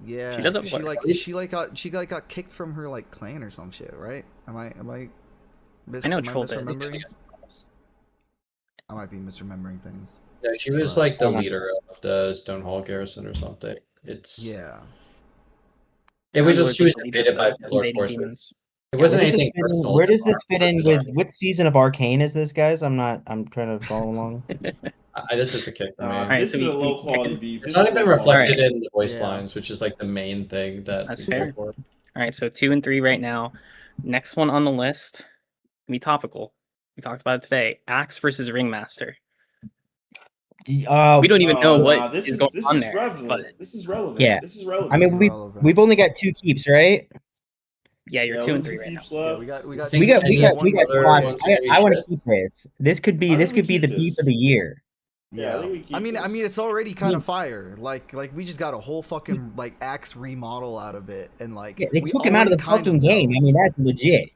Yeah, She doesn't she work. got kicked from her like clan or some shit, right? Am I I know am Troll did. misremembering? I might be misremembering things. Yeah, she was But- like the leader of the Stonehall garrison or something. It's Yeah. It was just Underlord's she was the leader invaded of by the Lord invading forces. demons. It wasn't Where does this anything fit in- personal. Where does just this fit in versus with what season of Arcane is this, guys? I'm trying to follow along. this is a kick for me. Alright, This so is we- a low we quality kicking- beef. It's This not is even low quality. reflected in the voice Yeah. lines, which is like the main thing that That's we go fair. for. All right, so 2 and 3 right now. Next one on the list, gonna be topical. We talked about it today. Axe versus Ringmaster. We don't even know what this is going on is there. relevant. But This is relevant. Yeah. This is relevant. I mean, we've only got 2 keeps, right? yeah, you're Yeah, 2 and what's 3 the right now. keeps Yeah, left? we got We think got any other slots. ones that we I want to should- keep this. This could be I think we the keep beef this. of the year. Yeah, I think we keep I mean, this. it's already kind of fire. Like we just got a whole fucking like axe remodel out of it, and like Yeah, they we took him out of already the kind fucking game. know. I mean, that's legit.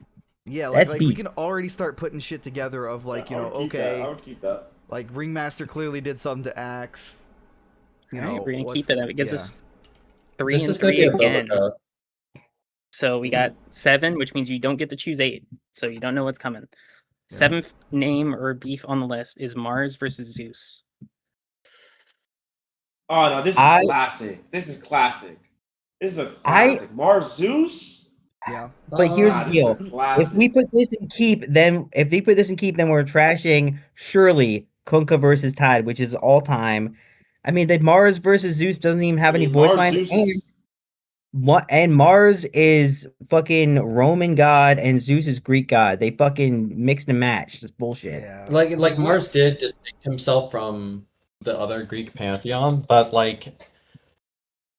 Yeah, That's like we beef. can already start putting shit together of like, Yeah, you I know, would keep that. okay, I would keep that. like Ringmaster clearly did something to Axe. You All know, right, we're gonna what's- keep it. It gives yeah. us 3 This and is going 3 to be a again. Boba. So we got 7, which means you don't get to choose 8. So you don't know what's coming. Yeah. 7th name or beef on the list is Mars versus Zeus. Oh no, this is classic. This is classic. This is a classic. Mars Zeus. Yeah. But here's Ah, the this deal. is a classic. If we put this in keep, then we're trashing surely Kunkka versus Tide, which is all time. I mean, the Mars versus Zeus doesn't even have any voice Mars lines, Zeus and, is- and Mars is fucking Roman god, and Zeus is Greek god. They fucking mixed and matched. It's bullshit. Yeah. Like Mars did distinct himself from the other Greek pantheon, but like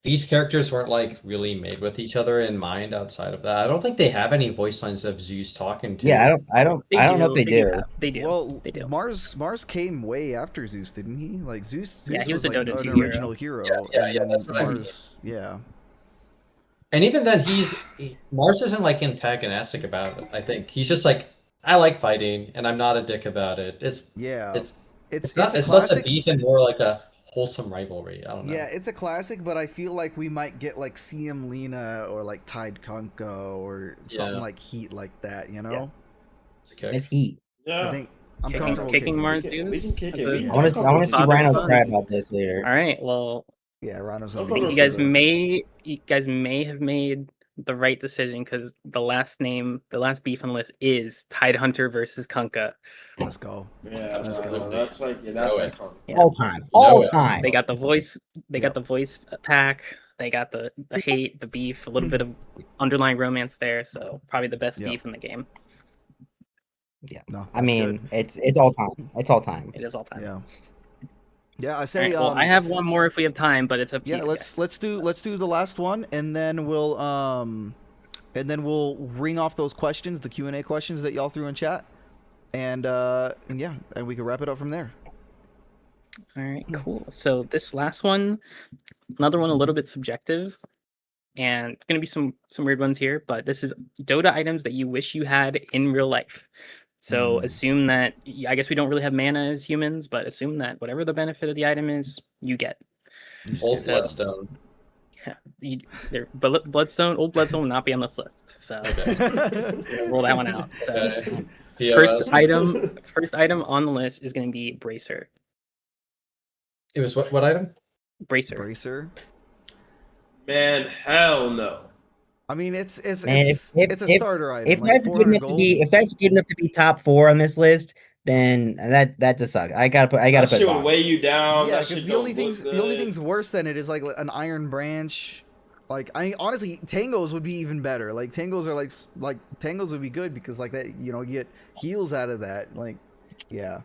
these characters weren't like really made with each other in mind outside of that. I don't think they have any voice lines of Zeus talking to. Yeah, I don't know if they do. They do. Well, they do. Mars came way after Zeus, didn't he? Like Zeus Yeah, he was a like Dota an 2 hero. original hero. Yeah, and yeah, then that's what I mean. Mars, yeah. And even then, Mars isn't like antagonistic about it. I think he's just like, I like fighting, and I'm not a dick about it. Yeah. It's a less a classic. beef and more like a wholesome rivalry. I don't know. Yeah, it's a classic, but I feel like we might get like CM Lena or like Tide Kunkka or something Yeah. like Heat like that, you know? It's okay. It's heat. Yeah. I think I'm Kicking- comfortable kicking kicking Mars We can Zeus? kick That's it. a- We I can want kick to it. I want to see Father's Rhino son. cry about this later. All right. Well, Yeah, Rhino's I'll on go I think with you guys Zeus. may have made the right decision because the last beef on the list is Tidehunter versus Kunkka. Let's go. Yeah, Let's no, go. no, that's like that's No like Yeah. All time. You know All it. time. They got the voice. They got Yep. the voice pack. They got the hate, the beef, a little bit of underlying romance there. So probably the best Yep. beef in the game. No, I that's mean, good. it's all time. It's all time. It is all time. Yeah. Yeah, I All say. right, well, I have one more if we have time, but it's up to Yeah, you. let's guys. do the last one, and then we'll ring off those questions, the Q&A questions that y'all threw in chat, and yeah, and we can wrap it up from there. All right, cool. So this last one, another one a little bit subjective, and it's gonna be some weird ones here, but this is Dota items that you wish you had in real life. So assume that I guess we don't really have mana as humans, but assume that whatever the benefit of the item is, you get. Old So- Bloodstone. Yeah, Bloodstone, old Bloodstone will not be on this list. So roll that one out. So Okay. first POS. item on the list is going to be Bracer. It was what item? Bracer. Bracer. man, hell no. I mean, it's Man, it's a starter item. If like that's good 400 enough to gold. be, if that's good enough to be top 4 on this list, then that just sucks. I gotta That put shit would Bob. weigh you down. Yeah, that because shit the only don't look things good. worse than it is like an Iron Branch. Like honestly, Tangos would be even better. Like Tangos are like Tangos would be good because like that you get heals out of that. Like, yeah,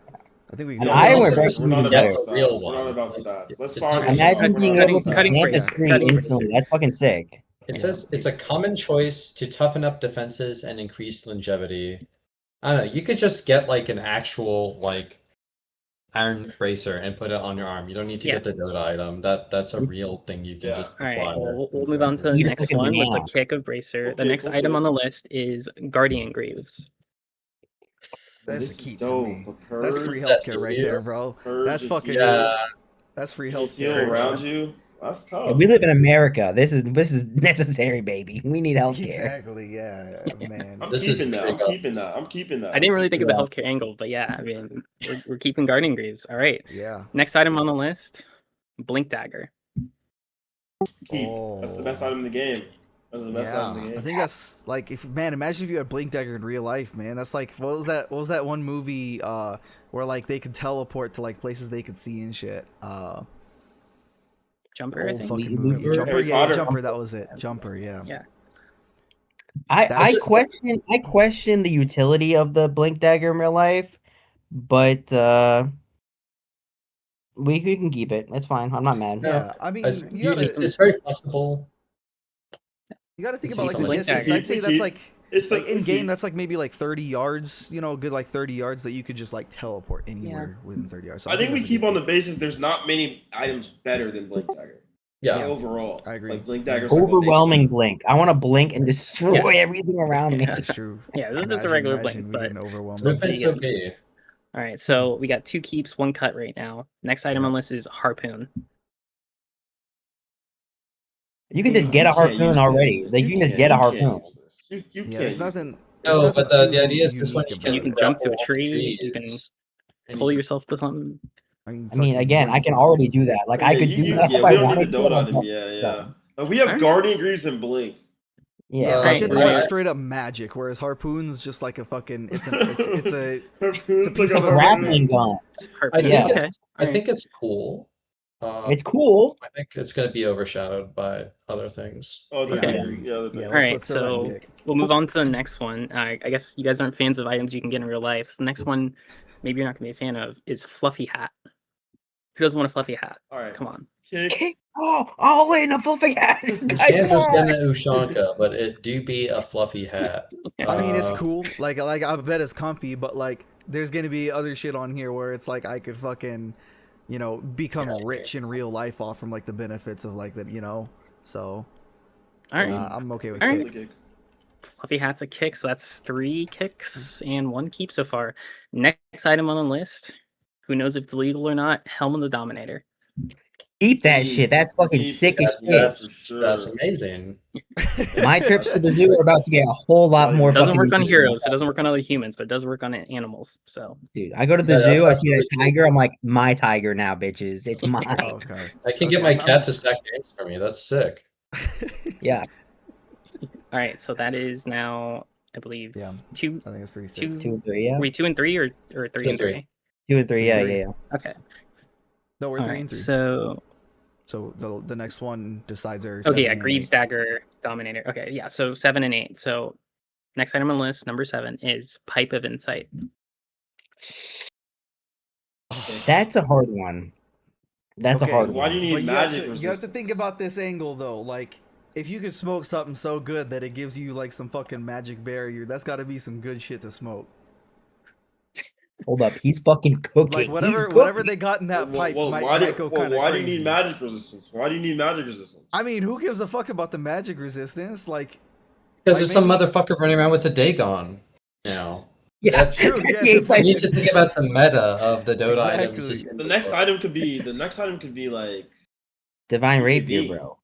I think we. An can Iron also Branch just We're not even about better. stats. Real We're not one. about Like, stats. Let's it's fire not- this shit off. Imagine We're being not able about to stats. plant a Yeah. tree Cutting instantly. That's fucking sick. It says it's a common choice to toughen up defenses and increase longevity. I don't know. You could just get like an actual like iron bracer and put it on your arm. You don't need to Yeah. get the Dota item. That's a real thing you can Yeah. just All right, apply. well, we'll move on to the Eat a next fucking one with the banana. kick of Bracer. The Okay, next item okay. on the list is Guardian Greaves. That's This a is keep to dope, me. but That's Purge- free That healthcare right heal? there, bro. Purge That's and fucking. Yeah. That's free Heal healthcare. around you. That's Yeah, tough. we live in America. This is necessary, baby. We need healthcare. Exactly. Yeah, man. I'm This is keeping that. straight I'm up. keeping that. I'm keeping that. I didn't really think of the Yeah. healthcare angle, but yeah, I mean, we're keeping Guardian Greaves. All right, Yeah. next item on the list, Blink Dagger. Keep. That's the best item in the game. That's the best item in the Yeah, game. I think that's like imagine if you had Blink Dagger in real life, man. That's like what was that one movie where like they could teleport to like places they could see and shit. Jumper, I Old think. fucking Looper? movie. Jumper, Harry yeah, Potter? Jumper, that was it. Jumper, yeah. Yeah. I That's- question the utility of the blink dagger in real life, but we can keep it. It's fine. I'm not mad. No. Yeah, I mean, It's, you gotta it's very flexible. think it's about like the something. distance. Yeah, I'd say that's keep- like It's like in game keep. that's like maybe like 30 yards, good like 30 yards that you could just like teleport anywhere within 30 yards. So I think we that's a keep good on the thing. basis there's not many items better than Blink Dagger. Yeah. Like, overall. I agree. Like Blink Dagger's like a big Overwhelming shit. blink. I want to blink and destroy Yeah. everything around me. That's true. Yeah, this is just a regular Imagine blink, we but getting overwhelmed. Flippin' Yeah. OP. all right. So we got 2 keeps, 1 cut right now. Next item Yeah. on the list is Harpoon. You can just get a You can't harpoon use already. this. Like you can just get a can't harpoon. use this. You Yeah, can't there's use nothing. this. There's No, nothing but the too idea is this one unique you about can You can it. jump to a grapple tree, you can trees, and pull you yourself to something. I mean, fucking again, I what- can already do that. Like I could do that if we I don't wanted need the to. Dota item. Yeah. we have Alright. Guardian Greaves and Blink. Yeah, Yeah, that Right, shit is right. like straight up magic, whereas harpoon's just like a fucking it's a Harpoon's piece like of a a grappling gun. I Harpoon. think Yeah. Okay. it's I Alright. think it's cool. It's cool. I think it's going to be overshadowed by other things. Oh, Yeah, I Okay. agree. Yeah, Yeah, All right, let's throw that in so the kick. we'll move on to the next one. I guess you guys aren't fans of items you can get in real life. The next one, maybe you're not gonna be a fan of, is Fluffy Hat. Who doesn't want a fluffy hat? All right. Come on. Kick. Oh, all in a fluffy hat. You Guys, can't come just get on. an Ushanka, but it do be a fluffy hat. I mean, it's Uh, cool. Like I bet it's comfy, but like there's gonna be other shit on here where it's like I could fucking, become rich in real life off from like the benefits of like that, So All right. I'm okay with All kick. right. Fluffy hat's a kick, so that's 3 kicks and 1 keep so far. Next item on the list. Who knows if it's legal or not? Helm of the Dominator. Keep that shit. That's fucking Keep sick as that. shit. That's for sure. That's amazing. My trips to the zoo are about to get a whole lot more. It doesn't fucking work on interesting. heroes. It doesn't work on other humans, but it does work on animals. So Dude, I go to the Yeah, that's zoo, I see a absolutely true. tiger, I'm like, my tiger now, bitches. It's mine. Oh, okay. I can get my cat to stack games for me. That's sick. Yeah. All right, so that is now, I believe, Yeah. two, I think it's pretty sick. 2, 2 and 3, yeah. were we 2 and 3 or 3 2 and and 3? 2 and 3, yeah, Three. yeah. Okay. No, we're All 3 right, and 3. so So the next one decides our. okay, 7 yeah, and Greaves, 8. Dagger, Dominator. Okay, yeah, so 7 and 8. So next item on the list, number 7, is Pipe of Insight. That's a hard one. That's a Okay, hard Why do one. you But need you have, magic to, resistance? you have to think about this angle though. Like, if you could smoke something so good that it gives you like some fucking magic barrier, that's got to be some good shit to smoke. Hold up, he's fucking cooking. Like He's whatever cooking. they got in that pipe Why might go kind of why do crazy. you need magic resistance? Why do you need magic resistance? I mean, who gives a fuck about the magic resistance? Like, Because Like, there's some maybe- motherfucker running around with the Dagon now. Yeah, That's true, that's yeah, the the You need to fucking- think about the meta of the Dota items. Exactly. Just in The next book. item could be like Divine BKB. Rapier, bro.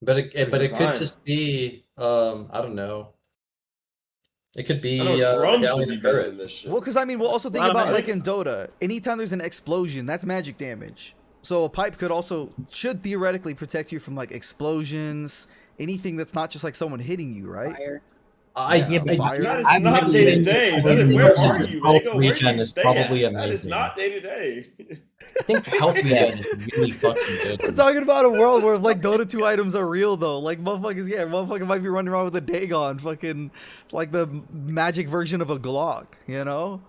But it could Divine. just be I don't know. It could be I know drums would Galleon be of better Courage. than this shit. well, because I mean, we'll also A think lot of about magic. like in Dota. Anytime there's an explosion, that's magic damage. So a pipe should theoretically protect you from like explosions, anything that's not just like someone hitting you, right? Fire. Yeah, but fire. That is I'm not not day to even- day. I mean, Where versus are his you, health Mango? Where do regen you is stay probably at? That is amazing. not day to day. I think health regen is really fucking good. We're talking about a world where like Dota 2 items are real though. Like motherfucker might be running around with a Dagon, fucking like the magic version of a Glock, you know?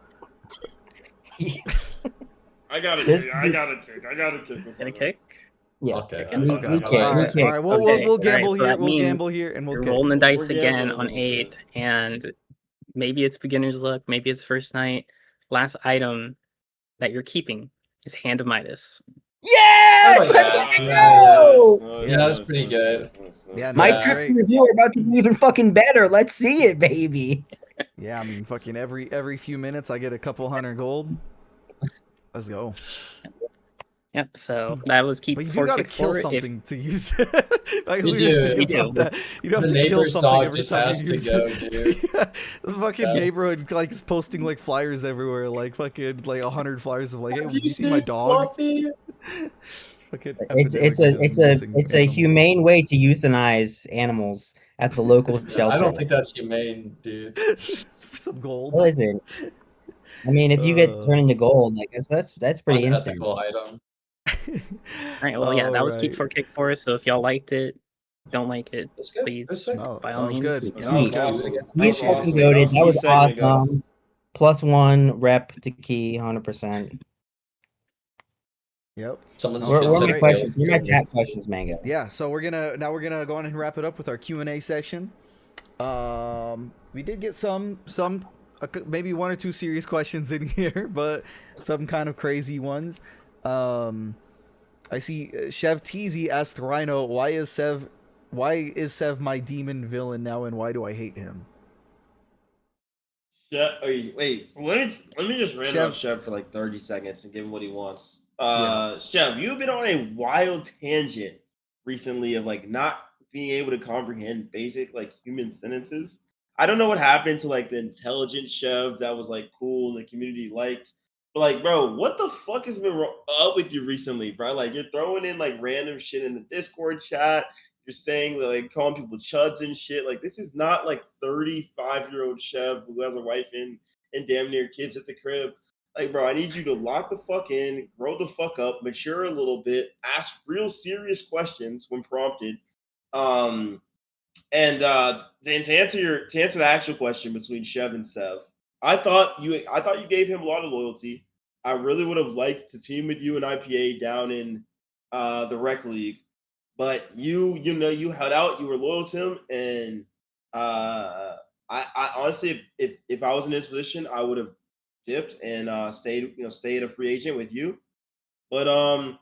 I gotta This- kick. This Gonna one. kick? Yeah. Okay. Okay. We Okay. kick. All We right, kick. all right. We'll Okay, we'll all right, gamble so here. that We'll means gamble here, and we'll You're kick. rolling the dice We're again gambling, on okay. 8, and maybe it's beginner's luck, maybe it's first night. Last item that you're keeping is Hand of Midas. Yes! Oh, Let's yeah. go! Yeah, that's pretty good. Yeah, no, My that's Yeah. great. trips are about to be even fucking better. Let's see it, baby. Yeah, I mean, fucking every few minutes I get a couple hundred gold. Let's go. Yep, so that was keep But you do 4, gotta kick kill 4. something to use it. Like, You we do, were thinking you about do. that. You have The to kill neighbor's something dog every just time has you to use go, it. dude. Yeah, the fucking Yeah. neighborhood like is posting like flyers everywhere, like fucking like 100 flyers of like, hey, Have did you see my dog? Fluffy? Fucking It's epidemic of just missing a animals. humane way to euthanize animals at the local shelter. I don't think that's humane, dude. For some gold. What is it? I mean, if you get Uh, turned into gold, like that's pretty instant. Unethical item. Alright, well, yeah, that was keep Alright. 4, kick 4. So if y'all liked it, don't like it, That's good. please, That's sick. No, by that all was means. good. you That know. was That was good. awesome. He's That was fucking awesome. goated. That That was was key segment, awesome. +1 rep to key, 100%. Yep. Someone's We're- What we're are my my great. questions? What are my chat questions, Mango? Yeah, so we're gonna go on and wrap it up with our Q&A section. We did get some maybe 1 or 2 serious questions in here, but some kind of crazy ones. I see Chev Teasy asked Rhino, why is Sev my demon villain now, and why do I hate him? Wait, so let me just rant about Chev for like 30 seconds and give him what he wants. Chev, you've been on a wild tangent recently of like not being able to comprehend basic like human sentences. I don't know what happened to like the intelligent Chev that was like cool and the community liked. But like, bro, what the fuck has been up with you recently, bro? Like, you're throwing in like random shit in the Discord chat. You're saying like calling people chuds and shit. Like, this is not like 35-year-old Chev who has a wife and damn near kids at the crib. Like, bro, I need you to lock the fuck in, grow the fuck up, mature a little bit, ask real serious questions when prompted. And to answer the actual question between Chev and Sev, I thought you gave him a lot of loyalty. I really would have liked to team with you in IPA down in the rec league, but you held out. You were loyal to him, and I honestly, if I was in this position, I would have dipped and stayed a free agent with you. But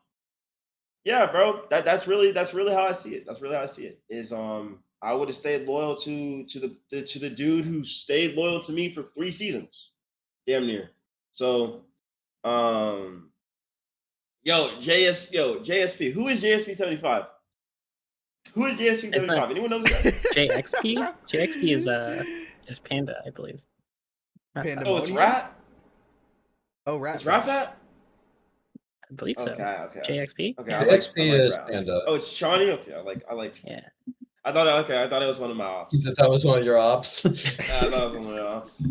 yeah, bro, that's really how I see it. That's really how I see it. Is I would have stayed loyal to the dude who stayed loyal to me for 3 seasons, damn near. So, JSP. Who is JSP 75? Who is JSP 75? Anyone knows that? JXP? JXP is Panda, I believe. Panda. Oh, it's Rat. Oh, Rat. It's Rat. I believe so. Okay. JXP? Okay, Yeah. XP is Rat. Panda. Oh, it's Shawnee. Okay, I like. Yeah. I thought okay. I thought it was one of my ops. That was one of your ops. I thought it was one of my ops.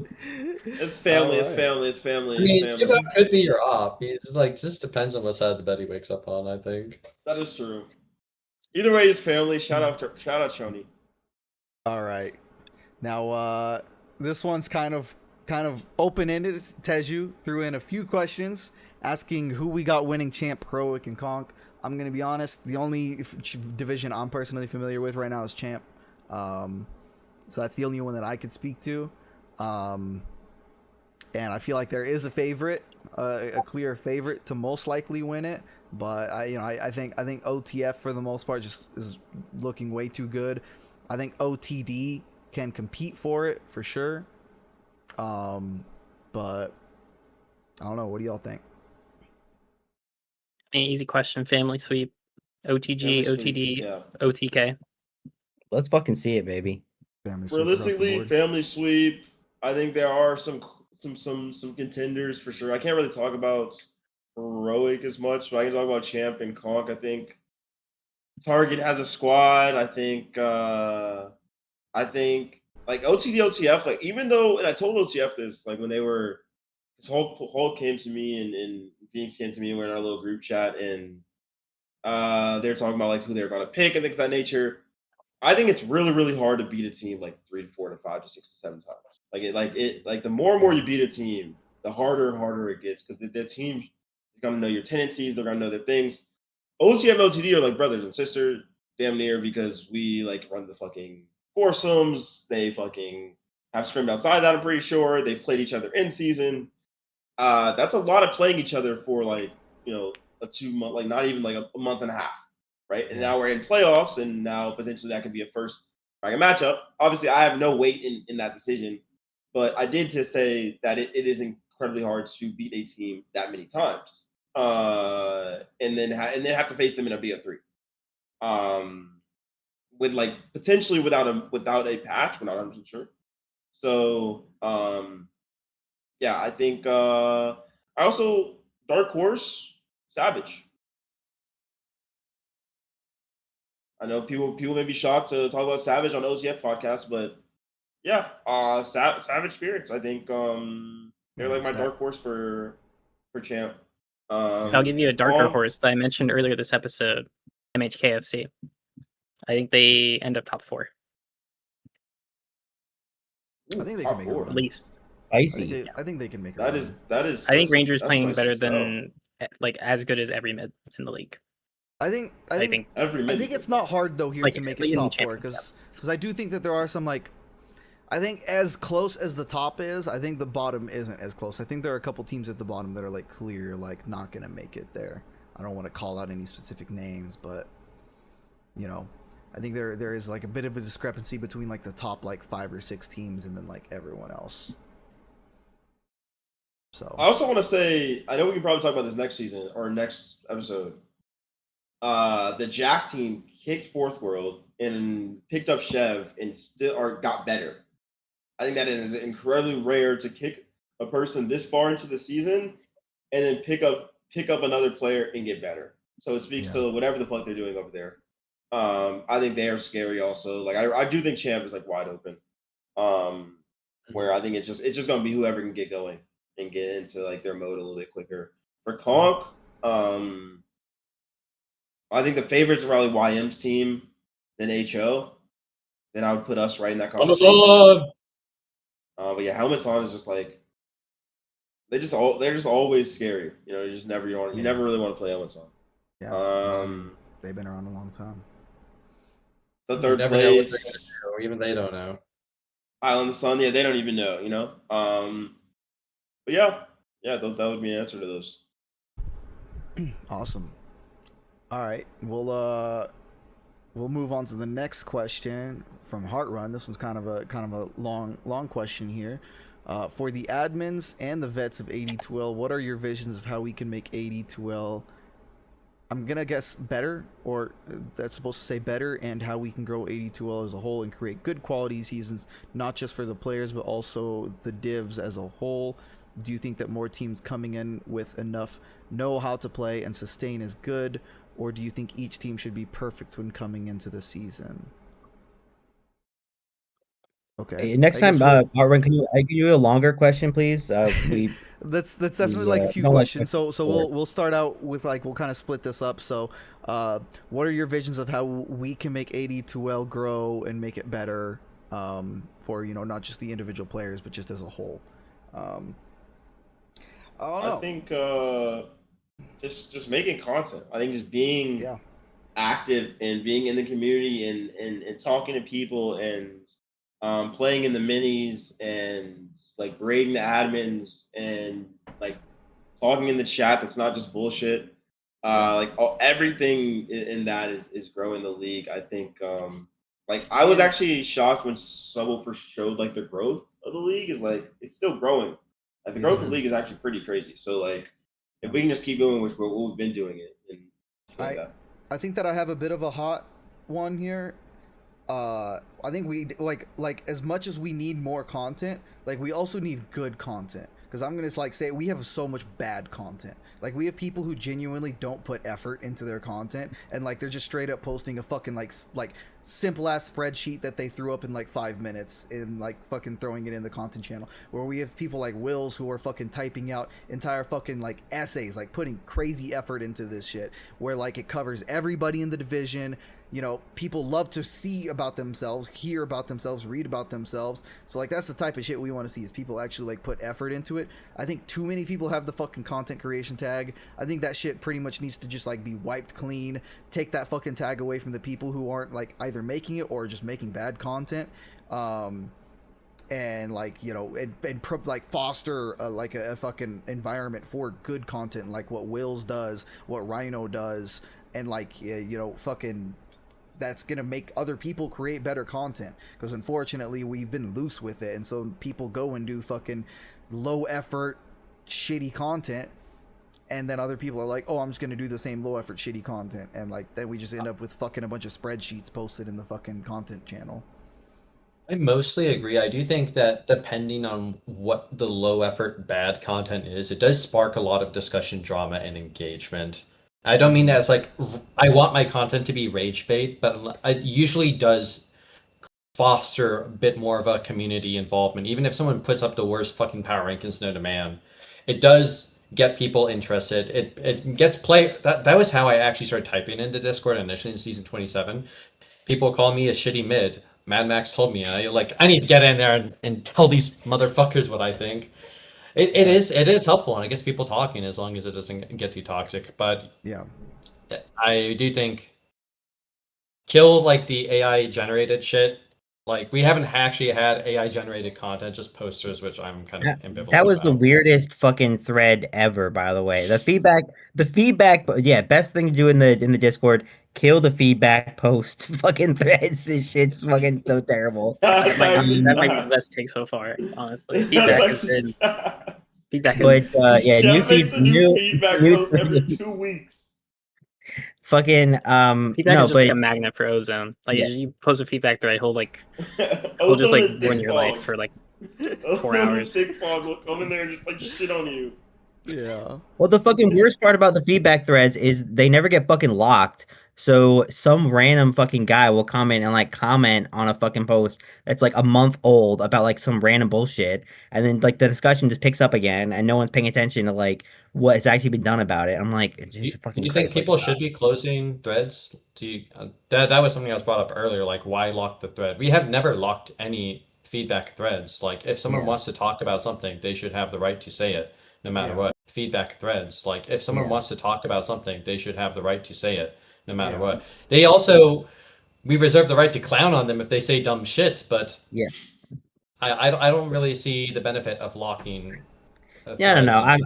It's family. It's Alright. family. It's family. I mean, It's family. could be your op. It's like just depends on what side of the bed he wakes up on, I think. That is true. Either way, it's family. Shout out Shoni. All right. Now, this one's kind of open-ended. Teju threw in a few questions asking who we got winning champ, Heroic and Conk. I'm gonna be honest. The only division I'm personally familiar with right now is champ. So that's the only one that I could speak to. And I feel like there is a favorite, a clear favorite to most likely win it. But I think OTF for the most part just is looking way too good. I think OTD can compete for it for sure. But I don't know. What do y'all think? An easy question. Family sweep. OTG, Family sweep, OTD, yeah. OTK. Let's fucking see it, baby. Family sweep across the Realistically, board. family sweep. I think there are some contenders for sure. I can't really talk about Heroic as much, but I can talk about Champ and Conk. I think Target has a squad. I think like OTD OTF, like even though, and I told OTF this, like when they were, this Hulk came to me and Phoenix came to me, and we're in our little group chat, and they're talking about like who they're gonna pick and things of that nature. I think it's really, really hard to beat a team like 3 to 4 to 5 to 6 to 7 times. Like the more and more you beat a team, the harder and harder it gets because the team is gonna know your tendencies. They're gonna know their things. OTF and OTD are like brothers and sisters, damn near, because we like run the fucking foursomes. They fucking have scrimmed outside that. I'm pretty sure they've played each other in season. That's a lot of playing each other for like a 2 month, like not even like a month and a half, right? And now we're in playoffs, and now potentially that could be a first bracket matchup. Obviously, I have no weight in that decision, but I did just say that it is incredibly hard to beat a team that many times, and then have to face them in a BO3, with like potentially without a patch. We're not 100% sure. So yeah, I think I also dark horse Savage. I know people may be shocked to talk about Savage on OTF podcast, but yeah, Savage Spirits. I think they're like my dark horse for champ. I'll give you a darker Conk, horse that I mentioned earlier this episode. MHKFC. I think they end up top 4 I think they top can make a four. at run. least. I Spicy. think they can make a That run. is. I think Rangers that's playing nice better as hell. than like as good as every mid in the league. I think Every I minute. think it's not hard though here Like, to make in it the top 4 championship. because I do think that there are some like I think as close as the top is, I think the bottom isn't as close. I think there are a couple teams at the bottom that are like clear, like not gonna make it there. I don't want to call out any specific names, but I think there is like a bit of a discrepancy between like the top like 5 or 6 teams and then like everyone else. So I also want to say, I know we can probably talk about this next season or next episode. The Jack team kicked Fourth World and picked up Chev and got better. I think that is incredibly rare to kick a person this far into the season and then pick up another player and get better. So it speaks to whatever the fuck they're doing over there. I think they are scary also. Like I do think Champ is like wide open. Where I think it's just gonna be whoever can get going and get into like their mode a little bit quicker. For Conk, I think the favorites are probably YM's team, then HO. Then I would put us right in that conversation. But yeah, helmets on is just like they're just always scary. You just never you never really want to play helmets on. yeah, they've been around a long time. The You third never know what they're place, gonna do. Even they don't know. Island of Sun. Yeah, they don't even know. But yeah, that would be an answer to those. Awesome. All right, we'll move on to the next question from Heart Run. This one's kind of a long question here. For the admins and the vets of 82L, what are your visions of how we can make 82L? I'm gonna guess better, or that's supposed to say better, and how we can grow 82L as a whole and create good quality seasons, not just for the players but also the divs as a whole. Do you think that more teams coming in with enough know how to play and sustain is good, or do you think each team should be perfect when coming into the season? Okay. Next I time, guess we'll. Arwen, can you do a longer question, please? We That's definitely like a few don't like questions. So questions so short. we'll start out with like we'll kind of split this up. So, what are your visions of how we can make AD2L grow and make it better, for not just the individual players but just as a whole? Um, I don't I know. think just making content. I think just being Yeah. active and being in the community and talking to people and playing in the minis and like grading the admins and like talking in the chat that's not just bullshit. Like everything in that is growing the league. I think like I was And actually shocked when Subble first showed like the growth of the league is like it's still growing. Like the yeah, growth of the league is actually pretty crazy. So like yeah. if we can just keep going with what we've been doing it and like I that. I think that I have a bit of a hot one here. I think we like as much as we need more content, like we also need good content. Because I'm gonna like say we have so much bad content. Like we have people who genuinely don't put effort into their content, and like they're just straight up posting a fucking like simple ass spreadsheet that they threw up in like 5 minutes and like fucking throwing it in the content channel. Where we have people like Wills who are fucking typing out entire fucking like essays, like putting crazy effort into this shit. Where like it covers everybody in the division. People love to see about themselves, hear about themselves, read about themselves. So like that's the type of shit we want to see is people actually like put effort into it. I think too many people have the fucking content creation tag. I think that shit pretty much needs to just like be wiped clean. Take that fucking tag away from the people who aren't like either making it or just making bad content. And like like foster like a fucking environment for good content, like what Wills does, what Rhino does, and like fucking that's gonna make other people create better content, because unfortunately we've been loose with it, and so people go and do fucking low effort shitty content, and then other people are like, oh, I'm just gonna do the same low effort shitty content, and like then we just end up with fucking a bunch of spreadsheets posted in the fucking content channel. I mostly agree. I do think that depending on what the low effort bad content is, it does spark a lot of discussion, drama, and engagement. I don't mean that as like I want my content to be rage bait, but it usually does foster a bit more of a community involvement. Even if someone puts up the worst fucking power rankings known to man, it does get people interested. It gets play. That was how I actually started typing into Discord initially in season 27. People call me a shitty mid. Mad Max told me I need to get in there and tell these motherfuckers what I think. It is helpful and it gets people talking as long as it doesn't get too toxic. But Yeah. I do think kill like the AI generated shit. Like we haven't actually had AI generated content, just posters, which I'm kind of ambivalent That was the about. weirdest fucking thread ever, by the way. The feedback, yeah, best thing to do in the Discord, kill the feedback post fucking threads. This shit's fucking so terrible. That's actually That might be the facts. best take so far, honestly. That's Feedback has actually been facts. feedback But is yeah, Chef makes a new feedback new post every 2 weeks. fucking feedback no, is just like but a magnet for ozone. Like yeah. you post a feedback thread, he'll just Ozone like and ruin Thick your life Fog. for like 4 Ozone and hours. Thick Fog will come in there and just like shit on you. Yeah. Well, the fucking worst part about the feedback threads is they never get fucking locked. So some random fucking guy will comment on a fucking post that's like a month old about like some random bullshit, and then like the discussion just picks up again, and no one's paying attention to like what has actually been done about it. I'm like, Do Jesus you fucking think Christ, like people should be closing threads? That was something that was brought up earlier. Like, why lock the thread? We have never locked any feedback threads. Like, if someone yeah, wants to talk about something, they should have the right to say it, no matter Yeah. what. Feedback threads. Like, if someone yeah, wants to talk about something, they should have the right to say it, no matter Yeah. what. They also, we reserve the right to clown on them if they say dumb shit, but yeah. I don't really see the benefit of locking Yeah, I don't threads know. and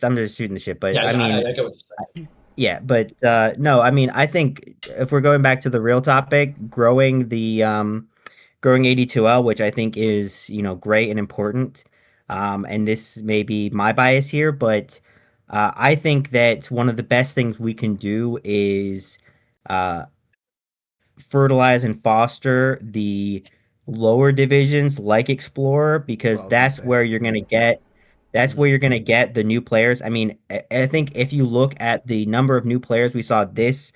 I'm just shooting the shit. But yeah, I yeah, mean, I get what you're saying. yeah, but no, I mean, I think if we're going back to the real topic, growing AD2L, which I think is, great and important. And this may be my bias here, but I think that one of the best things we can do is uh, fertilize and foster the lower divisions like Explorer, That's what because I was gonna say. that's where you're gonna get the new players. I mean, I think if you look at the number of new players we saw this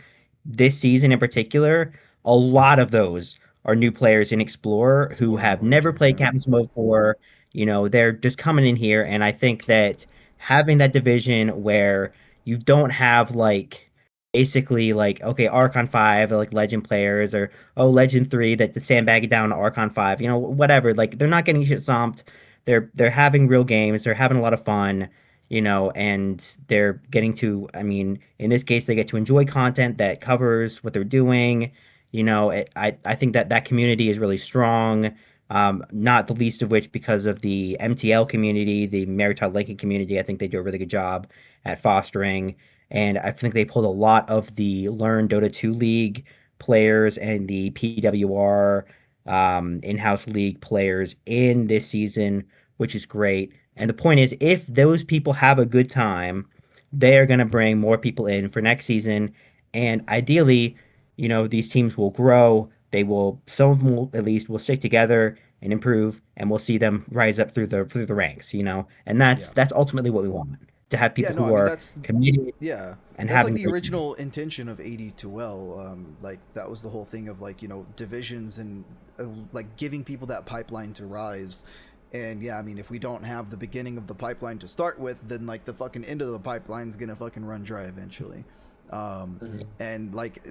season in particular, a lot of those are new players in Explorer who Explorer and have never Voyager, played yeah. Captain's Mode before. They're just coming in here, and I think that having that division where you don't have like basically like okay Archon 5 like Legend players or Legend 3 that to sandbag it down to Archon 5, whatever, like they're not getting shit stomped. They're having real games, they're having a lot of fun, and they're getting to, I mean, in this case, they get to enjoy content that covers what they're doing. I think that that community is really strong. Not the least of which because of the MTL community, the Maritime Linking community. I think they do a really good job at fostering. And I think they pulled a lot of the Learn Dota 2 League players and the PWR in-house league players in this season, which is great. And the point is, if those people have a good time, they are going to bring more people in for next season. And ideally, these teams will grow. Some of them will, at least will stick together and improve, and we'll see them rise up through the ranks. And that's ultimately what we want, to have Yeah, people no, who I mean are that's committed yeah, and that's like having the great time. original intention of 82L. Like that was the whole thing of like divisions and like giving people that pipeline to rise. And yeah, I mean if we don't have the beginning of the pipeline to start with, then like the fucking end of the pipeline's gonna fucking run dry eventually. Mhm. And like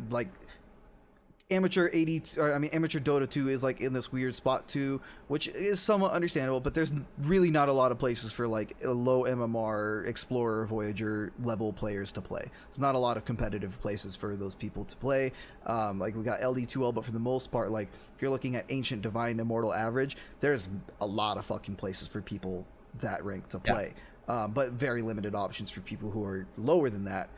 amateur 80 or I mean amateur Dota 2 is like in this weird spot too, which is somewhat understandable, but there's really not a lot of places for like a low MMR Explorer Voyager level players to play. There's not a lot of competitive places for those people to play. Like we got LD2L, but for the most part, like if you're looking at Ancient, Divine, Immortal, Average, there's a lot of fucking places for people that rank to play. But very limited options for people who are lower than that.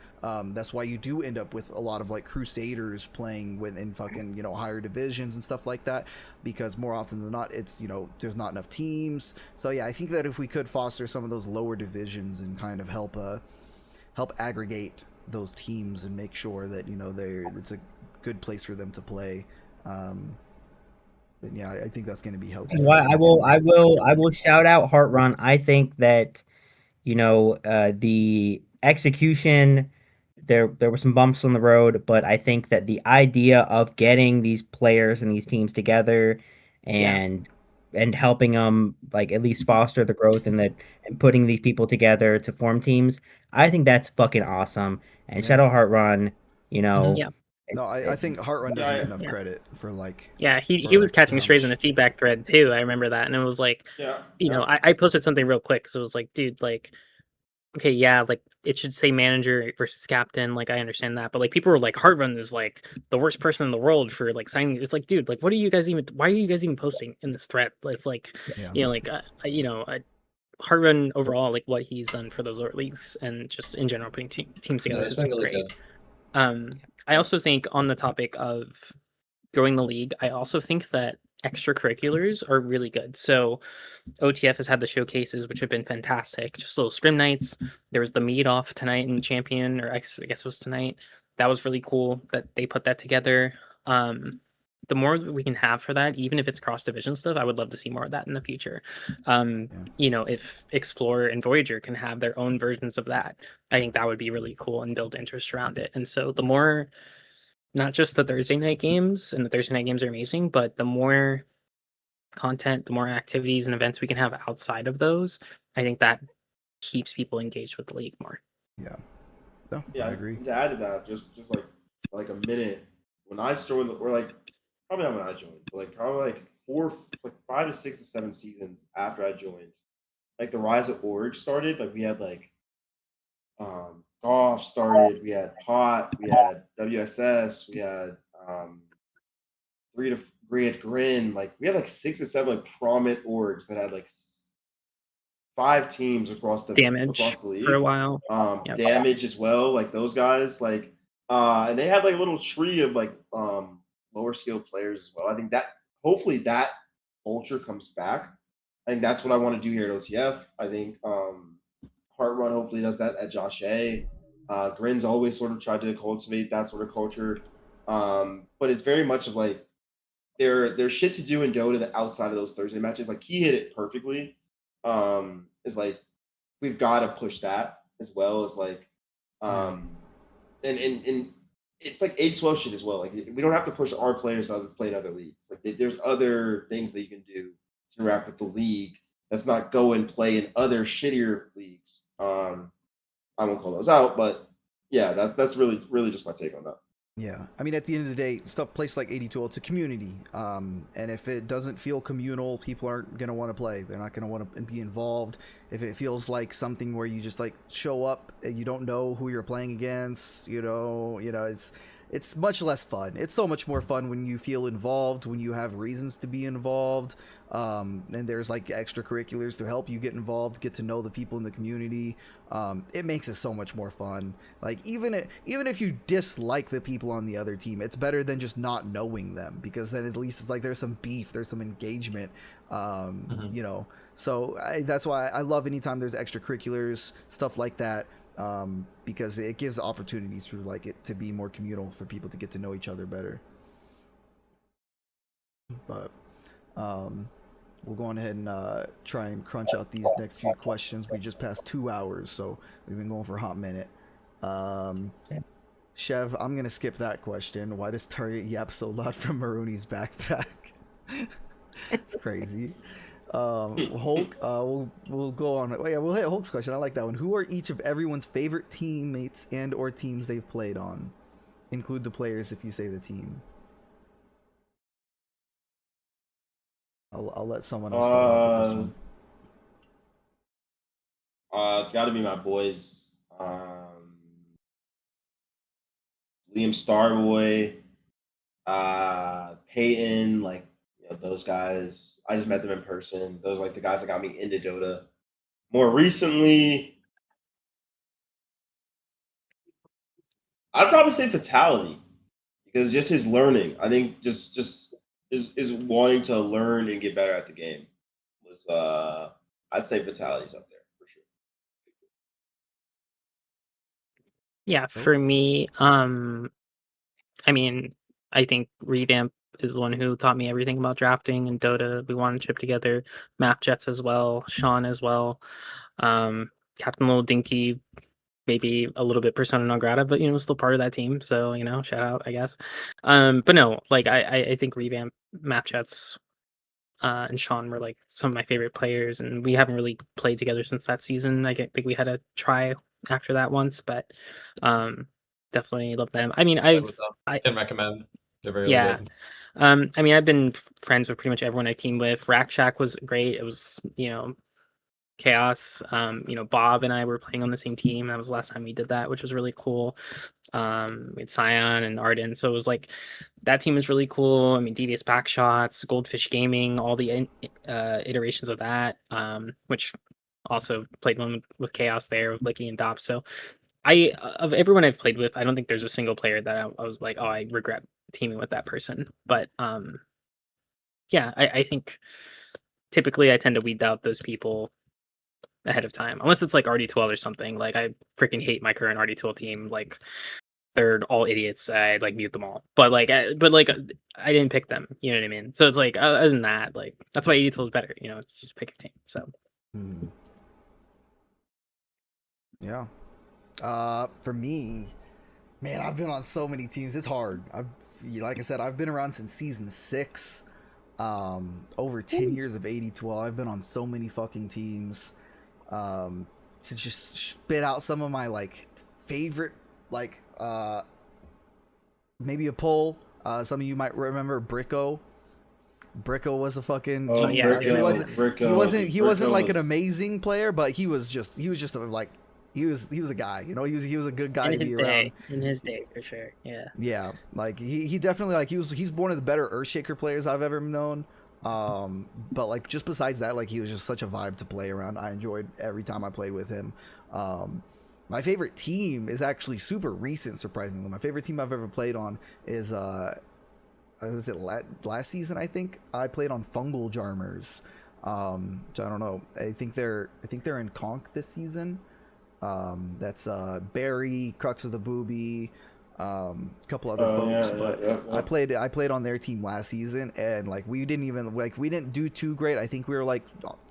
That's why you do end up with a lot of like Crusaders playing within fucking higher divisions and stuff like that, because more often than not it's there's not enough teams. So yeah, I think that if we could foster some of those lower divisions and kind of help aggregate those teams and make sure that it's a good place for them to play, then yeah, I think that's going to be healthy for Well, I will, 82. I will, I will shout out Heart Run. I think that the execution, there were some bumps on the road, but I think that the idea of getting these players and these teams together Yeah. and helping them like at least foster the growth and putting these people together to form teams, I think that's fucking awesome. And Yeah. Shadow Heart Run, you Mhm. know, Yeah. it, No, I it, think Heart Run doesn't get Yeah, enough Yeah. credit for like Yeah, he for was like catching how strays in the much. feedback thread too. I remember that, and it was like, yeah, I posted something real quick, so it was like, dude, like, okay, yeah, like it should say manager versus captain. Like I understand that, but like people were like, Hartman is like the worst person in the world for like signing. It's like, dude, like what are you guys even? Why are you guys even posting in this thread? It's like, Yeah. like Hartman overall, like what he's done for those leagues and just in general putting teams No, together it's has been been really great. good. I also think on the topic of growing the league, I also think that extracurriculars are really good. So OTF has had the showcases, which have been fantastic. Just little scrim nights. There was the meet off tonight in Champion, or I guess it was tonight. That was really cool that they put that together. The more we can have for that, even if it's cross division stuff, I would love to see more of that in the future. If Explorer and Voyager can have their own versions of that, I think that would be really cool and build interest around it. And so the more, not just the Thursday night games, and the Thursday night games are amazing, but the more content, the more activities and events we can have outside of those, I think that keeps people engaged with the league more. Yeah. No, I yeah. agree. To add to that, just like a minute when I joined, or like probably not when I joined, but like probably like 5 to 6 to 7 seasons after I joined, like the rise of org started. Like we had like golf started, we had pot, we had WSS, we had we had Grin. Like we had like 6 or 7 like prominent orgs that had like 5 teams Damage across the for a league. while. Yep. Damage as well, like those guys, like and they had like a little tree of like lower skilled players as well. I think that hopefully that culture comes back. I think that's what I want to do here at OTF. I think Heart Run hopefully does that at Josh A. Grin's always sort of tried to cultivate that sort of culture. But it's very much of like there's shit to do in Dota that outside of those Thursday matches. Like he hit it perfectly. Is like we've got to push that as well as like Yeah. and it's like 8-12 shit as well. Like we don't have to push our players to play in other leagues. Like there's other things that you can do to interact with the league. That's not go and play in other shittier leagues. I won't call those out, but yeah, that's really just my take on that. Yeah, I mean, at the end of the day, place like 82, it's a community, and if it doesn't feel communal, people aren't gonna want to play. They're not gonna want to be involved. If it feels like something where you just like show up and you don't know who you're playing against, it's much less fun. It's so much more fun when you feel involved, when you have reasons to be involved, and there's like extracurriculars to help you get involved, get to know the people in the community. It makes it so much more fun. Like even if you dislike the people on the other team, it's better than just not knowing them, because then at least it's like there's some beef, there's some engagement. So that's why I love anytime there's extracurriculars, stuff like that, because it gives opportunities for like it to be more communal, for people to get to know each other better. But we'll go on ahead and try and crunch out these next few questions. We just passed 2 hours, so we've been going for a hot minute. Chev, I'm gonna skip that question. Why does Target yap so loud from Marooney's backpack? It's crazy. Hulk, we'll go on. Oh yeah, we'll hit Hulk's question. I like that one. Who are each of everyone's favorite teammates and or teams they've played on? Include the players if you say the team. I'll let someone else start off with this one. It's got to be my boys, Liam Starboy, Peyton, like those guys. I just met them in person. Those are like the guys that got me into Dota. More recently, I'd probably say Fatality, because just his learning. I think just is wanting to learn and get better at the game was I'd say Fatality's up there for sure. Yeah, for me, I mean, I think Revamp is the one who taught me everything about drafting and Dota. We wanted to chip together Map Jets as well, Sean as well, Captain Little Dinky, maybe a little bit persona non grata, but still part of that team. So shout out, I guess. But no, like I think Revamp, Map Jets, and Sean were like some of my favorite players, and we haven't really played together since that season. I think we had a try after that once, but definitely love them. I mean, I can recommend. They're very good. I mean, I've been friends with pretty much everyone I teamed with. Rack Shack was great. It was chaos. Bob and I were playing on the same team. That was the last time we did that, which was really cool. We had Scion and Arden, so it was like that team was really cool. I mean, Devious Backshots, Goldfish Gaming, all the iterations of that, which also played one with Chaos there, with Licky and Dop. So of everyone I've played with, I don't think there's a single player that I was like, oh, I regret teaming with that person. But yeah, I think typically I tend to weed out those people ahead of time, unless it's like RD12 or something. Like I freaking hate my current RD12 team. Like they're all idiots. I like mute them all. But I didn't pick them. You know what I mean? So it's like other than that, like that's why RD12 is better. Just pick your team. So. Yeah. For me, man, I've been on so many teams. It's hard. Like I said, I've been around since season 6. Over 10 years of 80-12. I've been on so many fucking teams. To just spit out some of my like favorite, like maybe a poll. Some of you might remember Bricko. Bricko was a fucking he wasn't like an amazing player, but he was just like he was a guy, he was a good guy to be around in his day for sure. Yeah, like he definitely, like he's one of the better Earthshaker players I've ever known. But like just besides that, like he was just such a vibe to play around. I enjoyed every time I played with him. My favorite team is actually super recent, surprisingly. My favorite team I've ever played on is was it last season? I think I played on Fungal Jarmers. Which I don't know. I think they're in Conk this season. That's Barry, Crux of the Booby, a couple other folks, I played on their team last season, and like we didn't do too great. I think we were like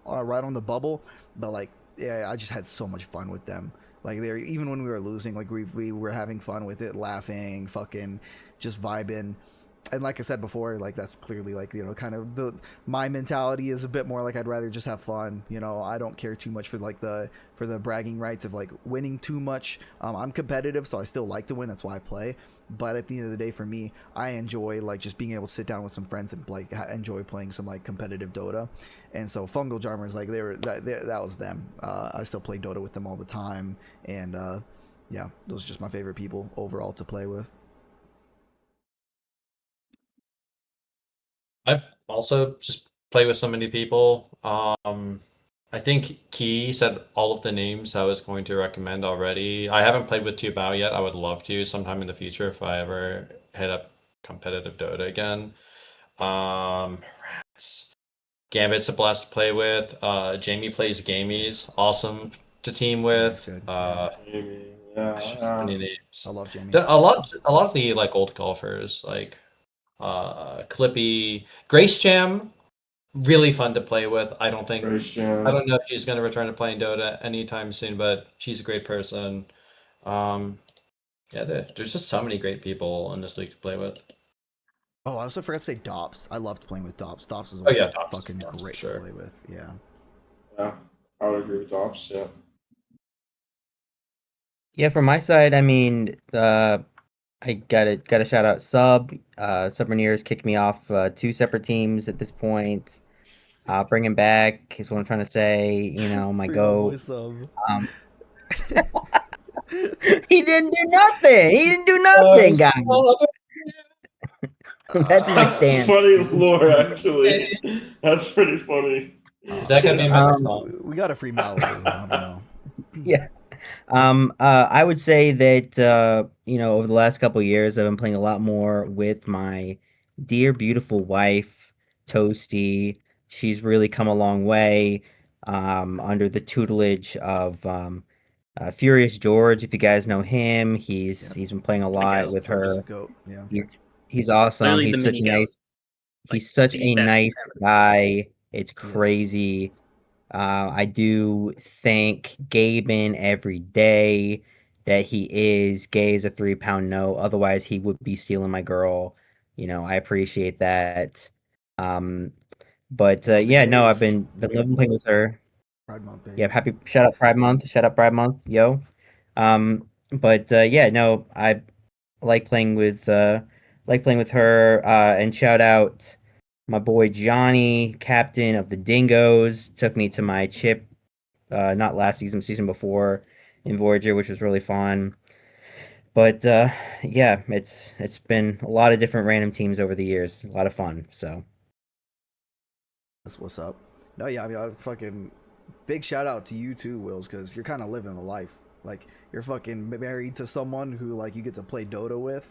right on the bubble, but like I just had so much fun with them. Like they even when we were losing, like we were having fun with it, laughing, fucking, just vibing. And like I said before, like that's clearly like, you know, kind of my mentality is a bit more like I'd rather just have fun. You know, I don't care too much for like the bragging rights of like winning too much. I'm competitive, so I still like to win. That's why I play. But at the end of the day, for me, I enjoy like just being able to sit down with some friends and like enjoy playing some like competitive Dota. And so Fungal Jarmers, like that was them. I still play Dota with them all the time, and yeah, those are just my favorite people overall to play with. I've also just played with so many people. I think Key said all of the names I was going to recommend already. I haven't played with Tubao yet. I would love to sometime in the future if I ever hit up competitive Dota again. Rats. Gambit's a blast to play with. Jamie plays Gamies, awesome to team with. Good. Maybe. Just many names. I love Jamie. A lot of the like old golfers like Clippy, Grace Jam, really fun to play with. I don't know if she's going to return to playing Dota anytime soon, but she's a great person. Yeah, there's just so many great people in this league to play with. Oh, I also forgot to say Dops. I loved playing with Dops. Dops is Dops, fucking great to play with. Yeah. Yeah, I would agree with Dops. Yeah. Yeah, from my side, I mean, I gotta shout out Submariniers kicked me off 2 separate teams at this point. Bring him back is what I'm trying to say. You know, my goat. He didn't do nothing. He didn't do nothing, guys. That's my stance. Funny lore, actually. That's pretty funny. Is that gonna be my next song? We got a free Malibu. I don't know. Yeah. I would say that you know, over the last couple of years, I've been playing a lot more with my dear, beautiful wife, Toasty. She's really come a long way under the tutelage of Furious George. If you guys know him, he's been playing a lot with George is her. a goat. Yeah. He's awesome. Literally He's the such mini a goat. nice. Like, He's such the a best nice ever. guy. It's crazy. I do thank Gaben every day that he is gay as a 3-pound no. Otherwise, he would be stealing my girl. You know, I appreciate that. But yeah, no, I've been loving playing with her. Pride Month, baby. Yeah, shout out Pride Month. Shout out Pride Month, yo. But yeah, no, I like playing with her. And shout out my boy Johnny, captain of the Dingoes, took me to my chip, not last season before in Voyager, which was really fun. But yeah, it's been a lot of different random teams over the years, a lot of fun. So that's what's up. No, yeah, I mean, I fucking big shout out to you too, Wills, because you're kind of living the life. Like you're fucking married to someone who like you get to play Dota with,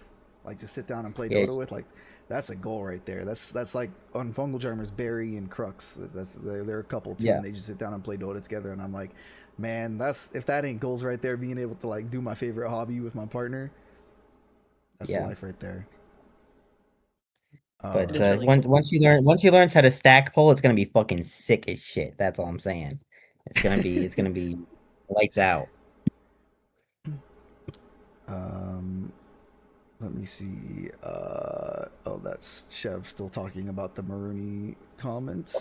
like just sit down and play Dota with. Like that's a goal right there. That's like on Fungal Jarmers, Barry and Crux. They're a couple too, and they just sit down and play Dota together. And I'm like, man, if that ain't goals right there, being able to like do my favorite hobby with my partner, that's life right there. But really once he learns how to stack pull, it's gonna be fucking sick as shit. That's all I'm saying. It's gonna be lights out. Let me see. Oh, that's Chev still talking about the Marooney comment.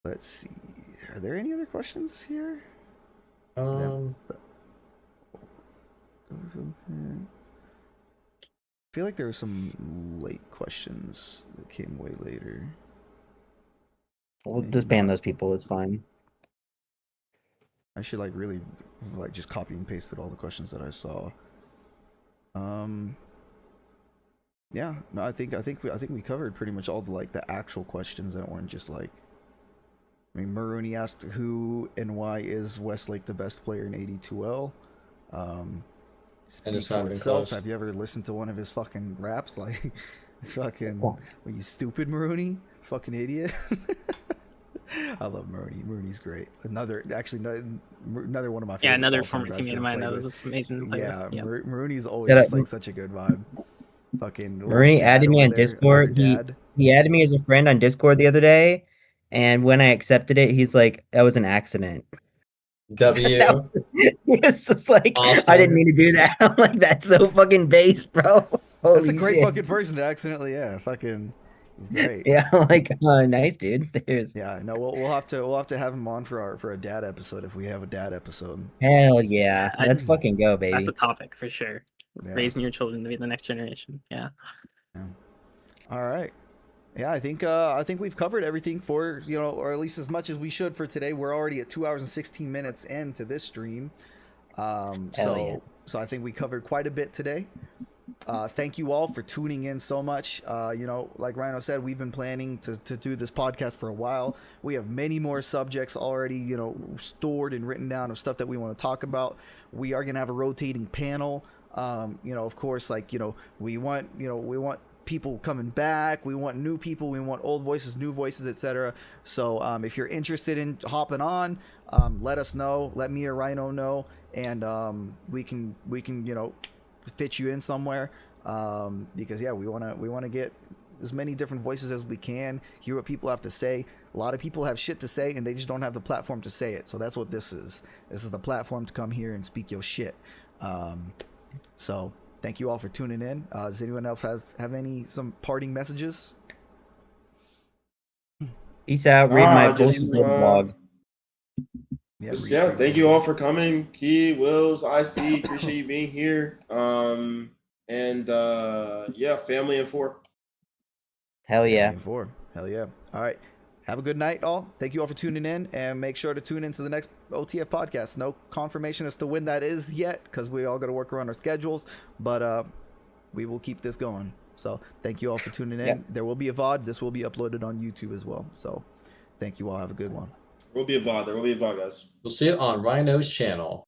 Let's see. Are there any other questions here? I feel like there were some late questions that came way later. We'll just ban those people. It's fine. I should like really like just copy and pasted all the questions that I saw. Yeah, no, I think we covered pretty much all the like the actual questions that weren't just like. I mean, Marooney asked who and why is Westlake the best player in 82L. Speaks for itself. Have you ever listened to one of his fucking raps? Like, fucking, were you stupid, Marooney? Fucking idiot. I love Marooney. Marooney's great. Another one of my favorite. Yeah, another former teammate of mine that was amazing to play with. Yeah, Marooney's always just like such a good vibe. Fucking Marooney added me on Discord. He added me as a friend on Discord the other day, and when I accepted it, he's like, "That was an accident." W. It's just like I Awesome. didn't mean to do that. I'm like, that's so fucking base, bro. That's a Holy great shit. fucking person to accidentally, fucking. He's great. Yeah, I'm like, nice, dude. There's Yeah, no, we'll have to have him on for a dad episode if we have a dad episode. hell yeah. I- Let's fucking go, baby. That's a topic for sure. Yeah. Raising your children to be the next generation. Yeah. All right. Yeah, I think we've covered everything for, or at least as much as we should for today. We're already at 2 hours and 16 minutes into this stream. Hell yeah. So I think we covered quite a bit today. Thank you all for tuning in so much. Like Rhino said, we've been planning to do this podcast for a while. We have many more subjects already, stored and written down of stuff that we want to talk about. We are going to have a rotating panel. Of course, we want people coming back. We want new people. We want old voices, new voices, etc. So if you're interested in hopping on, let us know. Let me or Rhino know, and we can fit you in somewhere, because we want to get as many different voices as we can, hear what people have to say. A lot of people have shit to say and they just don't have the platform to say it. So that's what this is. This is the platform to come here and speak your shit. So thank you all for tuning in. Does anyone else have some parting messages? Peace out. Read my just, bullshit blog. Thank you all for coming. Key, Wills, IC, appreciate you being here. Family and 4. Hell yeah. Family and 4. Hell yeah. All right. Have a good night, all. Thank you all for tuning in, and make sure to tune into the next OTF podcast. No confirmation as to when that is yet, because we all got to work around our schedules, but we will keep this going. So thank you all for tuning in. Yep. There will be a VOD. This will be uploaded on YouTube as well. So thank you all. Have a good one. There will be a VOD, guys. You'll see it on Rhino's channel.